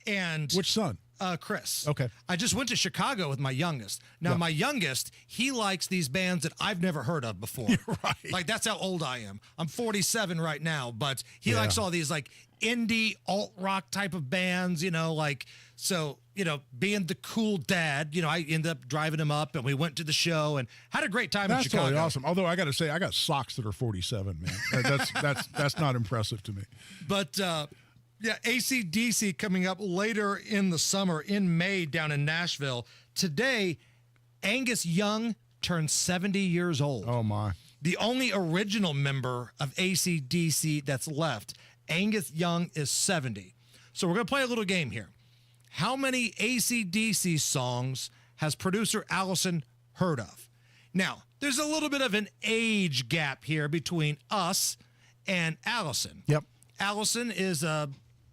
Speaker 16: And
Speaker 17: which son?
Speaker 16: Chris.
Speaker 17: Okay.
Speaker 16: I just went to Chicago with my youngest. Now, my youngest, he likes these bands that I've never heard of before.
Speaker 17: Right.
Speaker 16: Like, that's how old I am. I'm 47 right now, but he likes all these, like, indie alt-rock type of bands, you know, like, so, you know, being the cool dad, you know, I ended up driving him up, and we went to the show and had a great time in Chicago.
Speaker 17: That's totally awesome. Although, I got to say, I got socks that are 47, man. That's not impressive to me.
Speaker 16: But, yeah, AC/DC coming up later in the summer in May down in Nashville. Today, Angus Young turned 70 years old.
Speaker 17: Oh, my.
Speaker 16: The only original member of AC/DC that's left, Angus Young, is 70. So we're going to play a little game here. How many AC/DC songs has producer Allison heard of? Now, there's a little bit of an age gap here between us and Allison.
Speaker 17: Yep.
Speaker 16: Allison is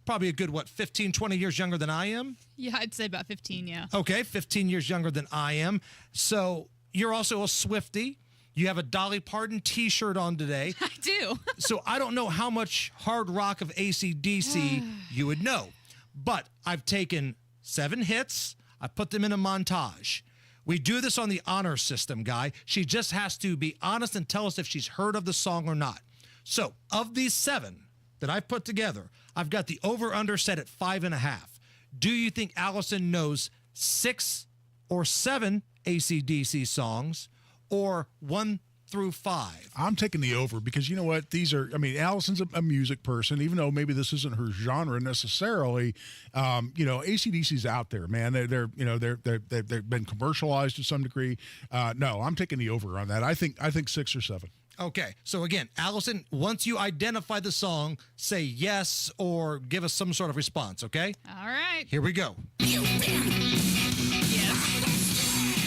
Speaker 16: probably a good, 15, 20 years younger than I am?
Speaker 7: Yeah, I'd say about 15, yeah.
Speaker 16: Okay, 15 years younger than I am. So you're also a Swiftie. You have a Dolly Parton T-shirt on today.
Speaker 7: I do.
Speaker 16: So I don't know how much hard rock of AC/DC you would know. But I've taken 7 hits. I put them in a montage. We do this on the honor system, Guy. She just has to be honest and tell us if she's heard of the song or not. So of these 7 that I've put together, I've got the over-under set at 5.5. Do you think Allison knows 6 or 7 AC/DC songs, or 1 through 5?
Speaker 17: I'm taking the over because you know what? Allison's a music person, even though maybe this isn't her genre necessarily. AC/DC's out there, man. They've been commercialized to some degree. No, I'm taking the over on that. I think 6 or 7.
Speaker 16: Okay, so again, Allison, once you identify the song, say yes or give us some sort of response, okay?
Speaker 7: All right.
Speaker 16: Here we go.
Speaker 7: Yes.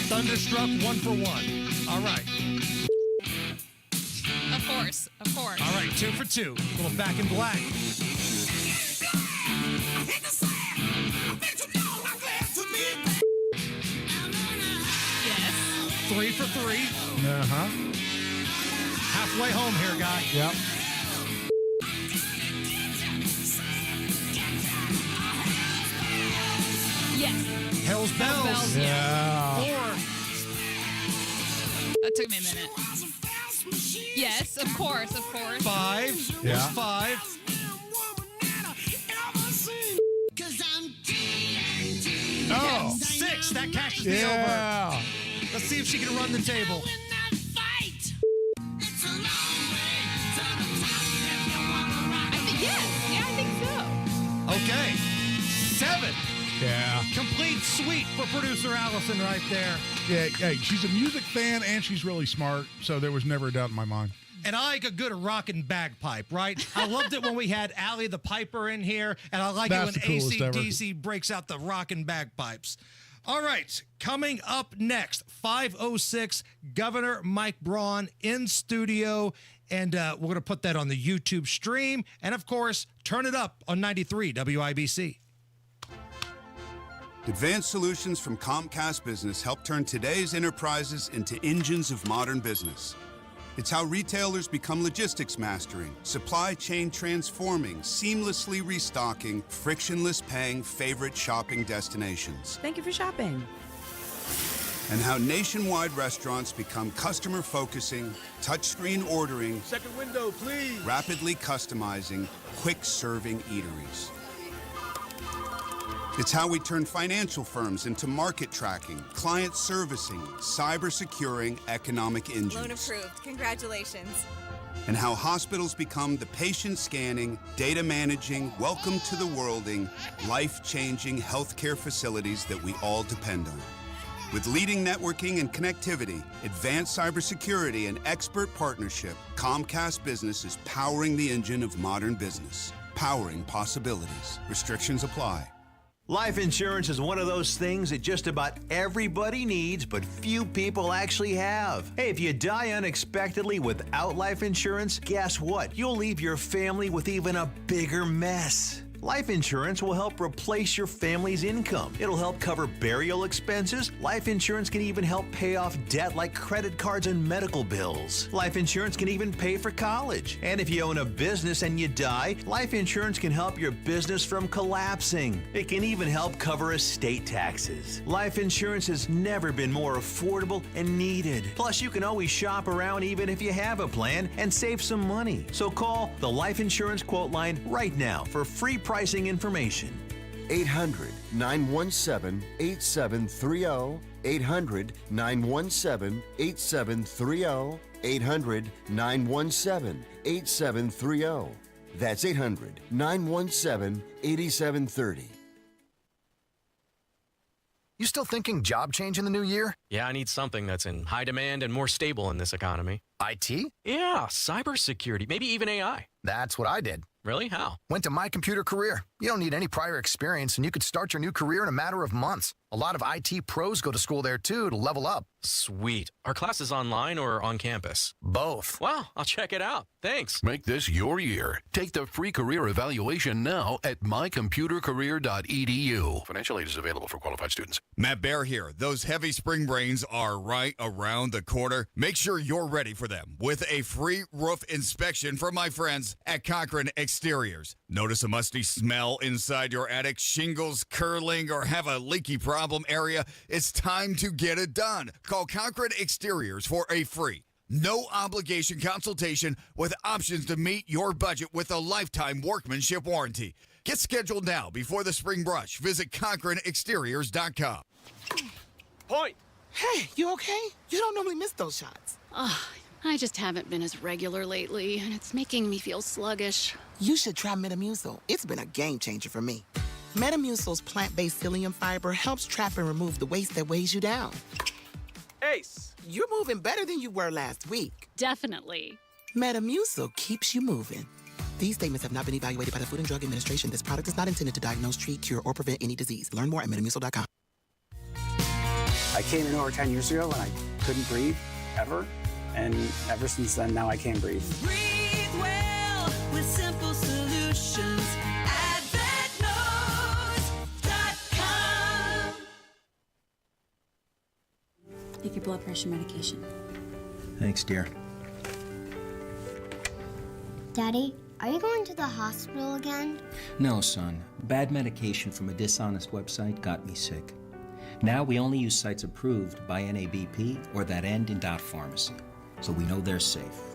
Speaker 16: Thunderstruck, 1 for 1. All right.
Speaker 7: Of course.
Speaker 16: All right, 2 for 2. A little Back in Black.
Speaker 7: Yes.
Speaker 16: 3 for 3.
Speaker 17: Uh-huh.
Speaker 16: Halfway home here, Guy.
Speaker 17: Yep.
Speaker 7: Yes.
Speaker 16: Hell's Bells.
Speaker 7: Bells,
Speaker 17: yeah.
Speaker 16: 4.
Speaker 7: That took me a minute. Yes, of course.
Speaker 16: 5.
Speaker 17: Yeah.
Speaker 16: What's 5?
Speaker 17: Oh.
Speaker 16: 6. That cashes me over.
Speaker 17: Yeah.
Speaker 16: Let's see if she can run the table.
Speaker 7: I think so.
Speaker 16: Okay. 7.
Speaker 17: Yeah.
Speaker 16: Complete sweep for producer Allison right there.
Speaker 17: Yeah, hey, she's a music fan and she's really smart, so there was never a doubt in my mind.
Speaker 16: And I like a good rockin' bagpipe, right? I loved it when we had Allie the Piper in here, and I like
Speaker 17: That's
Speaker 16: it
Speaker 17: the
Speaker 16: when
Speaker 17: coolest ever.
Speaker 16: AC/DC breaks out the rockin' bagpipes. All right, coming up next, 5:06, Governor Mike Braun in studio, and we're going to put that on the YouTube stream, and of course, turn it up on 93 WIBC.
Speaker 8: Advanced solutions from Comcast Business help turn today's enterprises into engines of modern business. It's how retailers become logistics mastering, supply chain transforming, seamlessly restocking, frictionless paying favorite shopping destinations.
Speaker 11: Thank you for shopping.
Speaker 8: And how nationwide restaurants become customer focusing, touchscreen ordering,
Speaker 12: second window, please,
Speaker 8: rapidly customizing, quick serving eateries. It's how we turn financial firms into market tracking, client servicing, cyber securing economic engines.
Speaker 14: Loan approved. Congratulations.
Speaker 8: And how hospitals become the patient scanning, data managing, welcome to the worlding, life-changing healthcare facilities that we all depend on. With leading networking and connectivity, advanced cybersecurity, and expert partnership, Comcast Business is powering the engine of modern business, powering possibilities. Restrictions apply.
Speaker 18: Life insurance is one of those things that just about everybody needs, but few people actually have. Hey, if you die unexpectedly without life insurance, guess what? You'll leave your family with even a bigger mess. Life insurance will help replace your family's income. It'll help cover burial expenses. Life insurance can even help pay off debt like credit cards and medical bills. Life insurance can even pay for college. And if you own a business and you die, life insurance can help your business from collapsing. It can even help cover estate taxes. Life insurance has never been more affordable and needed. Plus, you can always shop around even if you have a plan and save some money. So call the Life Insurance Quote Line right now for free pricing information.
Speaker 27: 800-917-8730. 800-917-8730. 800-917-8730. That's 800-917-8730.
Speaker 28: You still thinking job change in the new year?
Speaker 29: Yeah, I need something that's in high demand and more stable in this economy.
Speaker 28: IT?
Speaker 29: Yeah, cybersecurity, maybe even AI.
Speaker 28: That's what I did.
Speaker 29: Really? How?
Speaker 28: Went to My Computer Career. You don't need any prior experience, and you could start your new career in a matter of months. A lot of IT pros go to school there, too, to level up.
Speaker 29: Sweet. Are classes online or on campus?
Speaker 28: Both.
Speaker 29: Wow, I'll check it out. Thanks.
Speaker 1: Make this your year. Take the free career evaluation now at mycomputercareer.edu. Financial aid is available for qualified students.
Speaker 2: Matt Bear here. Those heavy spring rains are right around the corner. Make sure you're ready for them with a free roof inspection from my friends at Cochran Exteriors. Notice a musty smell inside your attic, shingles curling, or have a leaky problem area? It's time to get it done. Call Cochran Exteriors for a free, no obligation consultation with options to meet your budget with a lifetime workmanship warranty. Get scheduled now before the spring brush. Visit CochranExteriors.com.
Speaker 10: Point. Hey, you okay? You don't normally miss those shots.
Speaker 11: I just haven't been as regular lately, and it's making me feel sluggish.
Speaker 10: You should try Metamucil. It's been a game changer for me. Metamucil's plant-based psyllium fiber helps trap and remove the waste that weighs you down. Ace, you're moving better than you were last week.
Speaker 11: Definitely.
Speaker 10: Metamucil keeps you moving. These statements have not been evaluated by the Food and Drug Administration. This product is not intended to diagnose, treat, cure, or prevent any disease. Learn more at Metamucil.com.
Speaker 12: I came in over 10 years ago and I couldn't breathe, ever. And ever since then, now I can breathe.
Speaker 13: Breathe well with simple solutions.
Speaker 15: Take your blood pressure medication.
Speaker 20: Thanks, dear.
Speaker 22: Daddy, are you going to the hospital again?
Speaker 20: No, son. Bad medication from a dishonest website got me sick. Now we only use sites approved by NABP or that end in .pharmacy, so we know they're safe.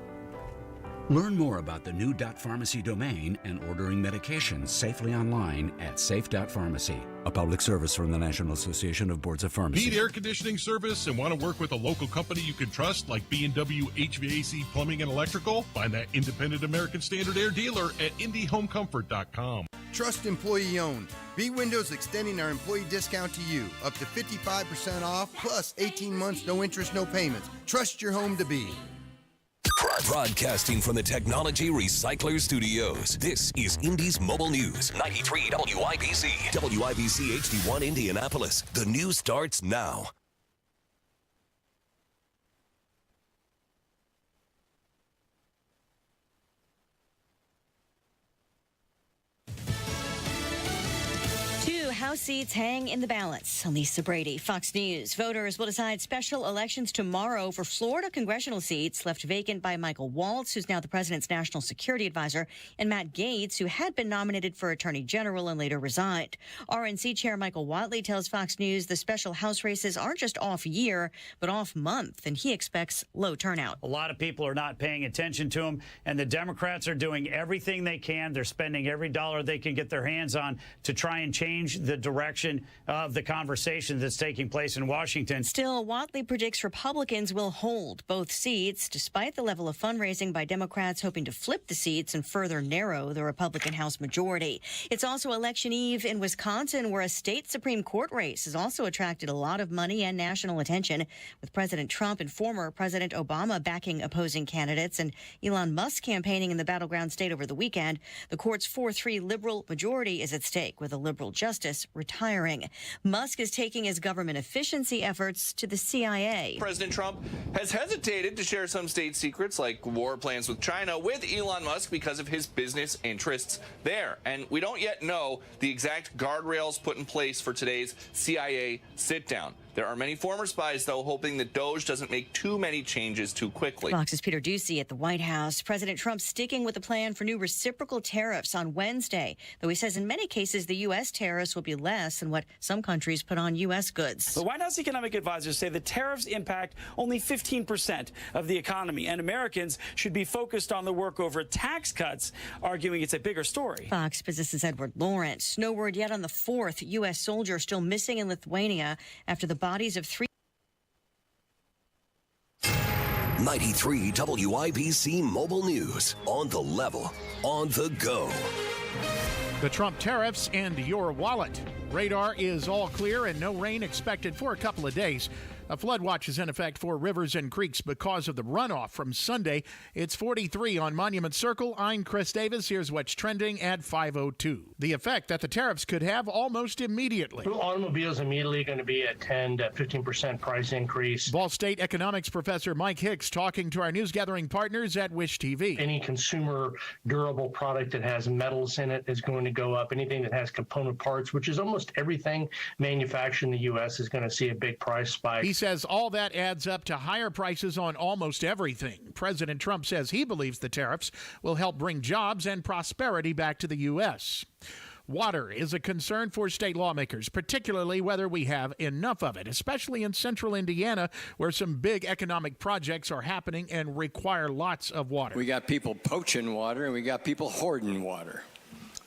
Speaker 23: Learn more about the new .pharmacy domain and ordering medications safely online at safe.pharmacy. A public service from the National Association of Boards of Pharmacy.
Speaker 30: Need air conditioning service and want to work with a local company you can trust like B&W HVAC Plumbing and Electrical? Find that independent American Standard Air dealer at IndyHomeComfort.com.
Speaker 3: Trust employee owned. B Windows extending our employee discount to you up to 55% off plus 18 months no interest, no payments. Trust your home to be.
Speaker 5: Broadcasting from the Technology Recycler Studios, this is Indy's Mobile News. 93 WIBC. WIBC HD1 Indianapolis. The news starts now.
Speaker 31: House seats hang in the balance. Lisa Brady, Fox News. Voters will decide special elections tomorrow for Florida congressional seats left vacant by Michael Waltz, who's now the president's national security advisor, and Matt Gaetz, who had been nominated for attorney general and later resigned. RNC Chair Michael Whatley tells Fox News the special House races aren't just off year, but off month, and he expects low turnout.
Speaker 32: A lot of people are not paying attention to him, and the Democrats are doing everything they can. They're spending every dollar they can get their hands on to try and change the direction of the conversation that's taking place in Washington.
Speaker 31: Still, Whatley predicts Republicans will hold both seats, despite the level of fundraising by Democrats hoping to flip the seats and further narrow the Republican House majority. It's also election eve in Wisconsin, where a state Supreme Court race has also attracted a lot of money and national attention, with President Trump and former President Obama backing opposing candidates and Elon Musk campaigning in the battleground state over the weekend. The court's 4-3 liberal majority is at stake, with a liberal justice retiring. Musk is taking his government efficiency efforts to the CIA.
Speaker 33: President Trump has hesitated to share some state secrets like war plans with China with Elon Musk because of his business interests there. And we don't yet know the exact guardrails put in place for today's CIA sit-down. There are many former spies, though, hoping that DOJ doesn't make too many changes too quickly.
Speaker 31: Fox's Peter Doocy at the White House. President Trump sticking with the plan for new reciprocal tariffs on Wednesday, though he says in many cases the U.S. tariffs will be less than what some countries put on U.S. goods.
Speaker 34: The White House economic advisors say the tariffs impact only 15% of the economy, and Americans should be focused on the work over tax cuts, arguing it's a bigger story.
Speaker 31: Fox Business's Edward Lawrence. No word yet on the fourth U.S. soldier still missing in Lithuania after the bodies of 3.
Speaker 5: 93 WIBC Mobile News. On the level, on the go.
Speaker 35: The Trump tariffs and your wallet. Radar is all clear and no rain expected for a couple of days. A flood watch is in effect for rivers and creeks because of the runoff from Sunday. It's 43 on Monument Circle. I'm Chris Davis. Here's what's trending at 5:02. The effect that the tariffs could have almost immediately.
Speaker 4: Automobiles immediately going to be a 10 to 15% price increase.
Speaker 35: Ball State economics professor Mike Hicks talking to our news gathering partners at Wish TV.
Speaker 4: Any consumer durable product that has metals in it is going to go up. Anything that has component parts, which is almost everything manufactured in the U.S., is going to see a big price spike.
Speaker 35: He says all that adds up to higher prices on almost everything. President Trump says he believes the tariffs will help bring jobs and prosperity back to the U.S. Water is a concern for state lawmakers, particularly whether we have enough of it, especially in central Indiana, where some big economic projects are happening and require lots of water.
Speaker 6: We got people poaching water and we got people hoarding water.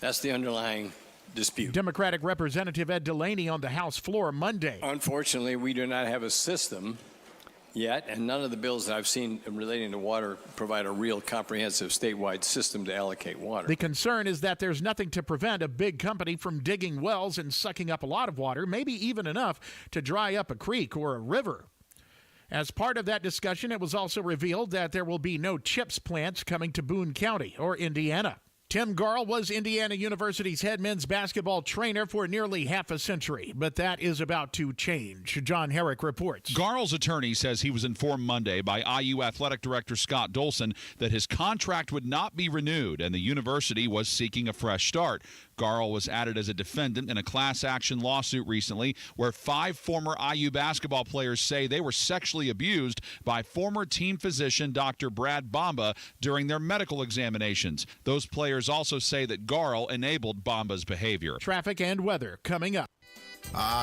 Speaker 6: That's the underlying dispute.
Speaker 35: Democratic Representative Ed Delaney on the House floor Monday.
Speaker 6: Unfortunately, we do not have a system yet, and none of the bills that I've seen relating to water provide a real comprehensive statewide system to allocate water.
Speaker 35: The concern is that there's nothing to prevent a big company from digging wells and sucking up a lot of water, maybe even enough to dry up a creek or a river. As part of that discussion, it was also revealed that there will be no chips plants coming to Boone County or Indiana. Tim Garl was Indiana University's head men's basketball trainer for nearly half a century, but that is about to change. John Herrick reports.
Speaker 7: Garl's attorney says he was informed Monday by IU athletic director Scott Dolson that his contract would not be renewed and the university was seeking a fresh start. Garl was added as a defendant in a class action lawsuit recently where 5 former IU basketball players say they were sexually abused by former team physician Dr. Brad Bamba during their medical examinations. Those players also say that Garl enabled Bamba's behavior.
Speaker 35: Traffic and weather coming up.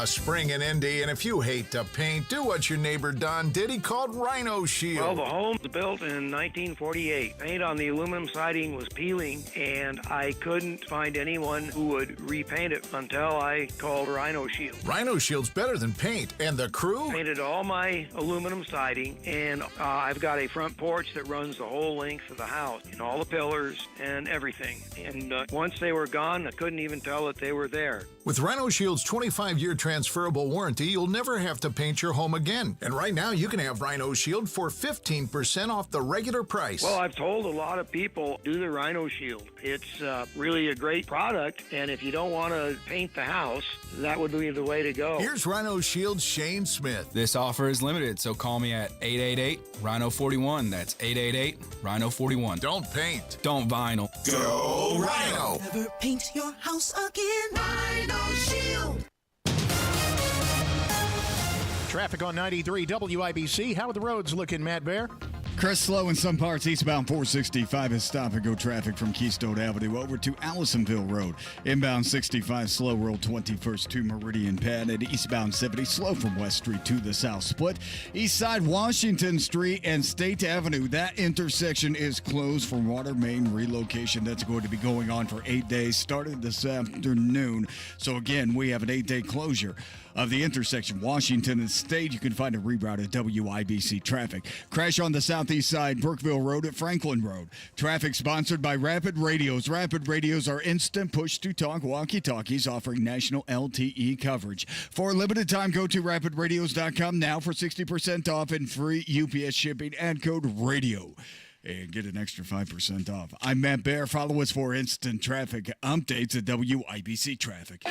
Speaker 8: Spring in Indy, and if you hate to paint, do what your neighbor Don did. He called Rhino Shield.
Speaker 9: Well, the home was built in 1948. Paint on the aluminum siding was peeling, and I couldn't find anyone who would repaint it until I called Rhino Shield.
Speaker 8: Rhino Shield's better than paint, and the crew?
Speaker 9: Painted all my aluminum siding, and I've got a front porch that runs the whole length of the house, and all the pillars and everything. And once they were gone, I couldn't even tell that they were there.
Speaker 8: With Rhino Shield's 25-year transferable warranty, you'll never have to paint your home again. And right now, you can have Rhino Shield for 15% off the regular price.
Speaker 9: Well, I've told a lot of people, do the Rhino Shield. It's really a great product, and if you don't want to paint the house, that would be the way to go.
Speaker 8: Here's Rhino Shield's Shane Smith.
Speaker 14: This offer is limited, so call me at 888-RHINO-41. That's 888-RHINO-41.
Speaker 8: Don't paint.
Speaker 14: Don't vinyl.
Speaker 8: Go Rhino!
Speaker 13: Never paint your house again. Rhino Shield.
Speaker 35: Traffic on 93 WIBC. How are the roads looking, Matt Bear?
Speaker 16: Chris, slow in some parts. Eastbound 465 is stop-and-go traffic from Keystone Avenue over to Allisonville Road. Inbound 65 slow roll 21st to Meridian Pad. And eastbound 70 slow from West Street to the South Split. East side Washington Street and State Avenue. That intersection is closed for water main relocation. That's going to be going on for 8 days, started this afternoon. So again, we have an 8-day closure of the intersection Washington and State. You can find a reroute at WIBC Traffic. Crash on the southeast side, Brookville Road at Franklin Road. Traffic sponsored by Rapid Radios. Rapid Radios are instant push-to-talk walkie-talkies offering national LTE coverage. For a limited time, go to rapidradios.com now for 60% off and free UPS shipping. Add code RADIO and get an extra 5% off. I'm Matt Bear. Follow us for instant traffic updates at WIBC Traffic.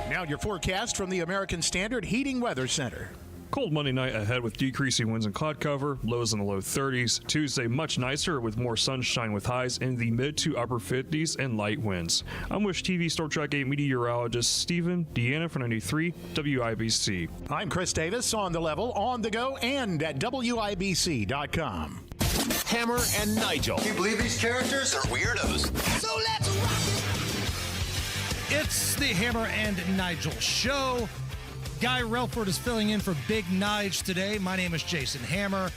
Speaker 35: Now your forecast from the American Standard Heating Weather Center.
Speaker 17: Cold Monday night ahead with decreasing winds and cloud cover, lows in the low 30s. Tuesday, much nicer with more sunshine with highs in the mid to upper 50s and light winds. I'm Wish TV Storm Track 8 meteorologist Stephen Deanna for 93 WIBC.
Speaker 35: I'm Chris Davis on the level, on the go, and at WIBC.com.
Speaker 5: Hammer and Nigel.
Speaker 28: Can you believe these characters are weirdos?
Speaker 13: So let's rock it.
Speaker 18: It's the Hammer and Nigel show. Guy Relford is filling in for Big Nige today. My name is Jason Hammer.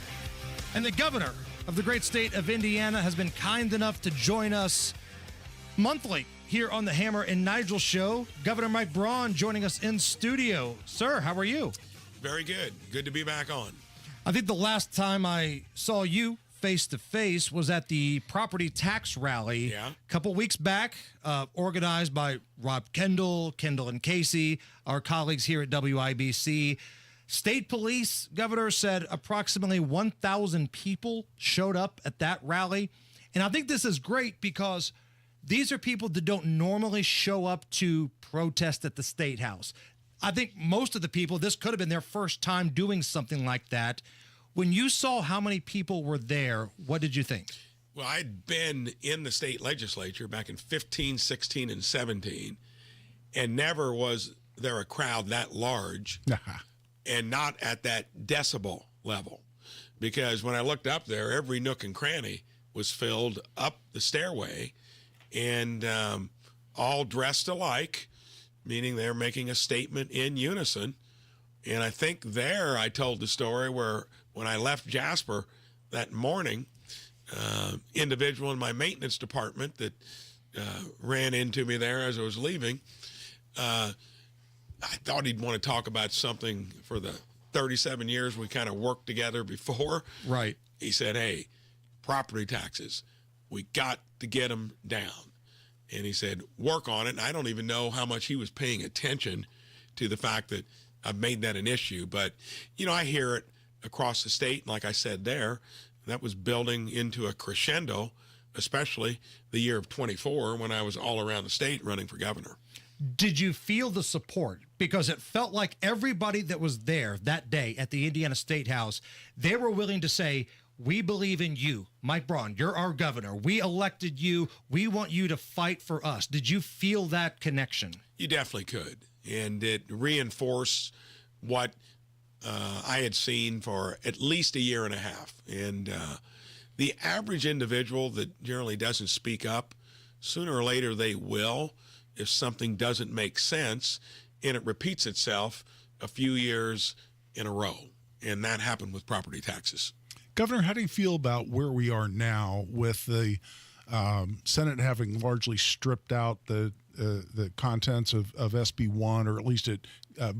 Speaker 18: And the governor of the great state of Indiana has been kind enough to join us monthly here on the Hammer and Nigel show. Governor Mike Braun joining us in studio. Sir, how are you?
Speaker 19: Very good. Good to be back on.
Speaker 18: I think the last time I saw you face-to-face was at the property tax rally a couple weeks back, organized by Rob Kendall and Casey, our colleagues here at WIBC. State police, Governor, said approximately 1,000 people showed up at that rally. And I think this is great because these are people that don't normally show up to protest at the State House. I think most of the people, this could have been their first time doing something like that. When you saw how many people were there, what did you think?
Speaker 19: Well, I'd been in the state legislature back in 15, 16, and 17, and never was there a crowd that large and not at that decibel level. Because when I looked up there, every nook and cranny was filled up the stairway, and all dressed alike, meaning they're making a statement in unison. And I think there I told the story where when I left Jasper that morning, individual in my maintenance department that ran into me there as I was leaving, I thought he'd want to talk about something for the 37 years we kind of worked together before.
Speaker 18: Right.
Speaker 19: He said, hey, property taxes, we got to get them down. And he said, work on it. And I don't even know how much he was paying attention to the fact that I've made that an issue. But, you know, I hear it across the state. And like I said there, that was building into a crescendo, especially the year of 24 when I was all around the state running for governor.
Speaker 18: Did you feel the support? Because it felt like everybody that was there that day at the Indiana State House, they were willing to say, we believe in you, Mike Braun. You're our governor. We elected you. We want you to fight for us. Did you feel that connection?
Speaker 19: You definitely could. And it reinforced what I had seen for at least a year and a half. And the average individual that generally doesn't speak up, sooner or later they will if something doesn't make sense, and it repeats itself a few years in a row. And that happened with property taxes.
Speaker 1: Governor, how do you feel about where we are now with the Senate having largely stripped out the contents of SB 1, or at least it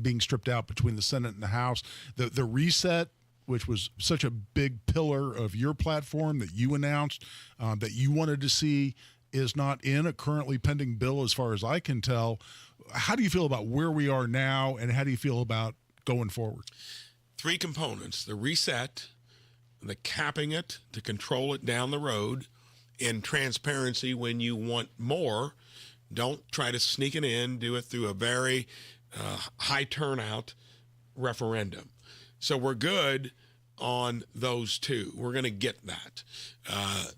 Speaker 1: being stripped out between the Senate and the House? The reset, which was such a big pillar of your platform that you announced that you wanted to see, is not in a currently pending bill as far as I can tell. How do you feel about where we are now, and how do you feel about going forward?
Speaker 19: Three components: the reset, the capping it to control it down the road, and transparency when you want more. Don't try to sneak it in. Do it through a very high turnout referendum. So we're good on those two. We're going to get that.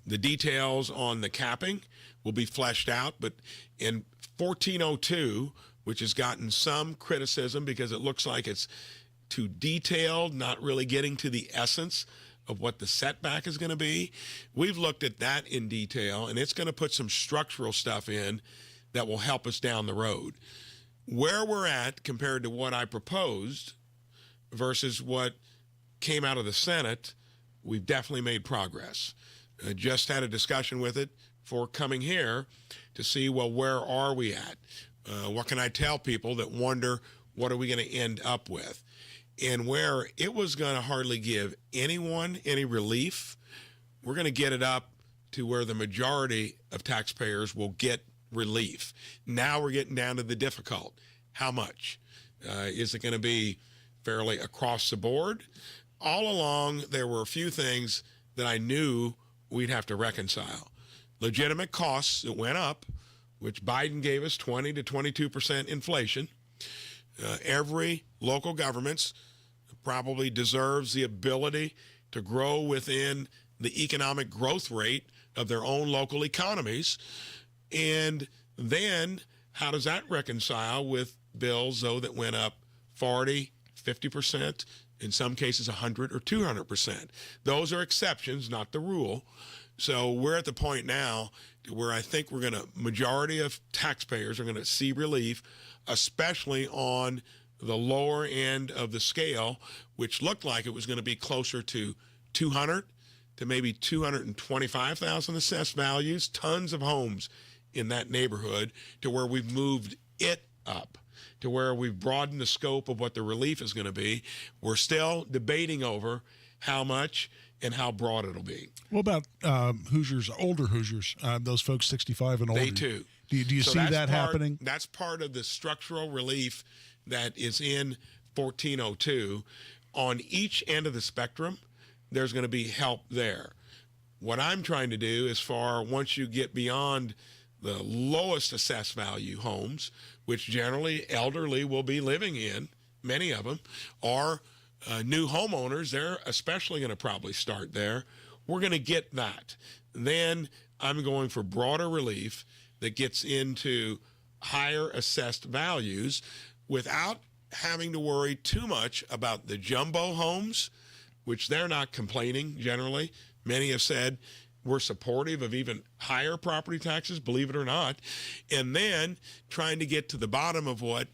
Speaker 19: The details on the capping will be fleshed out, but in 1402, which has gotten some criticism because it looks like it's too detailed, not really getting to the essence of what the setback is going to be, we've looked at that in detail, and it's going to put some structural stuff in that will help us down the road. Where we're at compared to what I proposed versus what came out of the Senate, we've definitely made progress. Just had a discussion with it for coming here to see, well, where are we at? What can I tell people that wonder, what are we going to end up with? And where it was going to hardly give anyone any relief, we're going to get it up to where the majority of taxpayers will get relief. Now we're getting down to the difficult. How much? Is it going to be fairly across the board? All along, there were a few things that I knew we'd have to reconcile. Legitimate costs that went up, which Biden gave us 20 to 22% inflation. Every local government probably deserves the ability to grow within the economic growth rate of their own local economies. And then how does that reconcile with bills, though, that went up 40, 50%, in some cases 100 or 200%? Those are exceptions, not the rule. So we're at the point now where I think we're going to, majority of taxpayers are going to see relief, especially on the lower end of the scale, which looked like it was going to be closer to 200 to maybe 225,000 assessed values, tons of homes in that neighborhood, to where we've moved it up, to where we've broadened the scope of what the relief is going to be. We're still debating over how much and how broad it'll be.
Speaker 1: What about Hoosiers, older Hoosiers, those folks 65 and older?
Speaker 19: They too.
Speaker 1: Do you see that happening?
Speaker 19: That's part of the structural relief that is in 1402. On each end of the spectrum, there's going to be help there. What I'm trying to do is once you get beyond the lowest assessed value homes, which generally elderly will be living in, many of them, or new homeowners, they're especially going to probably start there. We're going to get that. Then I'm going for broader relief that gets into higher assessed values without having to worry too much about the jumbo homes, which they're not complaining generally. Many have said we're supportive of even higher property taxes, believe it or not. And then trying to get to the bottom of what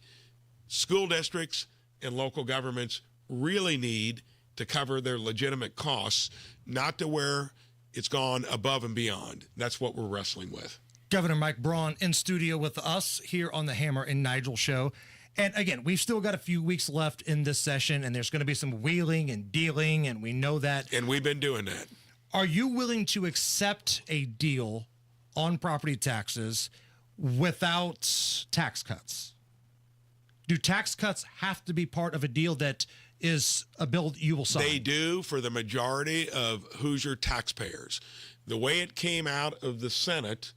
Speaker 19: school districts and local governments really need to cover their legitimate costs, not to where it's gone above and beyond. That's what we're wrestling with.
Speaker 18: Governor Mike Braun in studio with us here on the Hammer and Nigel show. And again, we've still got a few weeks left in this session, and there's going to be some wheeling and dealing, and we know that.
Speaker 19: And we've been doing that.
Speaker 18: Are you willing to accept a deal on property taxes without tax cuts? Do tax cuts have to be part of a deal that is a bill you will sign?
Speaker 19: They do for the majority of Hoosier taxpayers. The way it came out of the Senate,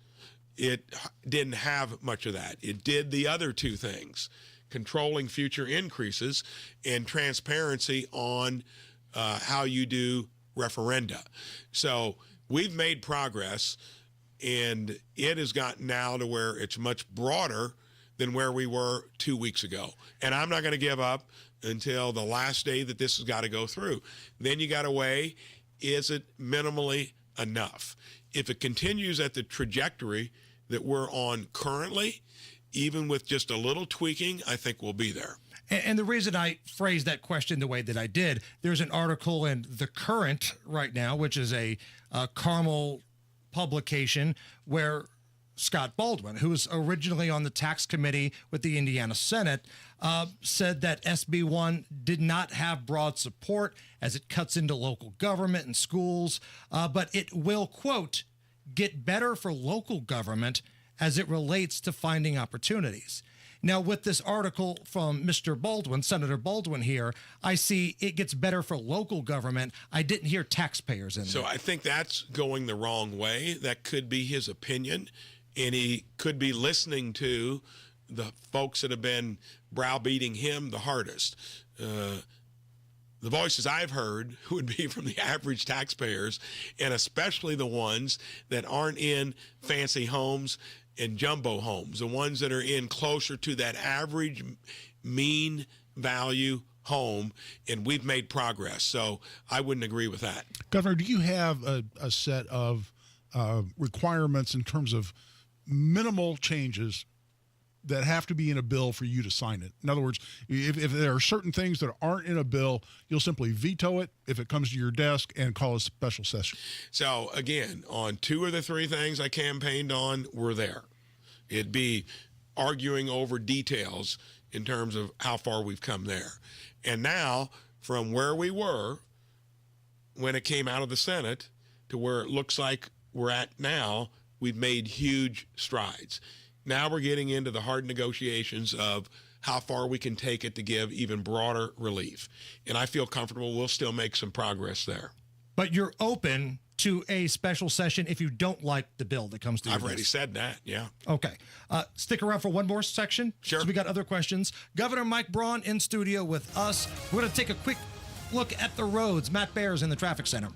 Speaker 19: it didn't have much of that. It did the other two things: controlling future increases and transparency on how you do referenda. So we've made progress, and it has gotten now to where it's much broader than where we were 2 weeks ago. And I'm not going to give up until the last day that this has got to go through. Then you got to weigh, is it minimally enough? If it continues at the trajectory that we're on currently, even with just a little tweaking, I think we'll be there.
Speaker 18: And the reason I phrased that question the way that I did, there's an article in The Current right now, which is a Carmel publication, where Scott Baldwin, who was originally on the tax committee with the Indiana Senate, said that SB 1 did not have broad support as it cuts into local government and schools, but it will, quote, get better for local government as it relates to finding opportunities. Now, with this article from Mr. Baldwin, Senator Baldwin here, I see it gets better for local government. I didn't hear taxpayers in there.
Speaker 19: So I think that's going the wrong way. That could be his opinion, and he could be listening to the folks that have been browbeating him the hardest. The voices I've heard would be from the average taxpayers, and especially the ones that aren't in fancy homes and jumbo homes, the ones that are in closer to that average mean value home, and we've made progress. So I wouldn't agree with that.
Speaker 1: Governor, do you have a set of requirements in terms of minimal changes that have to be in a bill for you to sign it? In other words, if there are certain things that aren't in a bill, you'll simply veto it if it comes to your desk and call a special session.
Speaker 19: So again, on 2 of the 3 things I campaigned on, we're there. It'd be arguing over details in terms of how far we've come there. And now, from where we were when it came out of the Senate to where it looks like we're at now, we've made huge strides. Now we're getting into the hard negotiations of how far we can take it to give even broader relief. And I feel comfortable we'll still make some progress there.
Speaker 18: But you're open to a special session if you don't like the bill that comes through.
Speaker 19: I've already said that, yeah.
Speaker 18: Okay. Stick around for one more section.
Speaker 19: Sure.
Speaker 18: So we got other questions. Governor Mike Braun in studio with us. We're going to take a quick look at the roads. Matt Bear's in the traffic center.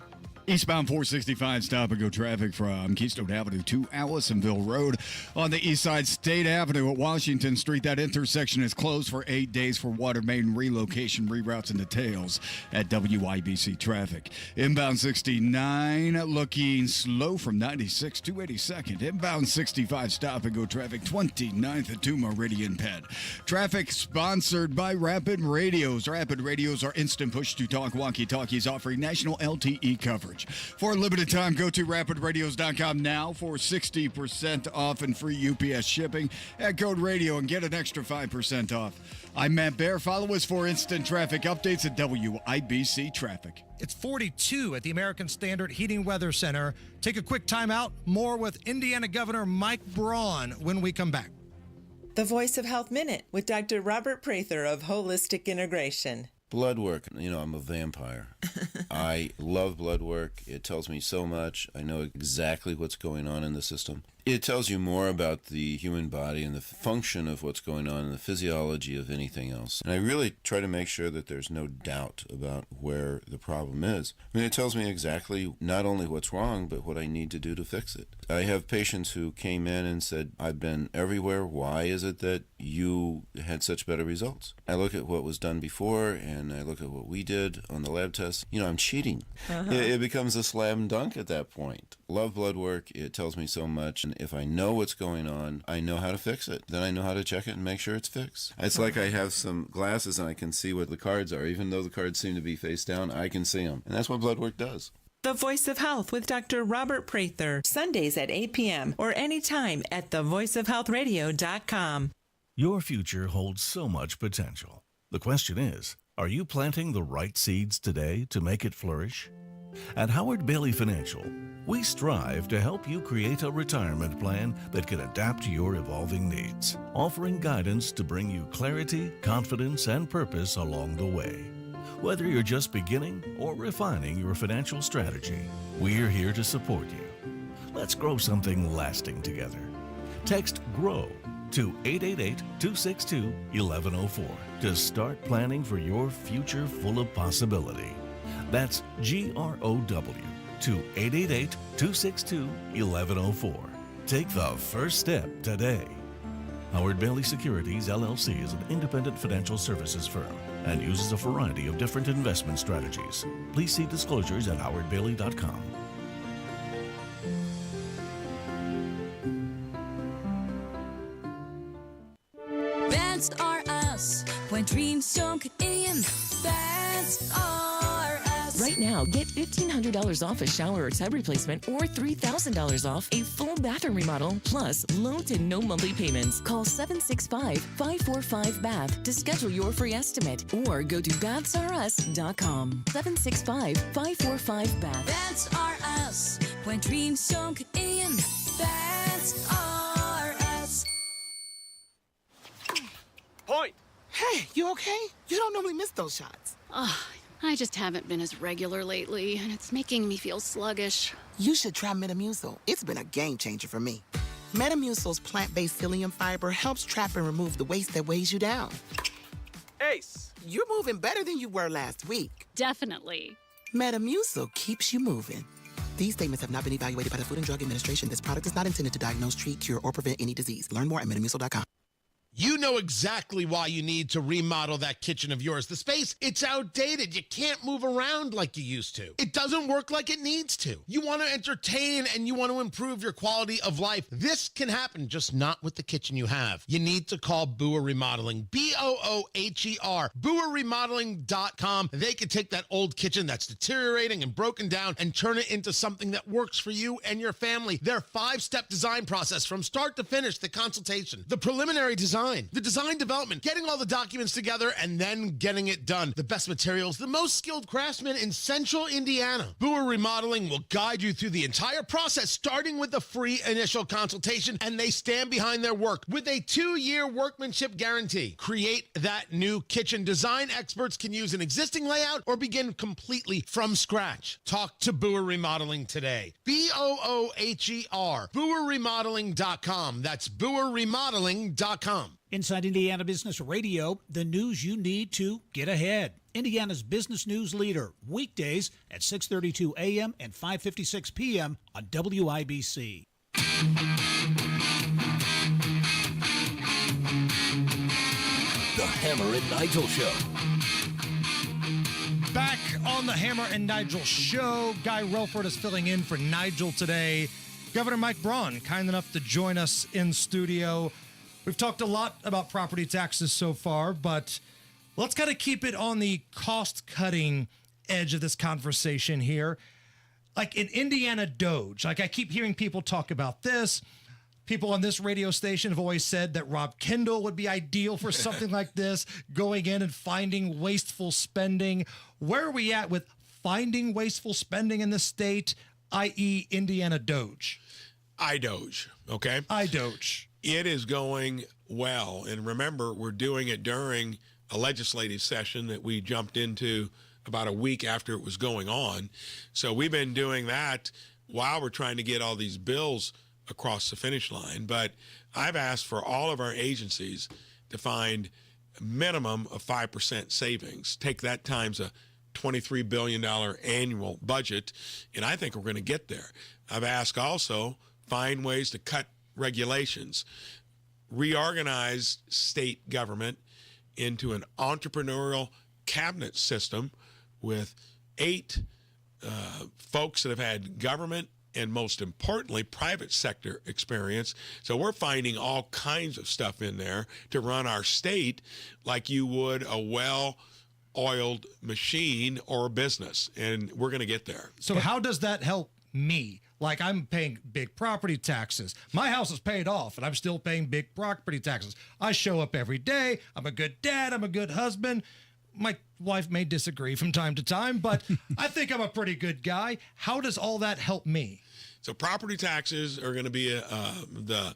Speaker 16: Eastbound 465 stop-and-go traffic from Keystone Avenue to Allisonville Road. On the east side, State Avenue at Washington Street. That intersection is closed for 8 days for water main relocation, reroutes, and details at WIBC Traffic. Inbound 69 looking slow from 96 to 82nd. Inbound 65 stop-and-go traffic 29th to Meridian Penn. Traffic sponsored by Rapid Radios. Rapid Radios are instant push-to-talk walkie-talkies offering national LTE coverage. For a limited time, go to rapidradios.com now for 60% off and free UPS shipping at code radio and get an extra 5% off. I'm Matt Bear. Follow us for instant traffic updates at WIBC Traffic.
Speaker 18: It's 42 at the American Standard Heating Weather Center. Take a quick time out. More with Indiana Governor Mike Braun when we come back.
Speaker 2: The Voice of Health Minute with Dr. Robert Prather of Holistic Integration.
Speaker 10: Blood work. I'm a vampire. I love blood work. It tells me so much. I know exactly what's going on in the system. It tells you more about the human body and the function of what's going on in the physiology of anything else. And I really try to make sure that there's no doubt about where the problem is. It tells me exactly not only what's wrong, but what I need to do to fix it. I have patients who came in and said, I've been everywhere. Why is it that you had such better results? I look at what was done before, and I look at what we did on the lab tests. I'm cheating. It becomes a slam dunk at that point. Love blood work. It tells me so much. And if I know what's going on, I know how to fix it. Then I know how to check it and make sure it's fixed. It's like I have some glasses and I can see what the cards are. Even though the cards seem to be face down, I can see them. And that's what blood work does.
Speaker 2: The Voice of Health with Dr. Robert Prather. Sundays at 8 p.m. or anytime at thevoiceofhealthradio.com.
Speaker 11: Your future holds so much potential. The question is, are you planting the right seeds today to make it flourish? At Howard Bailey Financial, we strive to help you create a retirement plan that can adapt to your evolving needs, offering guidance to bring you clarity, confidence, and purpose along the way. Whether you're just beginning or refining your financial strategy, we're here to support you. Let's grow something lasting together. Text GROW to 888-262-1104 to start planning for your future full of possibility. That's GROW to 888-262-1104. Take the first step today. Howard Bailey Securities, LLC is an independent financial services firm and uses a variety of different investment strategies. Please see disclosures at howardbailey.com.
Speaker 13: That's are us. When dreams sunk in, that's are us.
Speaker 12: Right now, get $1,500 off a shower or tub replacement or $3,000 off a full bathroom remodel, plus low to no monthly payments. Call 765-545-BATH to schedule your free estimate or go to bathsareus.com. 765-545-BATH.
Speaker 13: That's are us. When dreams sunk in, that's are us.
Speaker 15: Point. Hey, you okay? You don't normally miss those shots.
Speaker 20: I just haven't been as regular lately, and it's making me feel sluggish.
Speaker 15: You should try Metamucil. It's been a game changer for me. Metamucil's plant-based psyllium fiber helps trap and remove the waste that weighs you down. Ace, you're moving better than you were last week.
Speaker 20: Definitely.
Speaker 15: Metamucil keeps you moving. These statements have not been evaluated by the Food and Drug Administration. This product is not intended to diagnose, treat, cure, or prevent any disease. Learn more at metamucil.com.
Speaker 21: You know exactly why you need to remodel that kitchen of yours. The space, it's outdated. You can't move around like you used to. It doesn't work like it needs to. You want to entertain and you want to improve your quality of life. This can happen, just not with the kitchen you have. You need to call Booher Remodeling, Booher, BooherRemodeling.com. They can take that old kitchen that's deteriorating and broken down and turn it into something that works for you and your family. Their 5-step design process from start to finish, the consultation, the preliminary design, the design development, getting all the documents together, and then getting it done. The best materials, the most skilled craftsmen in Central Indiana. Booher Remodeling will guide you through the entire process, starting with the free initial consultation, and they stand behind their work with a 2-year workmanship guarantee. Create that new kitchen. Design experts can use an existing layout or begin completely from scratch. Talk to Booher Remodeling today. Booher, BooherRemodeling.com. That's BooherRemodeling.com.
Speaker 22: Inside Indiana Business Radio, the news you need to get ahead. Indiana's business news leader, weekdays at 6:32 a.m. and 5:56 p.m. on WIBC.
Speaker 5: The Hammer and Nigel Show.
Speaker 18: Back on the Hammer and Nigel Show, Guy Relford is filling in for Nigel today. Governor Mike Braun, kind enough to join us in studio. We've talked a lot about property taxes so far, but let's kind of keep it on the cost-cutting edge of this conversation here. Like in Indiana Doge, like I keep hearing people talk about this. People on this radio station have always said that Rob Kendall would be ideal for something like this, going in and finding wasteful spending. Where are we at with finding wasteful spending in the state, i.e. Indiana Doge?
Speaker 19: iDoge, okay?
Speaker 18: iDoge.
Speaker 19: It is going well. And remember, we're doing it during a legislative session that we jumped into about a week after it was going on. So we've been doing that while we're trying to get all these bills across the finish line. But I've asked for all of our agencies to find a minimum of 5% savings. Take that times a $23 billion annual budget, and I think we're going to get there. I've asked also find ways to cut regulations, reorganize state government into an entrepreneurial cabinet system with 8 folks that have had government and, most importantly, private sector experience. So we're finding all kinds of stuff in there to run our state like you would a well-oiled machine or business, and we're going to get there.
Speaker 18: So how does that help me? Like, I'm paying big property taxes. My house is paid off, and I'm still paying big property taxes. I show up every day. I'm a good dad. I'm a good husband. My wife may disagree from time to time, but I think I'm a pretty good guy. How does all that help me?
Speaker 19: So property taxes are going to be the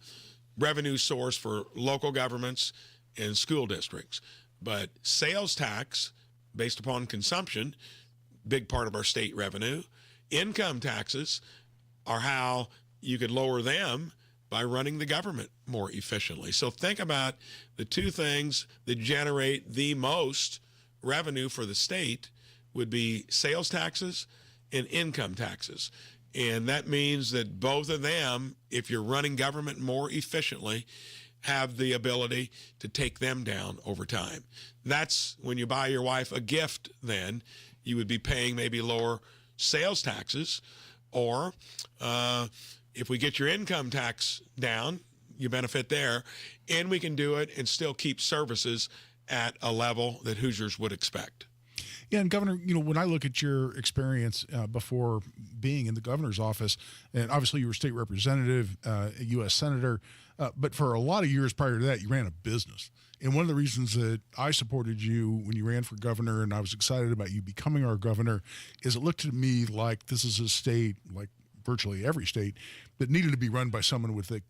Speaker 19: revenue source for local governments and school districts. But sales tax, based upon consumption, big part of our state revenue. Income taxes are how you could lower them by running the government more efficiently. So think about the two things that generate the most revenue for the state would be sales taxes and income taxes. And that means that both of them, if you're running government more efficiently, have the ability to take them down over time. That's when you buy your wife a gift, then you would be paying maybe lower sales taxes. Or if we get your income tax down, you benefit there. And we can do it and still keep services at a level that Hoosiers would expect.
Speaker 1: Yeah, and Governor, when I look at your experience before being in the governor's office, and obviously you were state representative, a U.S. senator, but for a lot of years prior to that, you ran a business. And one of the reasons that I supported you when you ran for governor, and I was excited about you becoming our governor, is it looked to me like this is a state, like virtually every state, that needed to be run by someone with a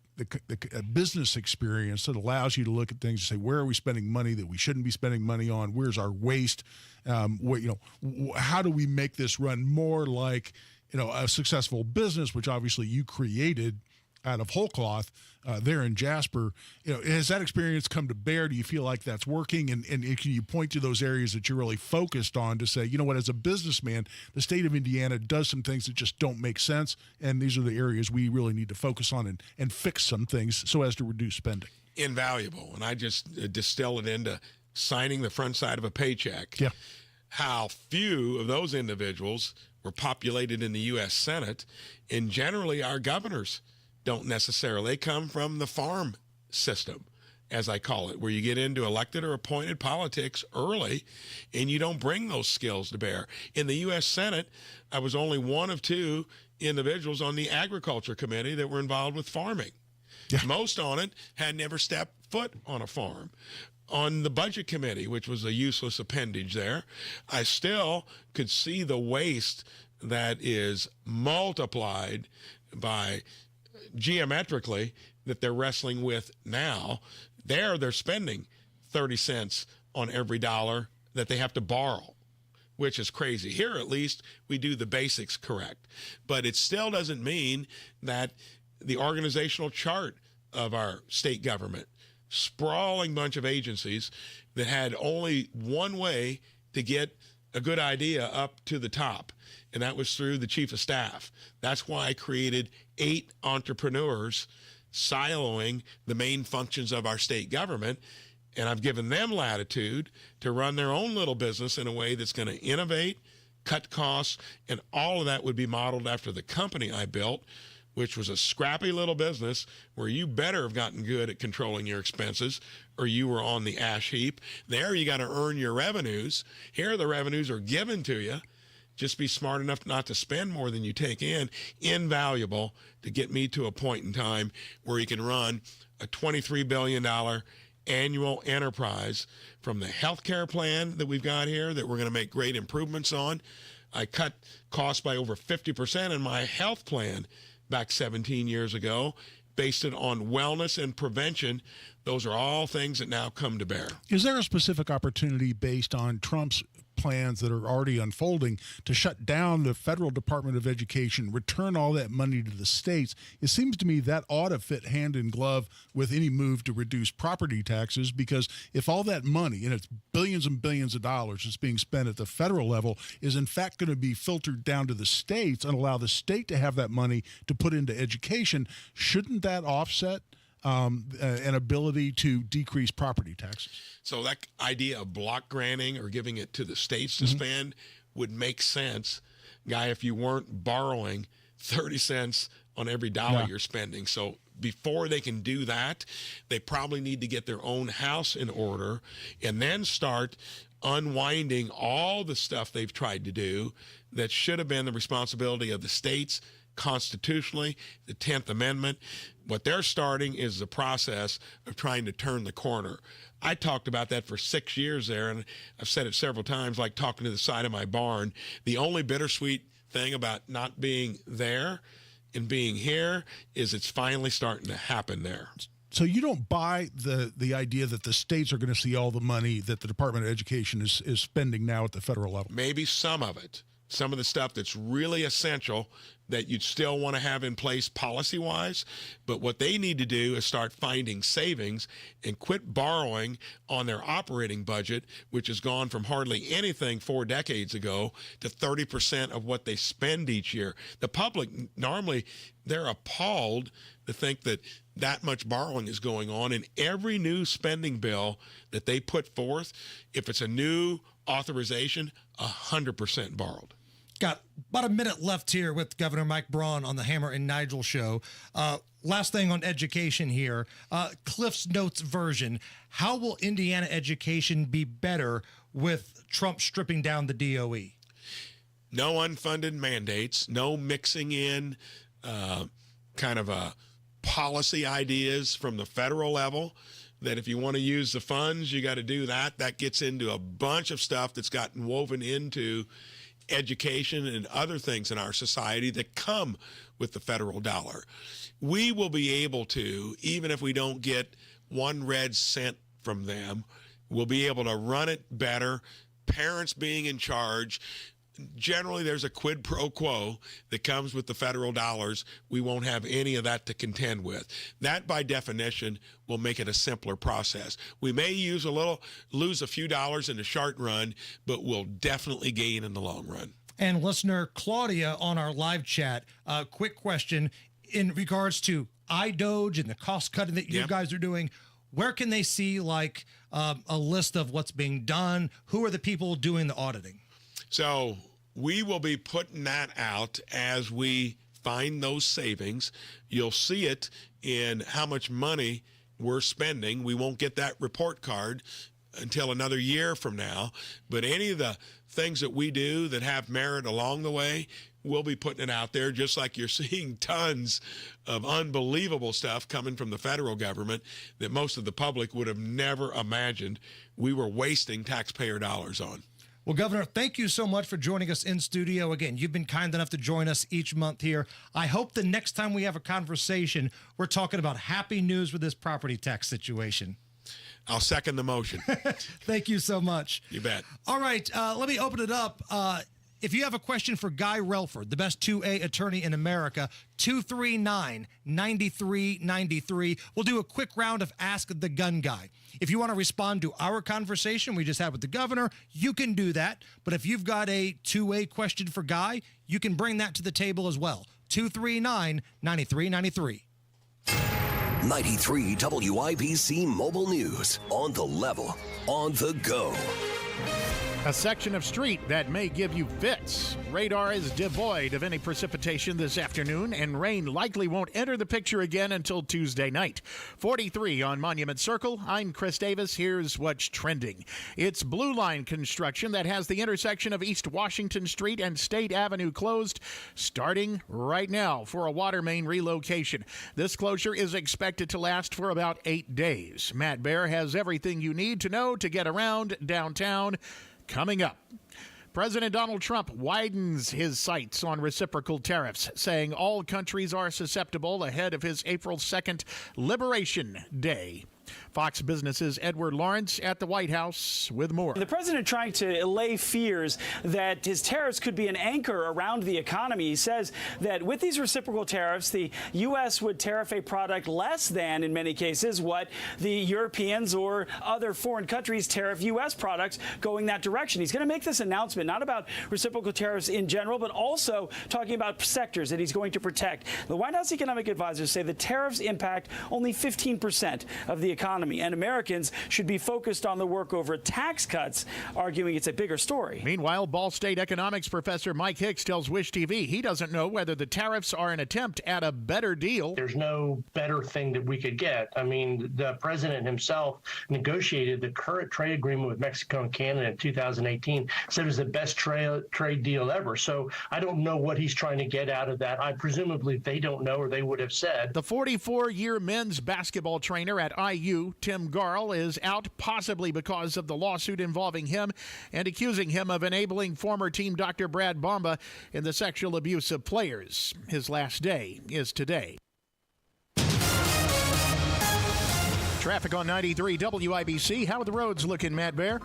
Speaker 1: business experience that allows you to look at things and say, where are we spending money that we shouldn't be spending money on? Where's our waste? How do we make this run more like, a successful business, which obviously you created out of whole cloth there in Jasper? Has that experience come to bear? Do you feel like that's working? And can you point to those areas that you're really focused on to say, you know what, as a businessman, the state of Indiana does some things that just don't make sense, and these are the areas we really need to focus on and fix some things so as to reduce spending?
Speaker 19: Invaluable. And I just distill it into signing the front side of a paycheck.
Speaker 1: Yeah.
Speaker 19: How few of those individuals were populated in the U.S. Senate, and generally our governors don't necessarily. They come from the farm system, as I call it, where you get into elected or appointed politics early and you don't bring those skills to bear. In the U.S. Senate, I was only one of 2 individuals on the agriculture committee that were involved with farming. Yeah. Most on it had never stepped foot on a farm. On the budget committee, which was a useless appendage there, I still could see the waste that is multiplied by geometrically that they're wrestling with now. They're spending 30 cents on every dollar that they have to borrow, which is crazy. Here, at least, we do the basics correct. But it still doesn't mean that the organizational chart of our state government, sprawling bunch of agencies that had only one way to get a good idea up to the top, and that was through the chief of staff. That's why I created 8 entrepreneurs siloing the main functions of our state government, and I've given them latitude to run their own little business in a way that's going to innovate, cut costs, and all of that would be modeled after the company I built, which was a scrappy little business where you better have gotten good at controlling your expenses or you were on the ash heap. There you got to earn your revenues. Here the revenues are given to you. Just be smart enough not to spend more than you take in. Invaluable to get me to a point in time where you can run a $23 billion annual enterprise from the healthcare plan that we've got here that we're going to make great improvements on. I cut costs by over 50% in my health plan back 17 years ago. based it on wellness and prevention. Those are all things that now come to bear.
Speaker 1: Is there a specific opportunity based on Trump's plans that are already unfolding to shut down the federal Department of Education, return all that money to the states? It seems to me that ought to fit hand in glove with any move to reduce property taxes, because if all that money, and it's billions and billions of dollars that's being spent at the federal level, is in fact going to be filtered down to the states and allow the state to have that money to put into education, shouldn't that offset an ability to decrease property taxes?
Speaker 19: So that idea of block granting or giving it to the states to spend would make sense, Guy, if you weren't borrowing 30 cents on every dollar you're spending. So before they can do that, they probably need to get their own house in order and then start unwinding all the stuff they've tried to do that should have been the responsibility of the states constitutionally, the 10th Amendment. What they're starting is the process of trying to turn the corner. I talked about that for 6 years there, and I've said it several times, like talking to the side of my barn. The only bittersweet thing about not being there and being here is it's finally starting to happen there.
Speaker 1: So you don't buy the idea that the states are going to see all the money that the Department of Education is spending now at the federal level?
Speaker 19: Maybe some of it. Some of the stuff that's really essential that you'd still want to have in place policy-wise. But what they need to do is start finding savings and quit borrowing on their operating budget, which has gone from hardly anything 4 decades ago to 30% of what they spend each year. The public, normally, they're appalled to think that that much borrowing is going on. And every new spending bill that they put forth, if it's a new authorization, 100% borrowed.
Speaker 18: Got about a minute left here with Governor Mike Braun on the Hammer and Nigel show. Last thing on education here, Cliff's Notes version. How will Indiana education be better with Trump stripping down the DOE?
Speaker 19: No unfunded mandates, no mixing in kind of policy ideas from the federal level, that if you want to use the funds, you got to do that. That gets into a bunch of stuff that's gotten woven into education and other things in our society that come with the federal dollar. We will be able to, even if we don't get 1 red cent from them, we'll be able to run it better, parents being in charge. Generally, there's a quid pro quo that comes with the federal dollars. We won't have any of that to contend with. That, by definition, will make it a simpler process. We may lose a few dollars in the short run, but we'll definitely gain in the long run.
Speaker 18: And listener Claudia on our live chat, quick question in regards to iDoge and the cost cutting that you guys are doing. Where can they see like a list of what's being done? Who are the people doing the auditing?
Speaker 19: So we will be putting that out as we find those savings. You'll see it in how much money we're spending. We won't get that report card until another year from now. But any of the things that we do that have merit along the way, we'll be putting it out there, just like you're seeing tons of unbelievable stuff coming from the federal government that most of the public would have never imagined we were wasting taxpayer dollars on.
Speaker 18: Well, Governor, thank you so much for joining us in studio. Again, you've been kind enough to join us each month here. I hope the next time we have a conversation, we're talking about happy news with this property tax situation.
Speaker 19: I'll second the motion.
Speaker 18: Thank you so much.
Speaker 19: You bet.
Speaker 18: All right, let me open it up. If you have a question for Guy Relford, the best 2A attorney in America, 239-9393. We'll do a quick round of Ask the Gun Guy. If you want to respond to our conversation we just had with the governor, you can do that. But if you've got a 2A question for Guy, you can bring that to the table as well. 239-9393.
Speaker 5: 93 WIBC Mobile News. On the level, on the go.
Speaker 35: A section of street that may give you fits. Radar is devoid of any precipitation this afternoon, and rain likely won't enter the picture again until Tuesday night. 43 on Monument Circle. I'm Chris Davis. Here's what's trending. It's Blue Line construction that has the intersection of East Washington Street and State Avenue closed starting right now for a water main relocation. This closure is expected to last for about 8 days. Matt Baer has everything you need to know to get around downtown. Coming up, President Donald Trump widens his sights on reciprocal tariffs, saying all countries are susceptible ahead of his April 2nd Liberation Day. Fox Business's Edward Lawrence at the White House with more.
Speaker 3: The president trying to allay fears that his tariffs could be an anchor around the economy. He says that with these reciprocal tariffs, the U.S. would tariff a product less than, in many cases, what the Europeans or other foreign countries tariff U.S. products going that direction. He's going to make this announcement, not about reciprocal tariffs in general, but also talking about sectors that he's going to protect. The White House economic advisors say the tariffs impact only 15% of the economy, and Americans should be focused on the work over tax cuts, arguing it's a bigger story.
Speaker 35: Meanwhile, Ball State economics professor Mike Hicks tells Wish TV he doesn't know whether the tariffs are an attempt at a better deal.
Speaker 4: There's no better thing that we could get. I mean, the president himself negotiated the current trade agreement with Mexico and Canada in 2018, said it was the best trade deal ever. So I don't know what he's trying to get out of that. Presumably they don't know, or they would have said.
Speaker 35: The 44-year men's basketball trainer at IU, Tim Garl, is out possibly because of the lawsuit involving him and accusing him of enabling former team Dr. Brad Bomba in the sexual abuse of players. His last day is today. Traffic on 93 WIBC. How are the roads looking, Matt Bear?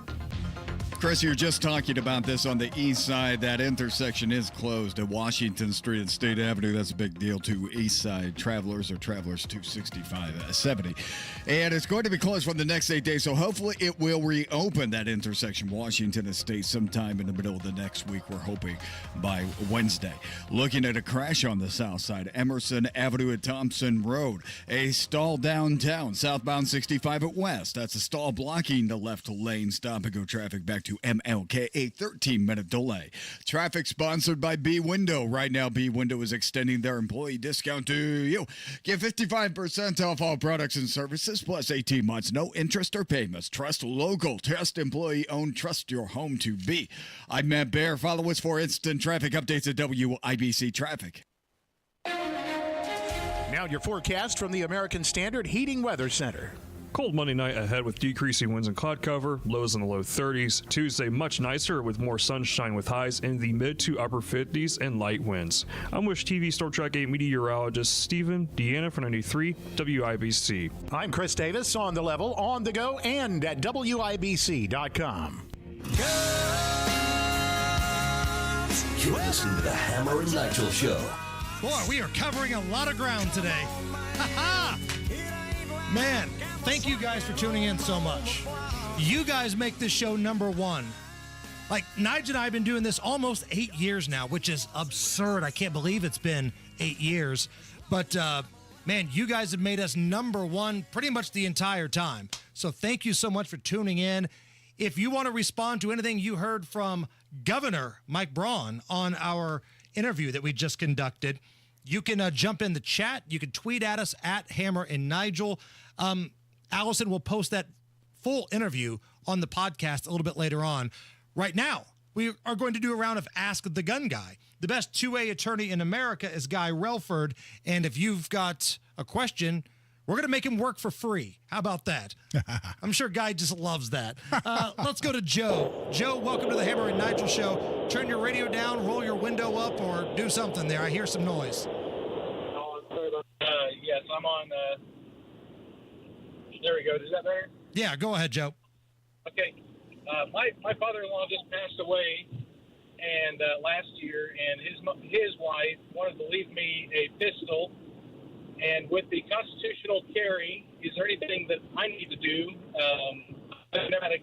Speaker 16: Chris, you're just talking about this on the east side. That intersection is closed at Washington Street and State Avenue. That's a big deal to east side travelers or travelers 265-70. And it's going to be closed for the next 8 days, so hopefully it will reopen that intersection, Washington and State, sometime in the middle of the next week. We're hoping by Wednesday. Looking at a crash on the south side, Emerson Avenue at Thompson Road. A stall downtown, southbound 65 at West. That's a stall blocking the left lane. Stop and go traffic back to MLK, a 13-minute delay. Traffic sponsored by B Window. Right now, B Window is extending their employee discount to you. Get 55% off all products and services, plus 18 months, no interest or payments. Trust local, trust employee-owned, trust your home to be. I'm Matt Bear. Follow us for instant traffic updates at WIBC Traffic.
Speaker 35: Now your forecast from the American Standard Heating Weather Center.
Speaker 17: Cold Monday night ahead with decreasing winds and cloud cover, lows in the low 30s. Tuesday, much nicer with more sunshine with highs in the mid to upper 50s and light winds. I'm Wish TV Star Trek 8 meteorologist Stephen Deanna for 93 WIBC.
Speaker 35: I'm Chris Davis on the level, on the go, and at WIBC.com.
Speaker 5: You're listening to the Hammer and Nigel Show.
Speaker 18: Boy, we are covering a lot of ground today. Ha-ha! Man, thank you guys for tuning in so much. You guys make this show number one. Like, Nigel and I have been doing this almost 8 years now, which is absurd. I can't believe it's been 8 years. But, man, you guys have made us number one pretty much the entire time. So thank you so much for tuning in. If you want to respond to anything you heard from Governor Mike Braun on our interview that we just conducted, you can jump in the chat. You can tweet at us at Hammer and Nigel. Allison will post that full interview on the podcast a little bit later on. Right now, we are going to do a round of Ask the Gun Guy. The best two-way attorney in America is Guy Relford. And if you've got a question, we're going to make him work for free. How about that? I'm sure Guy just loves that. Let's go to Joe. Joe, welcome to the Hammer and Nigel Show. Turn your radio down, roll your window up, or do something there. I hear some noise.
Speaker 6: Yes, I'm on. There we go. Is that better?
Speaker 18: Yeah, go ahead, Joe.
Speaker 6: Okay. My father-in-law just passed away, and last year, and his wife wanted to leave me a pistol. And with the constitutional carry, is there anything that I need to do? I've never had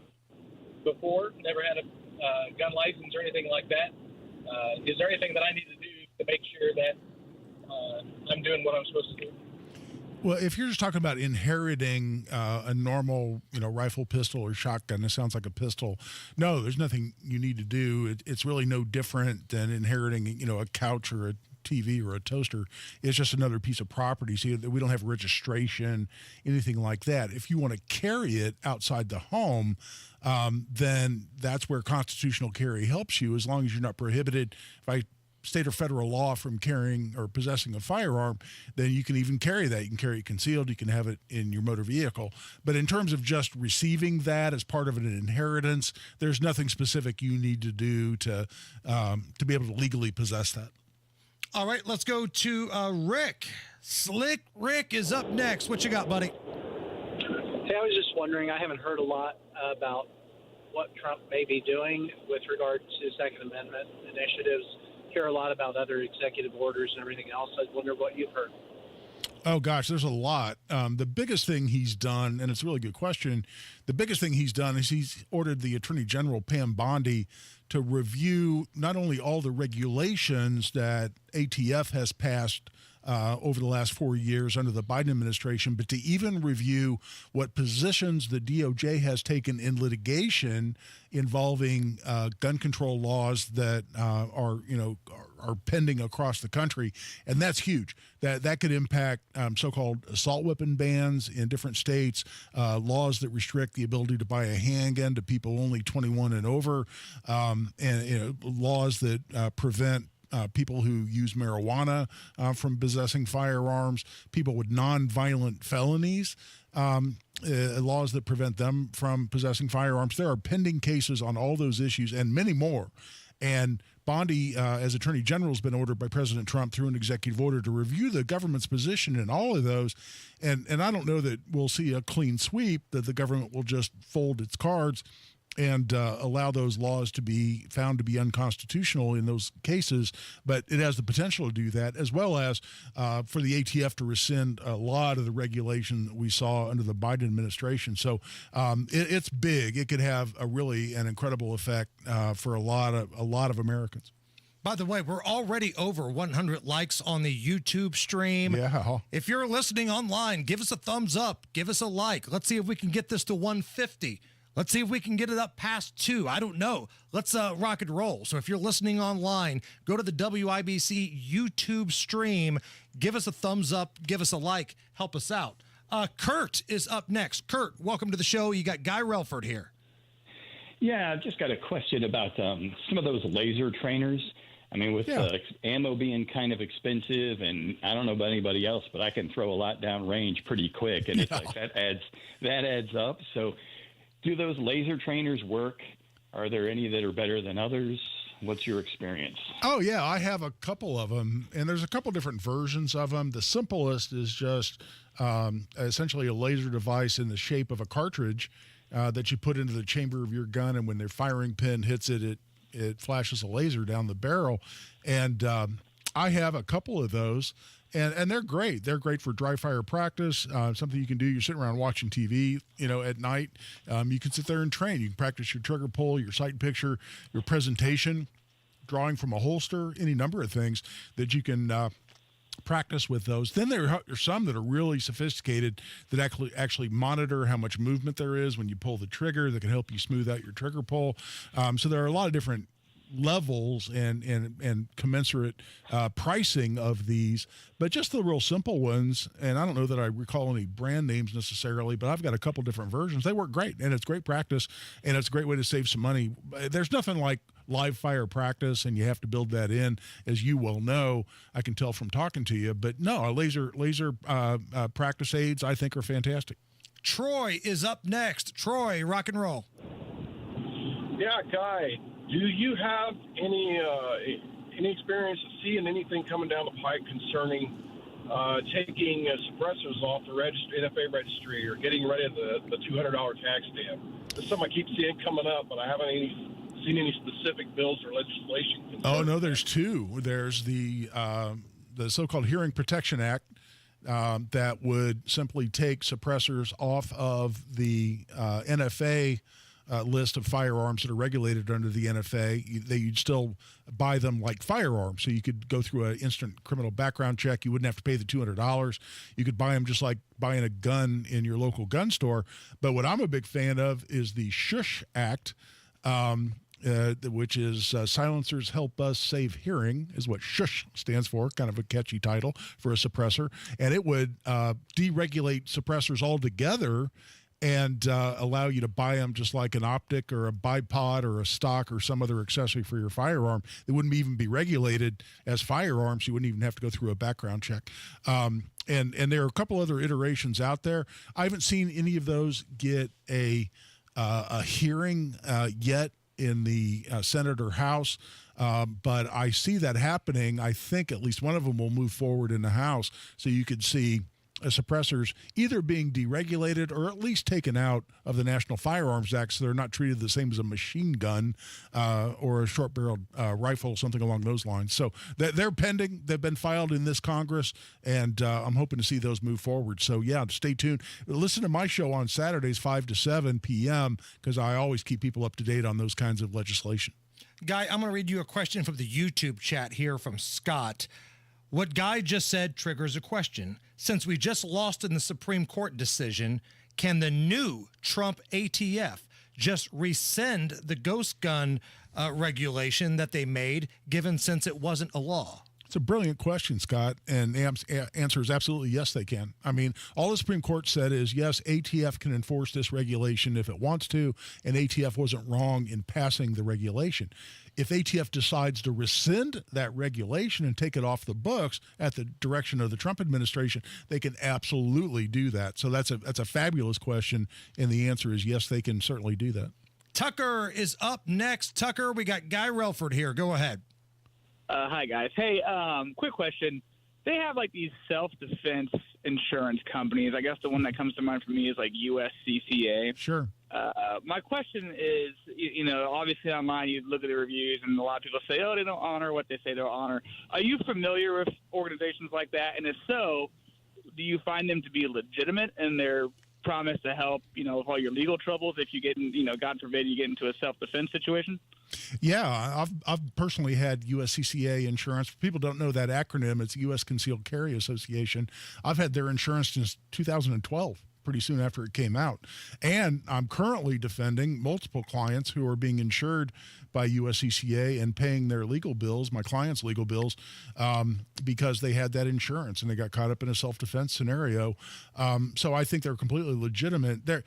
Speaker 6: never had a gun license or anything like that. Is there anything that I need to do to make sure that I'm doing what I'm supposed to do?
Speaker 1: Well, if you're just talking about inheriting a normal, rifle, pistol, or shotgun, it sounds like a pistol. No, there's nothing you need to do. It's really no different than inheriting, a couch or a TV or a toaster. It's just another piece of property. See, we don't have registration, anything like that. If you want to carry it outside the home, then that's where constitutional carry helps you, as long as you're not prohibited. If I state or federal law from carrying or possessing a firearm, then you can even carry that. You can carry it concealed. You can have it in your motor vehicle. But in terms of just receiving that as part of an inheritance, there's nothing specific you need to do to be able to legally possess that.
Speaker 18: All right, let's go to Rick. Slick Rick is up next. What you got, buddy?
Speaker 7: Hey, I was just wondering, I haven't heard a lot about what Trump may be doing with regard to Second Amendment initiatives. Hear a lot about other executive orders and everything else. I wonder what you've heard.
Speaker 1: Oh, gosh, there's a lot. The biggest thing he's done, and it's a really good question, the biggest thing he's done is he's ordered the Attorney General, Pam Bondi, to review not only all the regulations that ATF has passed over the last 4 years under the Biden administration, but to even review what positions the DOJ has taken in litigation involving gun control laws that are pending across the country, and that's huge. That could impact so-called assault weapon bans in different states, laws that restrict the ability to buy a handgun to people only 21 and over, and laws that prevent people who use marijuana from possessing firearms, people with non-violent felonies, laws that prevent them from possessing firearms. There are pending cases on all those issues and many more. And Bondi, as Attorney General, has been ordered by President Trump through an executive order to review the government's position in all of those. And I don't know that we'll see a clean sweep, that the government will just fold its cards and allow those laws to be found to be unconstitutional in those cases. But it has the potential to do that, as well as for the ATF to rescind a lot of the regulation that we saw under the Biden administration. So it's big. It could have an incredible effect for a lot of Americans.
Speaker 18: By the way, we're already over 100 likes on the YouTube stream.
Speaker 1: Yeah.
Speaker 18: If you're listening online, give us a thumbs up. Give us a like. Let's see if we can get this to 150. Let's see if we can get it up past 2. I don't know. Let's rock and roll. So if you're listening online, go to the WIBC YouTube stream. Give us a thumbs up. Give us a like. Help us out. Kurt is up next. Kurt, welcome to the show. You got Guy Relford here.
Speaker 8: Yeah, I've just got a question about some of those laser trainers. I mean, with ammo being kind of expensive, and I don't know about anybody else, but I can throw a lot down range pretty quick, and it's like that adds up. So do those laser trainers work? Are there any that are better than others? What's your experience?
Speaker 1: Oh, yeah, I have a couple of them, and there's a couple different versions of them. The simplest is just essentially a laser device in the shape of a cartridge that you put into the chamber of your gun, and when their firing pin hits it, it flashes a laser down the barrel. And I have a couple of those. And they're great. They're great for dry fire practice, something you can do. You're sitting around watching TV, at night. You can sit there and train. You can practice your trigger pull, your sight picture, your presentation, drawing from a holster, any number of things that you can practice with those. Then there are some that are really sophisticated that actually monitor how much movement there is when you pull the trigger, that can help you smooth out your trigger pull. So there are a lot of different levels and commensurate pricing of these, but just the real simple ones, and I don't know that I recall any brand names necessarily, but I've got a couple different versions. They work great, and it's great practice, and it's a great way to save some money. There's nothing like live fire practice, and you have to build that in, as you well know. I can tell from talking to you, but no, laser practice aids I think are fantastic.
Speaker 18: Troy is up next. Troy, rock and roll.
Speaker 9: Yeah, Guy, do you have any experience of seeing anything coming down the pipe concerning taking suppressors off the NFA registry or getting rid of the $200 tax stamp? It's something I keep seeing coming up, but I haven't seen any specific bills or legislation.
Speaker 1: Oh, no, there's two. There's the so-called Hearing Protection Act that would simply take suppressors off of the NFA list of firearms that are regulated under the NFA. You'd still buy them like firearms. So you could go through an instant criminal background check. You wouldn't have to pay the $200. You could buy them just like buying a gun in your local gun store. But what I'm a big fan of is the SHUSH Act, which is Silencers Help Us Save Hearing, is what SHUSH stands for, kind of a catchy title for a suppressor. And it would deregulate suppressors altogether and allow you to buy them just like an optic or a bipod or a stock or some other accessory for your firearm. They wouldn't even be regulated as firearms. You wouldn't even have to go through a background check. And there are a couple other iterations out there. I haven't seen any of those get a hearing yet in the Senate or House, but I see that happening. I think at least one of them will move forward in the House, so you could see suppressors either being deregulated or at least taken out of the National Firearms Act, so they're not treated the same as a machine gun or a short-barreled rifle, something along those lines. So they're pending. They've been filed in this Congress, and I'm hoping to see those move forward. So, yeah, stay tuned. Listen to my show on Saturdays, 5 to 7 p.m., because I always keep people up to date on those kinds of legislation.
Speaker 18: Guy, I'm going to read you a question from the YouTube chat here from Scott. What Guy just said triggers a question. Since we just lost in the Supreme Court decision, can the new Trump ATF just rescind the ghost gun regulation that they made, given since it wasn't a law?
Speaker 1: It's a brilliant question, Scott, and the answer is absolutely yes, they can. I mean, all the Supreme Court said is, yes, ATF can enforce this regulation if it wants to, and ATF wasn't wrong in passing the regulation. If ATF decides to rescind that regulation and take it off the books at the direction of the Trump administration, they can absolutely do that. So that's a fabulous question, and the answer is yes, they can certainly do that.
Speaker 18: Tucker is up next. Tucker, we got Guy Relford here. Go ahead.
Speaker 2: Hi, guys. Hey, quick question. They have, like, these self-defense insurance companies. I guess the one that comes to mind for me is, like, USCCA.
Speaker 1: Sure.
Speaker 2: My question is, you know, obviously online you look at the reviews and a lot of people say, oh, they don't honor what they say they'll honor. Are you familiar with organizations like that? And if so, do you find them to be legitimate in their promise to help, you know, with all your legal troubles if you get in, you know, God forbid you get into a self-defense situation?
Speaker 1: Yeah, I've personally had USCCA insurance. People don't know that acronym. It's U.S. Concealed Carry Association. I've had their insurance since 2012. Pretty soon after it came out. And I'm currently defending multiple clients who are being insured by USCCA and paying their legal bills, my clients' legal bills, because they had that insurance and they got caught up in a self-defense scenario. So I think they're completely legitimate. There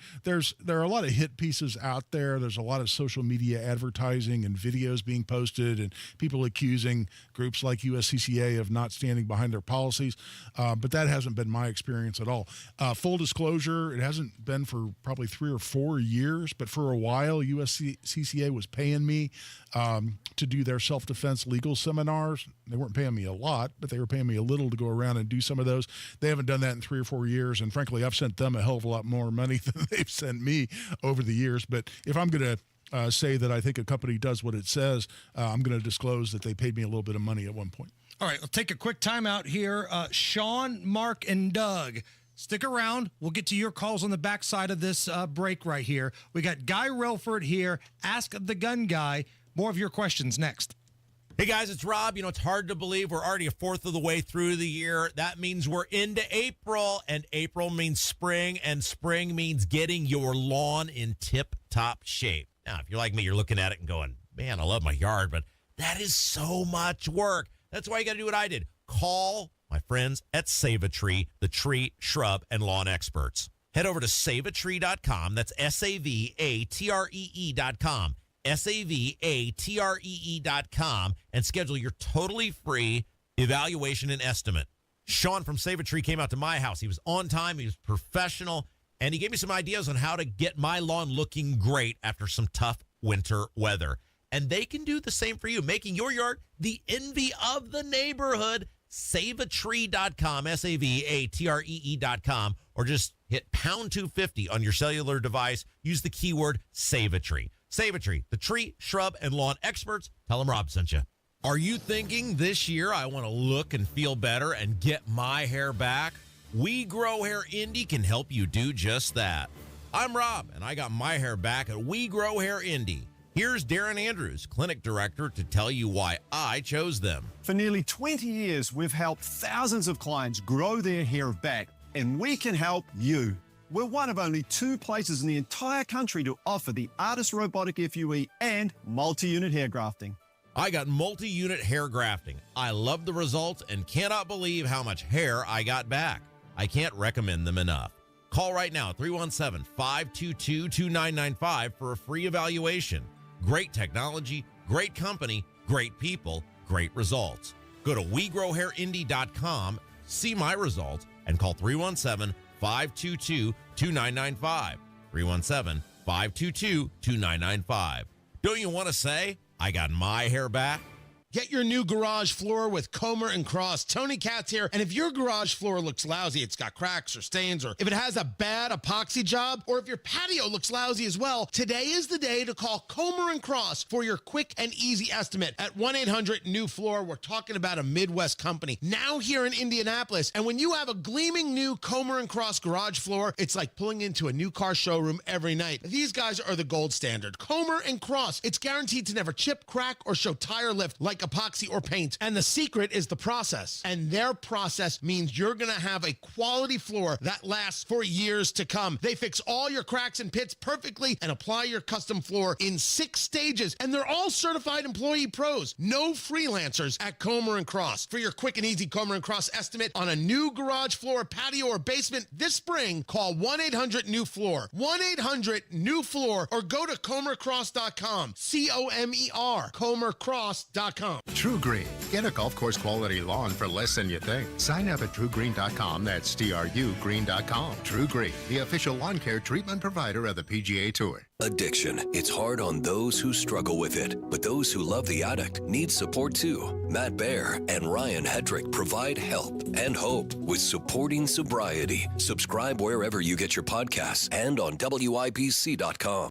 Speaker 1: are a lot of hit pieces out there. There's a lot of social media advertising and videos being posted and people accusing groups like USCCA of not standing behind their policies. But that hasn't been my experience at all. Full disclosure, it hasn't been for probably 3 or 4 years, but for a while, USCCA was paying me to do their self-defense legal seminars. They weren't paying me a lot, but they were paying me a little to go around and do some of those. They haven't done that in 3 or 4 years, and frankly, I've sent them a hell of a lot more money than they've sent me over the years. But if I'm going to say that I think a company does what it says, I'm going to disclose that they paid me a little bit of money at one point.
Speaker 18: All right, we'll take a quick time out here. Sean, Mark, and Doug, stick around. We'll get to your calls on the backside of this break right here. We got Guy Relford here. Ask the Gun Guy. More of your questions next.
Speaker 10: Hey, guys, it's Rob. You know, it's hard to believe we're already a fourth of the way through the year. That means we're into April, and April means spring, and spring means getting your lawn in tip-top shape. Now, if you're like me, you're looking at it and going, man, I love my yard, but that is so much work. That's why you got to do what I did. Call my friends at Save-A-Tree, the tree, shrub, and lawn experts. Head over to saveatree.com. That's SAVATREE.com. SAVATREE.com and schedule your totally free evaluation and estimate. Sean from Save-A-Tree came out to my house. He was on time. He was professional. And he gave me some ideas on how to get my lawn looking great after some tough winter weather. And they can do the same for you, making your yard the envy of the neighborhood. Saveatree.com, SAVATREE.com, or just hit pound 250 on your cellular device. Use the keyword Save-A-Tree. Save-A-Tree, the tree, shrub, and lawn experts. Tell them Rob sent you. Are you thinking this year I want to look and feel better and get my hair back? We Grow Hair Indie can help you do just that. I'm Rob, and I got my hair back at We Grow Hair Indie. Here's Darren Andrews, clinic director, to tell you why I chose them.
Speaker 14: For nearly 20 years, we've helped thousands of clients grow their hair back, and we can help you. We're one of only 2 places in the entire country to offer the Artist Robotic FUE and multi-unit hair grafting.
Speaker 10: I got multi-unit hair grafting. I love the results and cannot believe how much hair I got back. I can't recommend them enough. Call right now, 317-522-2995 for a free evaluation. Great technology, great company, great people, great results. Go to WeGrowHairIndy.com, see my results, and call 317-522-2995. 317-522-2995. Don't you want to say, I got my hair back?
Speaker 21: Get your new garage floor with Comer and Cross. Tony Katz here. And if your garage floor looks lousy, it's got cracks or stains, or if it has a bad epoxy job, or if your patio looks lousy as well, today is the day to call Comer and Cross for your quick and easy estimate. At 1-800-NEW-FLOOR, we're talking about a Midwest company now here in Indianapolis. And when you have a gleaming new Comer and Cross garage floor, it's like pulling into a new car showroom every night. These guys are the gold standard. Comer and Cross. It's guaranteed to never chip, crack, or show tire lift like epoxy or paint. And the secret is the process. And their process means you're going to have a quality floor that lasts for years to come. They fix all your cracks and pits perfectly and apply your custom floor in 6 stages. And they're all certified employee pros. No freelancers at Comer and Cross. For your quick and easy Comer and Cross estimate on a new garage floor, patio, or basement this spring, call 1-800-NEW-FLOOR. 1-800-NEW-FLOOR, or go to ComerCross.com. C-O-M-E-R. ComerCross.com.
Speaker 11: True Green. Get a golf course quality lawn for less than you think. Sign up at TrueGreen.com. That's TrueGreen.com. True Green, the official lawn care treatment provider of the PGA Tour.
Speaker 5: Addiction. It's hard on those who struggle with it, but those who love the addict need support too. Matt Baer and Ryan Hedrick provide help and hope with Supporting Sobriety. Subscribe wherever you get your podcasts and on WIBC.com.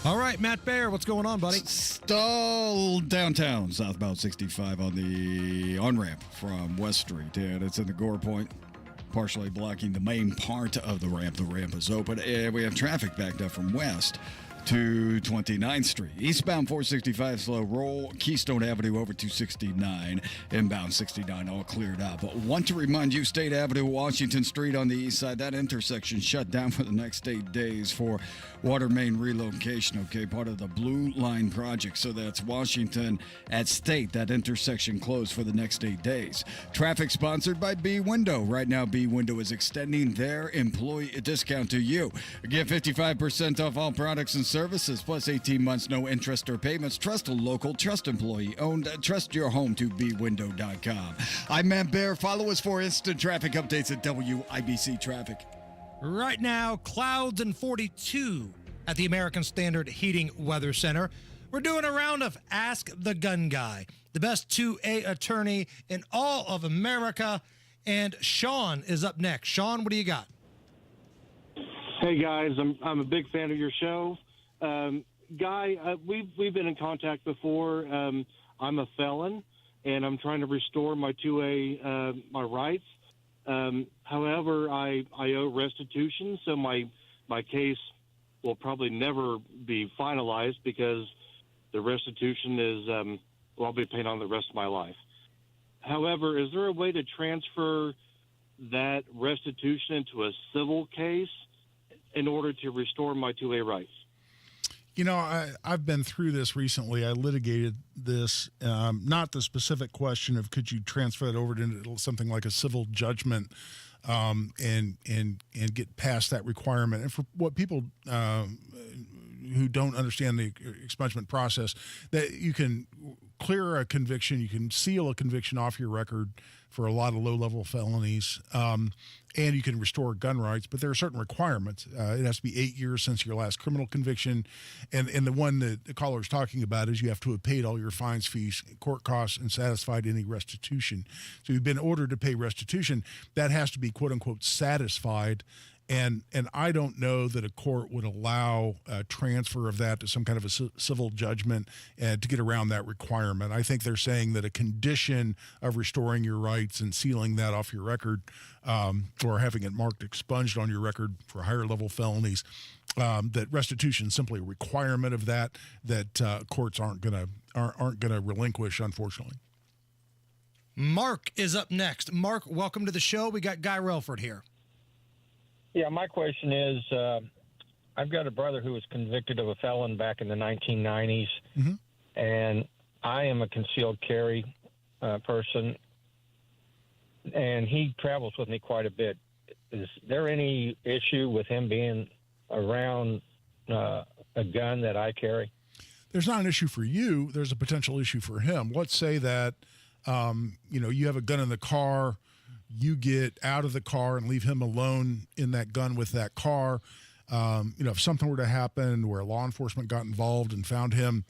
Speaker 18: All right, Matt Baer, what's going on, buddy?
Speaker 16: Stall downtown, southbound 65 on the on-ramp from West Street, and it's in the Gore Point, partially blocking the main part of the ramp. The ramp is open, and we have traffic backed up from west to 29th Street. Eastbound 465 slow roll, Keystone Avenue over 269, inbound 69 all cleared up. But want to remind you, State Avenue, Washington Street on the east side, that intersection shut down for the next 8 days for water main relocation, okay, part of the Blue Line project. So that's Washington at State, that intersection closed for the next 8 days. Traffic sponsored by B Window. Right now, B Window is extending their employee discount to you. Get 55% off all products and services, plus 18 months, no interest or payments. Trust a local, trust employee owned. Trust your home to bwindow.com. I'm Matt Baer. Follow us for instant traffic updates at WIBC Traffic.
Speaker 18: Right now, clouds and 42 at the American Standard Heating Weather Center. We're doing a round of Ask the Gun Guy, the best 2A attorney in all of America. And Sean is up next. Sean, what do you got?
Speaker 12: Hey, guys. I'm a big fan of your show. Guy, we've been in contact before. I'm a felon, and I'm trying to restore my 2A, my rights. However, I owe restitution, so my case will probably never be finalized because the restitution is, I'll be paying on the rest of my life. However, is there a way to transfer that restitution into a civil case in order to restore my 2A rights?
Speaker 1: You know, I've been through this recently. I litigated this, not the specific question of could you transfer it over to something like a civil judgment and get past that requirement. And for what people who don't understand the expungement process, that you can clear a conviction, you can seal a conviction off your record for a lot of low-level felonies, and you can restore gun rights, but there are certain requirements. It has to be 8 years since your last criminal conviction, and the one that the caller is talking about is you have to have paid all your fines, fees, court costs, and satisfied any restitution. So you've been ordered to pay restitution. That has to be, quote-unquote, satisfied, and I don't know that a court would allow a transfer of that to some kind of a civil judgment to get around that requirement. I think they're saying that a condition of restoring your rights and sealing that off your record or having it marked expunged on your record for higher level felonies, that restitution is simply a requirement of that courts aren't gonna relinquish, unfortunately.
Speaker 18: Mark is up next. Mark, welcome to the show. We got Guy Relford here.
Speaker 13: Yeah, my question is, I've got a brother who was convicted of a felon back in the 1990s, and I am a concealed carry person. and he travels with me quite a bit. Is there any issue with him being around a gun that I carry?
Speaker 1: There's not an issue for you. There's a potential issue for him. Let's say that, you have a gun in the car. You get out of the car and leave him alone in that gun with that car. If something were to happen where law enforcement got involved and found him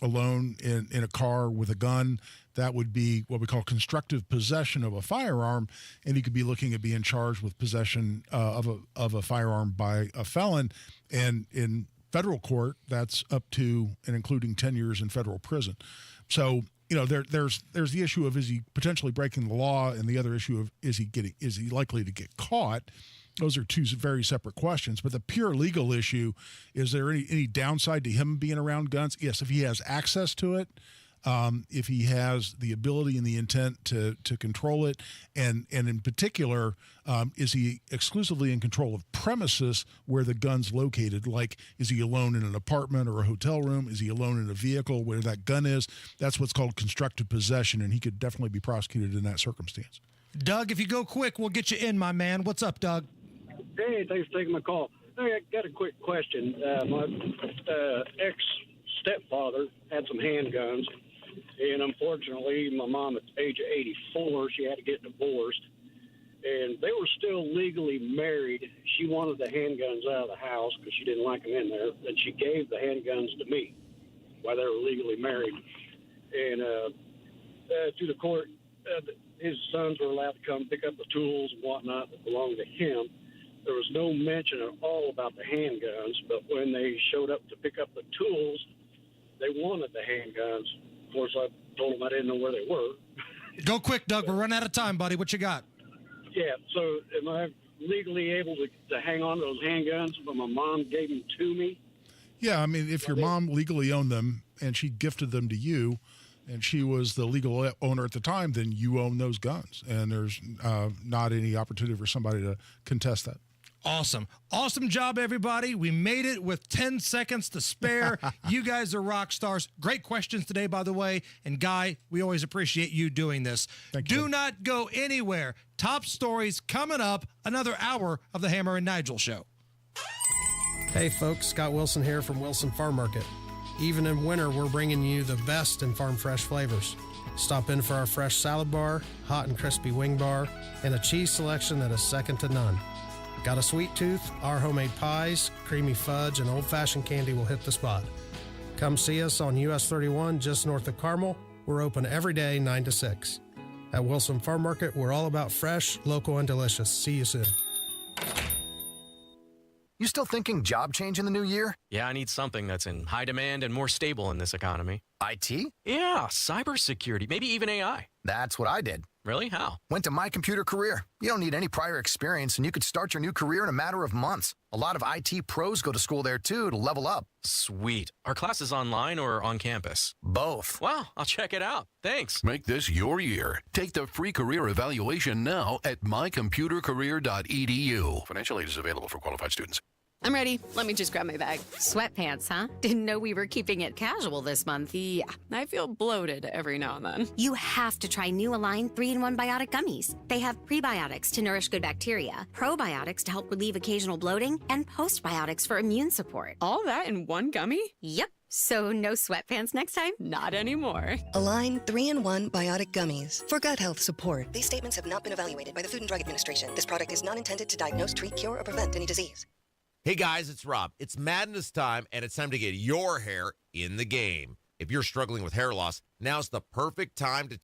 Speaker 1: alone in a car with a gun, that would be what we call constructive possession of a firearm, and he could be looking at being charged with possession of a firearm by a felon. And in federal court, that's up to and including 10 years in federal prison. So, there's the issue of, is he potentially breaking the law, and the other issue of, is he likely to get caught? Those are two very separate questions. But the pure legal issue, is there any downside to him being around guns? Yes, if he has access to it, if he has the ability and the intent to control it, and in particular, is he exclusively in control of premises where the gun's located? Like, is he alone in an apartment or a hotel room? Is he alone in a vehicle where that gun is? That's what's called constructive possession, and he could definitely be prosecuted in that circumstance.
Speaker 18: Doug, if you go quick, we'll get you in, my man. What's up, Doug?
Speaker 15: Hey, thanks for taking my call. Hey, I got a quick question. My ex-stepfather had some handguns, and unfortunately, my mom at the age of 84, she had to get divorced, and they were still legally married. She wanted the handguns out of the house because she didn't like them in there, and she gave the handguns to me while they were legally married. And through the court, his sons were allowed to come pick up the tools and whatnot that belonged to him. There was no mention at all about the handguns, but when they showed up to pick up the tools, they wanted the handguns. Of course, I told them I didn't know where they were.
Speaker 18: Go quick, Doug. We're running out of time, buddy. What you got?
Speaker 15: Yeah, so am I legally able to hang on to those handguns when my mom gave them to me?
Speaker 1: Yeah, I mean, if your mom legally owned them and she gifted them to you, and she was the legal owner at the time, then you own those guns, and there's not any opportunity for somebody to contest that.
Speaker 18: Awesome. Awesome job, everybody. We made it with 10 seconds to spare. You guys are rock stars. Great questions today, by the way. And, Guy, we always appreciate you doing this. Do not go anywhere. Top stories coming up. Another hour of the Hammer and Nigel Show.
Speaker 20: Hey, folks. Scott Wilson here from Wilson Farm Market. Even in winter, we're bringing you the best in farm fresh flavors. Stop in for our fresh salad bar, hot and crispy wing bar, and a cheese selection that is second to none. Got a sweet tooth? Our homemade pies, creamy fudge, and old-fashioned candy will hit the spot. Come see us on US 31 just north of Carmel. We're open every day 9 to 6. At Wilson Farm Market, we're all about fresh, local, and delicious. See you soon.
Speaker 22: You still thinking job change in the new year?
Speaker 23: Yeah, I need something that's in high demand and more stable in this economy.
Speaker 22: IT?
Speaker 23: Yeah, cybersecurity, maybe even AI.
Speaker 22: That's what I did.
Speaker 23: Really? How?
Speaker 22: Went to My Computer Career. You don't need any prior experience, and you could start your new career in a matter of months. A lot of IT pros go to school there, too, to level up.
Speaker 23: Sweet. Are classes online or on campus?
Speaker 22: Both.
Speaker 23: Wow, I'll check it out. Thanks.
Speaker 24: Make this your year. Take the free career evaluation now at mycomputercareer.edu. Financial aid is available for qualified students.
Speaker 25: I'm ready. Let me just grab my bag. Sweatpants, huh? Didn't know we were keeping it casual this month. Yeah, I feel bloated every now and then.
Speaker 26: You have to try new Align 3-in-1 Biotic Gummies. They have prebiotics to nourish good bacteria, probiotics to help relieve occasional bloating, and postbiotics for immune support.
Speaker 25: All that in one gummy?
Speaker 26: Yep. So no sweatpants next time?
Speaker 25: Not anymore.
Speaker 27: Align 3-in-1 Biotic Gummies for gut health support. These statements have not been evaluated by the Food and Drug Administration. This product is not intended to diagnose, treat, cure, or prevent any disease.
Speaker 28: Hey guys, it's Rob. It's madness time, and it's time to get your hair in the game. If you're struggling with hair loss, now's the perfect time to